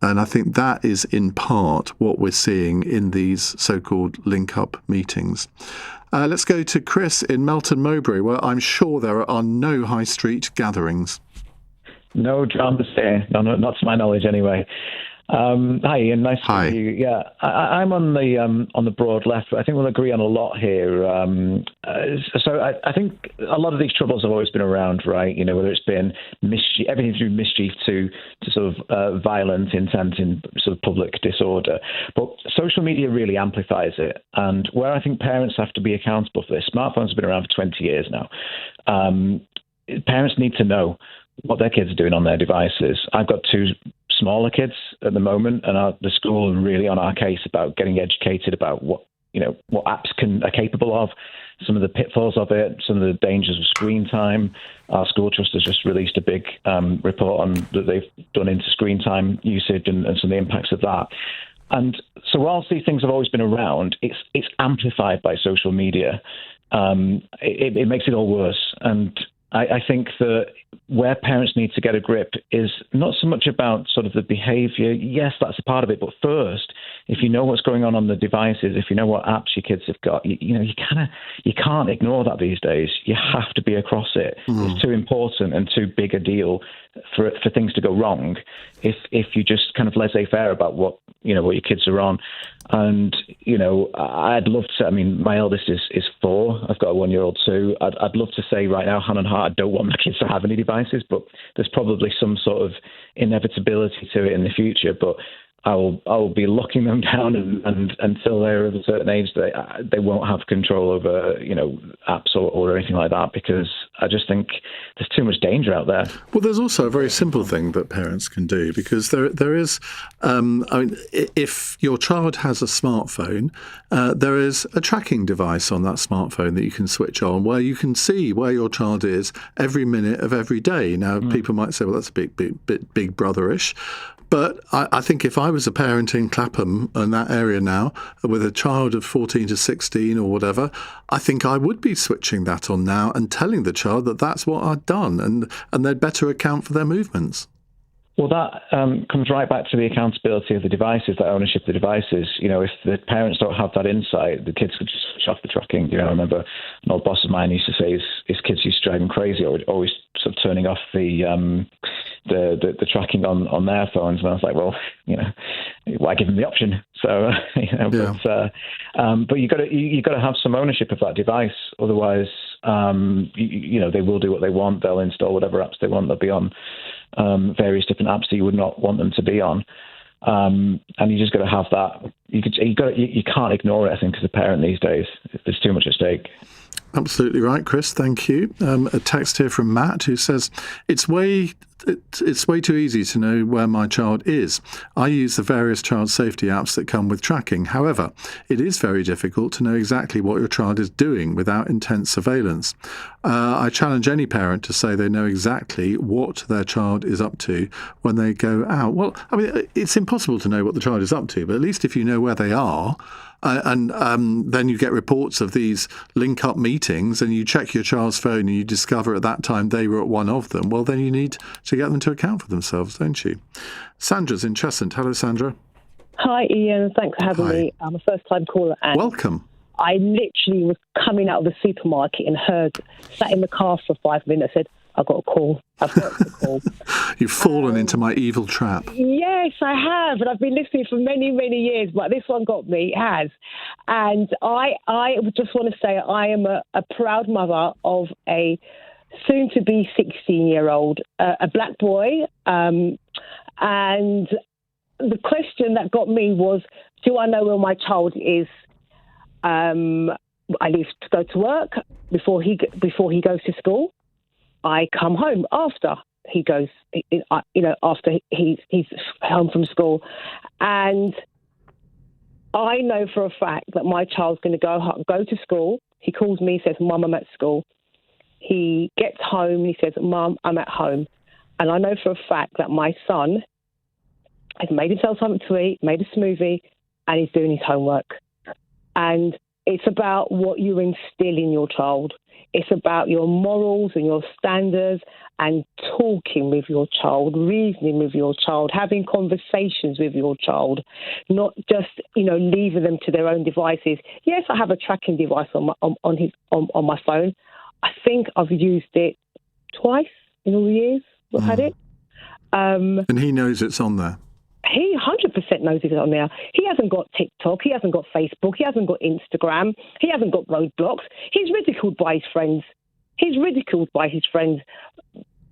And I think that is in part what we're seeing in these so-called link-up meetings. Let's go to Chris in Melton Mowbray, where I'm sure there are no high street gatherings. No dramas there. No, not to my knowledge anyway. Hi, Ian. Nice to meet you. Yeah, I'm on the broad left, but I think we'll agree on a lot here. So I think a lot of these troubles have always been around, right? You know, whether it's been mischief, everything through mischief to sort of violent intent in sort of public disorder. But social media really amplifies it. And where I think parents have to be accountable for this, smartphones have been around for 20 years now. Parents need to know what their kids are doing on their devices. I've got two smaller kids at the moment, and the school are really on our case about getting educated about what apps are capable of, some of the pitfalls of it, some of the dangers of screen time. Our school trust has just released a big report on that they've done into screen time usage and some of the impacts of that. And so whilst these things have always been around, it's amplified by social media. It makes it all worse. And I think that where parents need to get a grip is not so much about sort of the behaviour. Yes, that's a part of it. But first, if you know what's going on the devices, if you know what apps your kids have got, you can't ignore that these days. You have to be across it. It's too important and too big a deal for things to go wrong if you just kind of laissez-faire about what your kids are on. And I'd love to. I mean, my eldest is 4. I've got a 1-year-old too. I'd love to say right now, hand on heart, I don't want my kids to have any devices, but there's probably some sort of inevitability to it in the future. But I will be locking them down and until they're of a certain age, they won't have control over apps or anything like that, because I just think there's too much danger out there. Well, there's also a very simple thing that parents can do, because there is, if your child has a smartphone, there is a tracking device on that smartphone that you can switch on, where you can see where your child is every minute of every day. Now, people might say, well, that's a bit big brotherish. But I think if I was a parent in Clapham and that area now, with a child of 14 to 16 or whatever, I think I would be switching that on now and telling the child that that's what I'd done, and they'd better account for their movements. Well, that comes right back to the accountability of the devices, the ownership of the devices. If the parents don't have that insight, the kids could just switch off the tracking. I remember an old boss of mine used to say his kids used to drive him crazy, or always sort of turning off the tracking on their phones. And I was like, well, why give them the option? So, but you got to have some ownership of that device. Otherwise, they will do what they want. They'll install whatever apps they want. They'll be on various different apps that you would not want them to be on. And you just got to have that. You can't ignore it, I think, as a parent these days. There's too much at stake. Absolutely right, Chris. Thank you. A text here from Matt who says, it's way too easy to know where my child is. I use the various child safety apps that come with tracking. However, it is very difficult to know exactly what your child is doing without intense surveillance. I challenge any parent to say they know exactly what their child is up to when they go out. Well, I mean, it's impossible to know what the child is up to, but at least if you know where they are, and then you get reports of these link-up meetings and you check your child's phone and you discover at that time they were at one of them, well, then you need to get them to account for themselves, don't you? Sandra's in Cheshunt. Hello, Sandra. Hi, Ian. Thanks for having me. I'm a first-time caller. And welcome. I literally was coming out of the supermarket and sat in the car for 5 minutes, said, I've got a call. I've got a call. You've fallen into my evil trap. Yes, I have. And I've been listening for many, many years, but this one got me. It has. And I just want to say I am a proud mother of a soon-to-be 16-year-old, a black boy. And the question that got me was, do I know where my child is? I leave to go to work before he goes to school. I come home after he goes, after he's home from school. And I know for a fact that my child's going to go to school. He calls me, says, Mum, I'm at school. He gets home, he says, Mum, I'm at home. And I know for a fact that my son has made himself something to eat, made a smoothie, and he's doing his homework. And it's about what you instill in your child. It's about your morals and your standards and talking with your child, reasoning with your child, having conversations with your child, not just, leaving them to their own devices. Yes, I have a tracking device on my phone. I think I've used it twice in all the years I've had it. And he knows it's on there. He 100% knows it's on there. He hasn't got TikTok. He hasn't got Facebook. He hasn't got Instagram. He hasn't got roadblocks. He's ridiculed by his friends.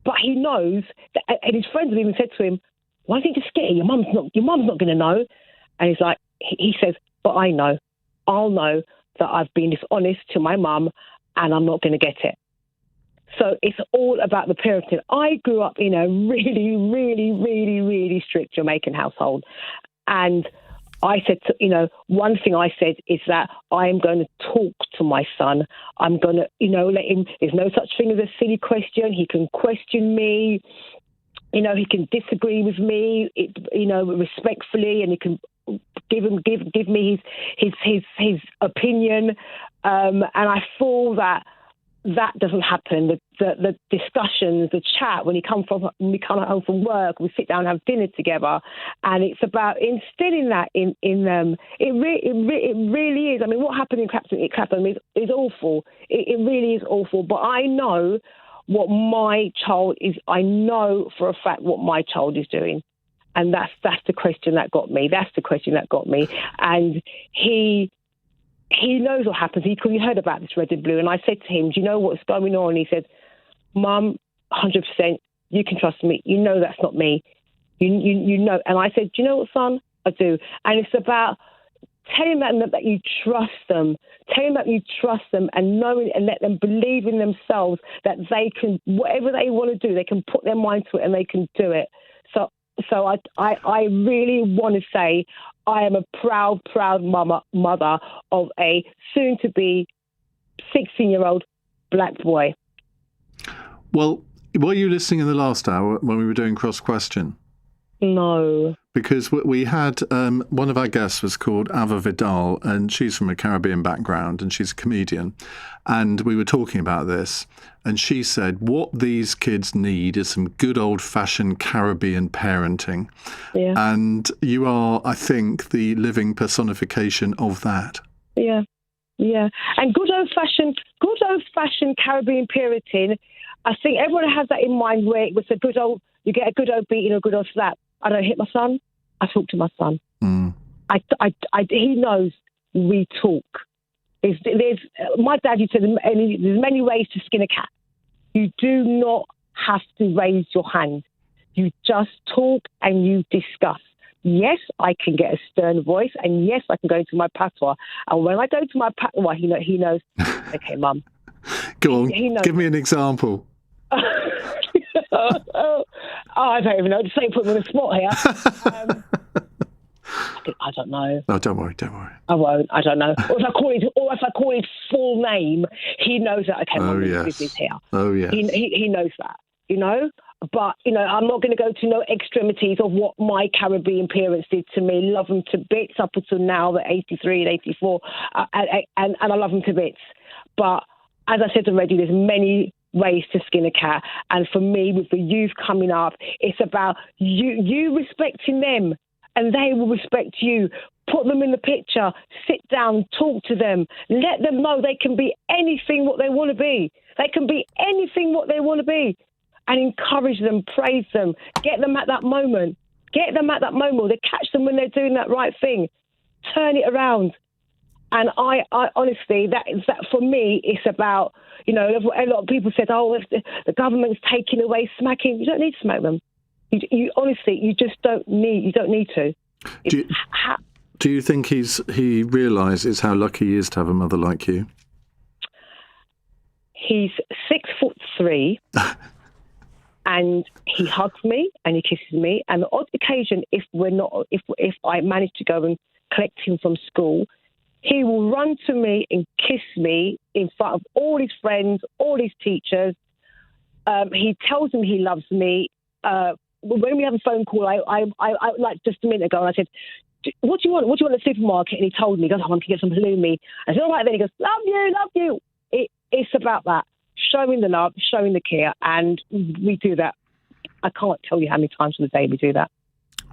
But he knows that, and his friends have even said to him, "Why don't you just get it? Your mum's not going to know." And he's like, he says, "But I know. I'll know that I've been dishonest to my mum, and I'm not going to get it." So it's all about the parenting. I grew up in a really, really, really, really strict Jamaican household. And I said, one thing I said is that I am going to talk to my son. I'm going to, let him, there's no such thing as a silly question. He can question me. He can disagree with me, respectfully, and he can give me his opinion. And I feel that doesn't happen. The discussions, the chat when we come home from work, we sit down and have dinner together, and it's about instilling that in them. It really is. I mean, what happened in Clapham is awful. It really is awful. But I know what my child is. I know for a fact what my child is doing, and that's the question that got me. And he knows what happens. He heard about this red and blue. And I said to him, "Do you know what's going on?" And he said, "Mum, 100%, you can trust me. You know that's not me. You know." And I said, "Do you know what, son? I do." And it's about telling them that you trust them. Telling them that you trust them and knowing and let them believe in themselves that they can, whatever they want to do, they can put their mind to it and they can do it. So I really want to say I am a proud mother of a soon-to-be 16-year-old black boy. Well, were you listening in the last hour when we were doing cross-question? No. Because we had, one of our guests was called Ava Vidal, and she's from a Caribbean background, and she's a comedian. And we were talking about this, and she said, what these kids need is some good old-fashioned Caribbean parenting. Yeah. And you are, I think, the living personification of that. Yeah, yeah. And good old-fashioned Caribbean parenting, I think everyone has that in mind where it was you get a good old beating or a good old slap. I don't hit my son. I talk to my son. Mm. He knows we talk. There's my dad used to say there's many ways to skin a cat. You do not have to raise your hand. You just talk and you discuss. Yes, I can get a stern voice, and yes, I can go into my patois. And when I go to my patois, he knows. Okay, Mum. Go on. Give me an example. I don't even know. Just say put me on the spot here. I don't know. No, don't worry. I won't. I don't know. Or if I call his full name, he knows that. Okay, Mum, this is here. Oh yeah. He knows that. But I'm not going to go to no extremities of what my Caribbean parents did to me. Love them to bits up until now. They're 83 and 84, and I love them to bits. But as I said already, there's many ways to skin a cat, and for me, with the youth coming up, it's about you respecting them, and they will respect you. Put them in the picture, sit down, talk to them, let them know they can be anything what they want to be. They can be anything what they want to be, and encourage them, praise them, get them at that moment. They catch them when they're doing that right thing. Turn it around. And I honestly, that for me, it's about, a lot of people said, oh, if the government's taking away smacking. You don't need to smack them. You honestly, you just don't need to. Do you think he realises how lucky he is to have a mother like you? He's 6'3", and he hugs me and he kisses me. And the odd occasion, if I manage to go and collect him from school, he will run to me and kiss me in front of all his friends, all his teachers. He tells them he loves me. When we have a phone call, I like just a minute ago, and I said, what do you want? What do you want at the supermarket? And he told me, he goes, I want to get some halloumi. I said, all right, then. He goes, love you. It's about that, showing the love, showing the care, and we do that. I can't tell you how many times in the day we do that.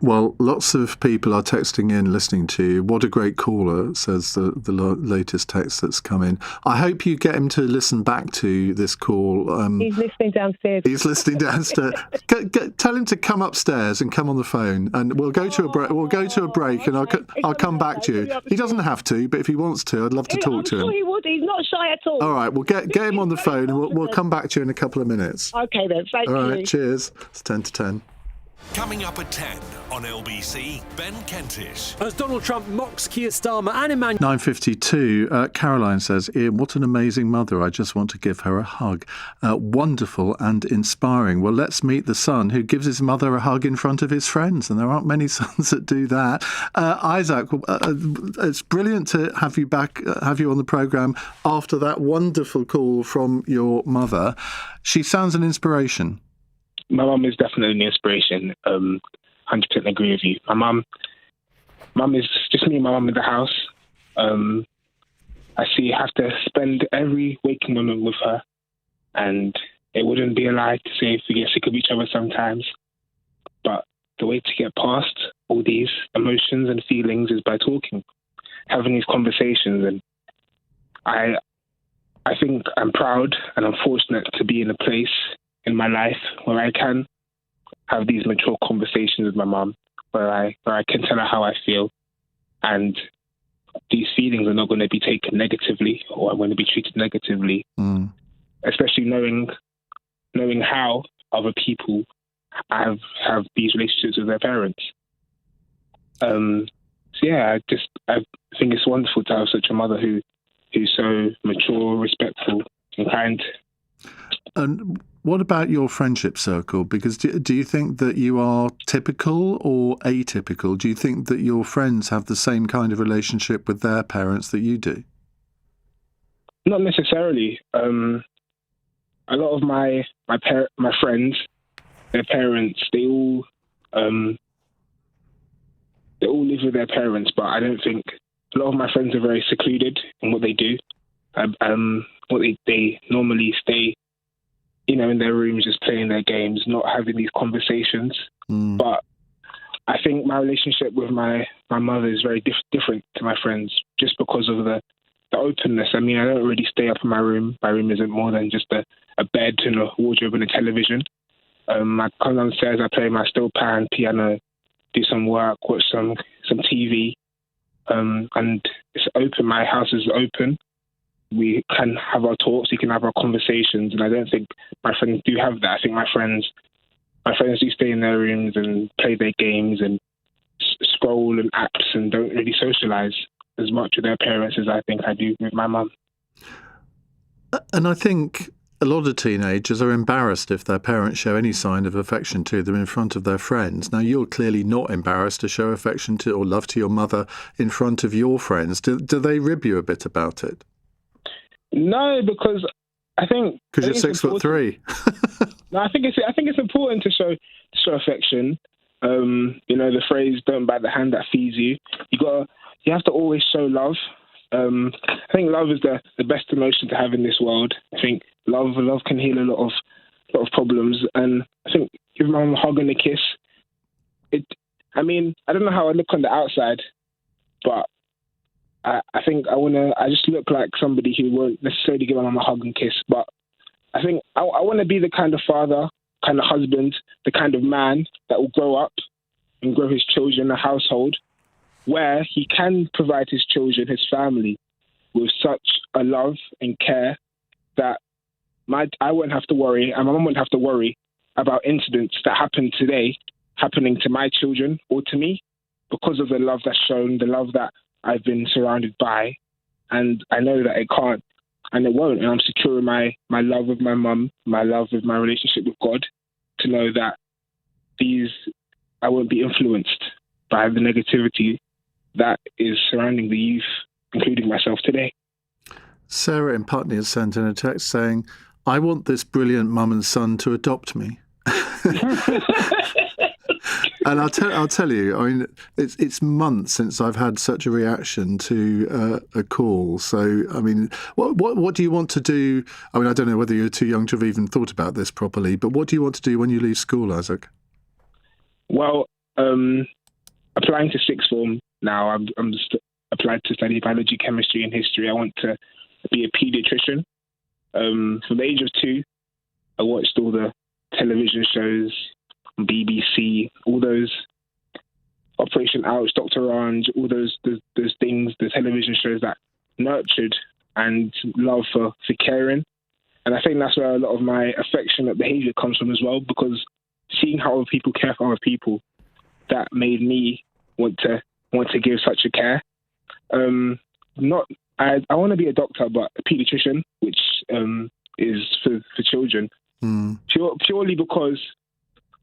Well, lots of people are texting in, listening to you. What a great caller, says the latest text that's come in. I hope you get him to listen back to this call. He's listening downstairs. Tell him to come upstairs and come on the phone, and we'll go to a break. We'll go to a break, and I'll come back to you. He doesn't have to, but if he wants to, I'd love to talk to him. I'm sure he would. He's not shy at all. All right, we'll get him on the phone, and we'll come back to you in a couple of minutes. Okay then. Thank you. All right, cheers. It's 10 to 10. Coming up at 10 on LBC, Ben Kentish. As Donald Trump mocks Keir Starmer and Emmanuel... 9:52. Caroline says, Ian, what an amazing mother. I just want to give her a hug. Wonderful and inspiring. Well, let's meet the son who gives his mother a hug in front of his friends, and there aren't many sons that do that. Isaac, it's brilliant to have you back, have you on the programme after that wonderful call from your mother. She sounds an inspiration. My mum is definitely an inspiration. 100% agree with you. My mum is just me and my mum in the house. I have to spend every waking moment with her, and it wouldn't be a lie to say we get sick of each other sometimes. But the way to get past all these emotions and feelings is by talking, having these conversations. And I think I'm proud and I'm fortunate to be in a place in my life where I can have these mature conversations with my mum, where I can tell her how I feel, and these feelings are not going to be taken negatively, or I'm going to be treated negatively. Especially knowing how other people have these relationships with their parents. I think it's wonderful to have such a mother who's so mature, respectful, and kind. And what about your friendship circle? Because do you think that you are typical or atypical? Do you think that your friends have the same kind of relationship with their parents that you do? Not necessarily. A lot of my friends, their parents, they all live with their parents, but I don't think a lot of my friends are very secluded in what they do. They normally stay, in their rooms, just playing their games, not having these conversations. But I think my relationship with my mother is very different to my friends, just because of the openness. I mean, I don't really stay up in my room. My room isn't more than just a bed and a wardrobe and a television. I come downstairs, I play my steel pan, piano, do some work, watch some TV, and it's open. My house is open. We can have our talks, we can have our conversations, and I don't think my friends do have that. I think my friends do stay in their rooms and play their games and scroll and apps and don't really socialise as much with their parents as I think I do with my mum. And I think a lot of teenagers are embarrassed if their parents show any sign of affection to them in front of their friends. Now, you're clearly not embarrassed to show affection to or love to your mother in front of your friends. Do they rib you a bit about it? No, because I think... Because you're 6'3". No, I think it's important to show affection. The phrase "don't bite the hand that feeds you." You have to always show love. I think love is the best emotion to have in this world. I think love can heal a lot of problems, and I think give my mum a hug and a kiss. I don't know how I look on the outside, but I think I just look like somebody who won't necessarily give my mum a hug and kiss, but I think I want to be the kind of father, kind of husband, the kind of man that will grow up and grow his children in a household where he can provide his children, his family, with such a love and care that I won't have to worry, and my mum won't have to worry about incidents that happen today happening to my children or to me, because of the love that's shown, the love that I've been surrounded by. And I know that it can't and it won't. And I'm secure in my love with my mum, my love with my relationship with God, to know that I won't be influenced by the negativity that is surrounding the youth, including myself today. Sarah in Putney has sent in a text saying, I want this brilliant mum and son to adopt me. And I'll tell you, I mean, it's months since I've had such a reaction to a call. So, I mean, what do you want to do? I mean, I don't know whether you're too young to have even thought about this properly, but what do you want to do when you leave school, Isaac? Well, applying to sixth form now, I'm just applied to study biology, chemistry, and history. I want to be a paediatrician. From the age of 2, I watched all the television shows, BBC, all those Operation Ouch, Dr. Orange, all those things, the television shows that nurtured and love for caring. And I think that's where a lot of my affectionate behaviour comes from as well, because seeing how other people care for other people, that made me want to give such a care. I want to be a doctor, but a paediatrician, which is for children. Purely because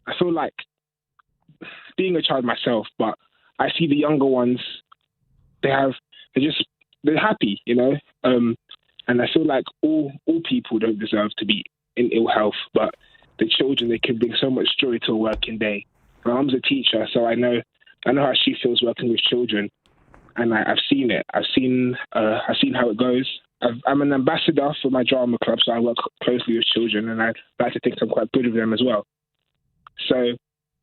I feel like being a child myself, but I see the younger ones, they're happy, you know. And I feel like all people don't deserve to be in ill health, but the children, they can bring so much joy to a working day. My mum's a teacher, so I know how she feels working with children, and I've seen it. I've seen how it goes. I'm an ambassador for my drama club, so I work closely with children, and I like to think I'm quite good with them as well. So,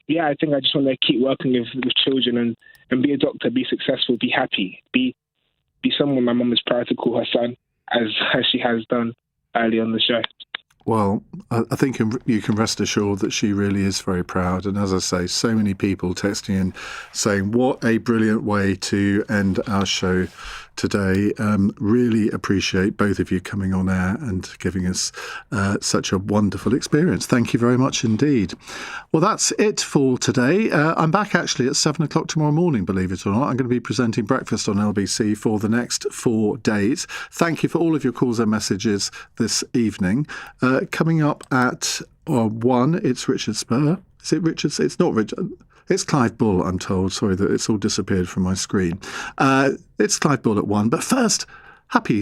yeah, I think I just want to keep working with children and be a doctor, be successful, be happy, be someone my mum is proud to call her son, as she has done early on the show. Well, I think you can rest assured that she really is very proud. And as I say, so many people texting in saying, what a brilliant way to end our show today. Really appreciate both of you coming on air and giving us such a wonderful experience. Thank you very much indeed. Well, that's it for today. I'm back actually at 7 o'clock tomorrow morning, believe it or not. I'm going to be presenting breakfast on LBC for the next 4 days. Thank you for all of your calls and messages this evening. Coming up at 1, it's Richard Spur. Is it Richard? It's not Richard. It's Clive Bull, I'm told. Sorry that it's all disappeared from my screen. It's Clive Bull at 1. But first, happy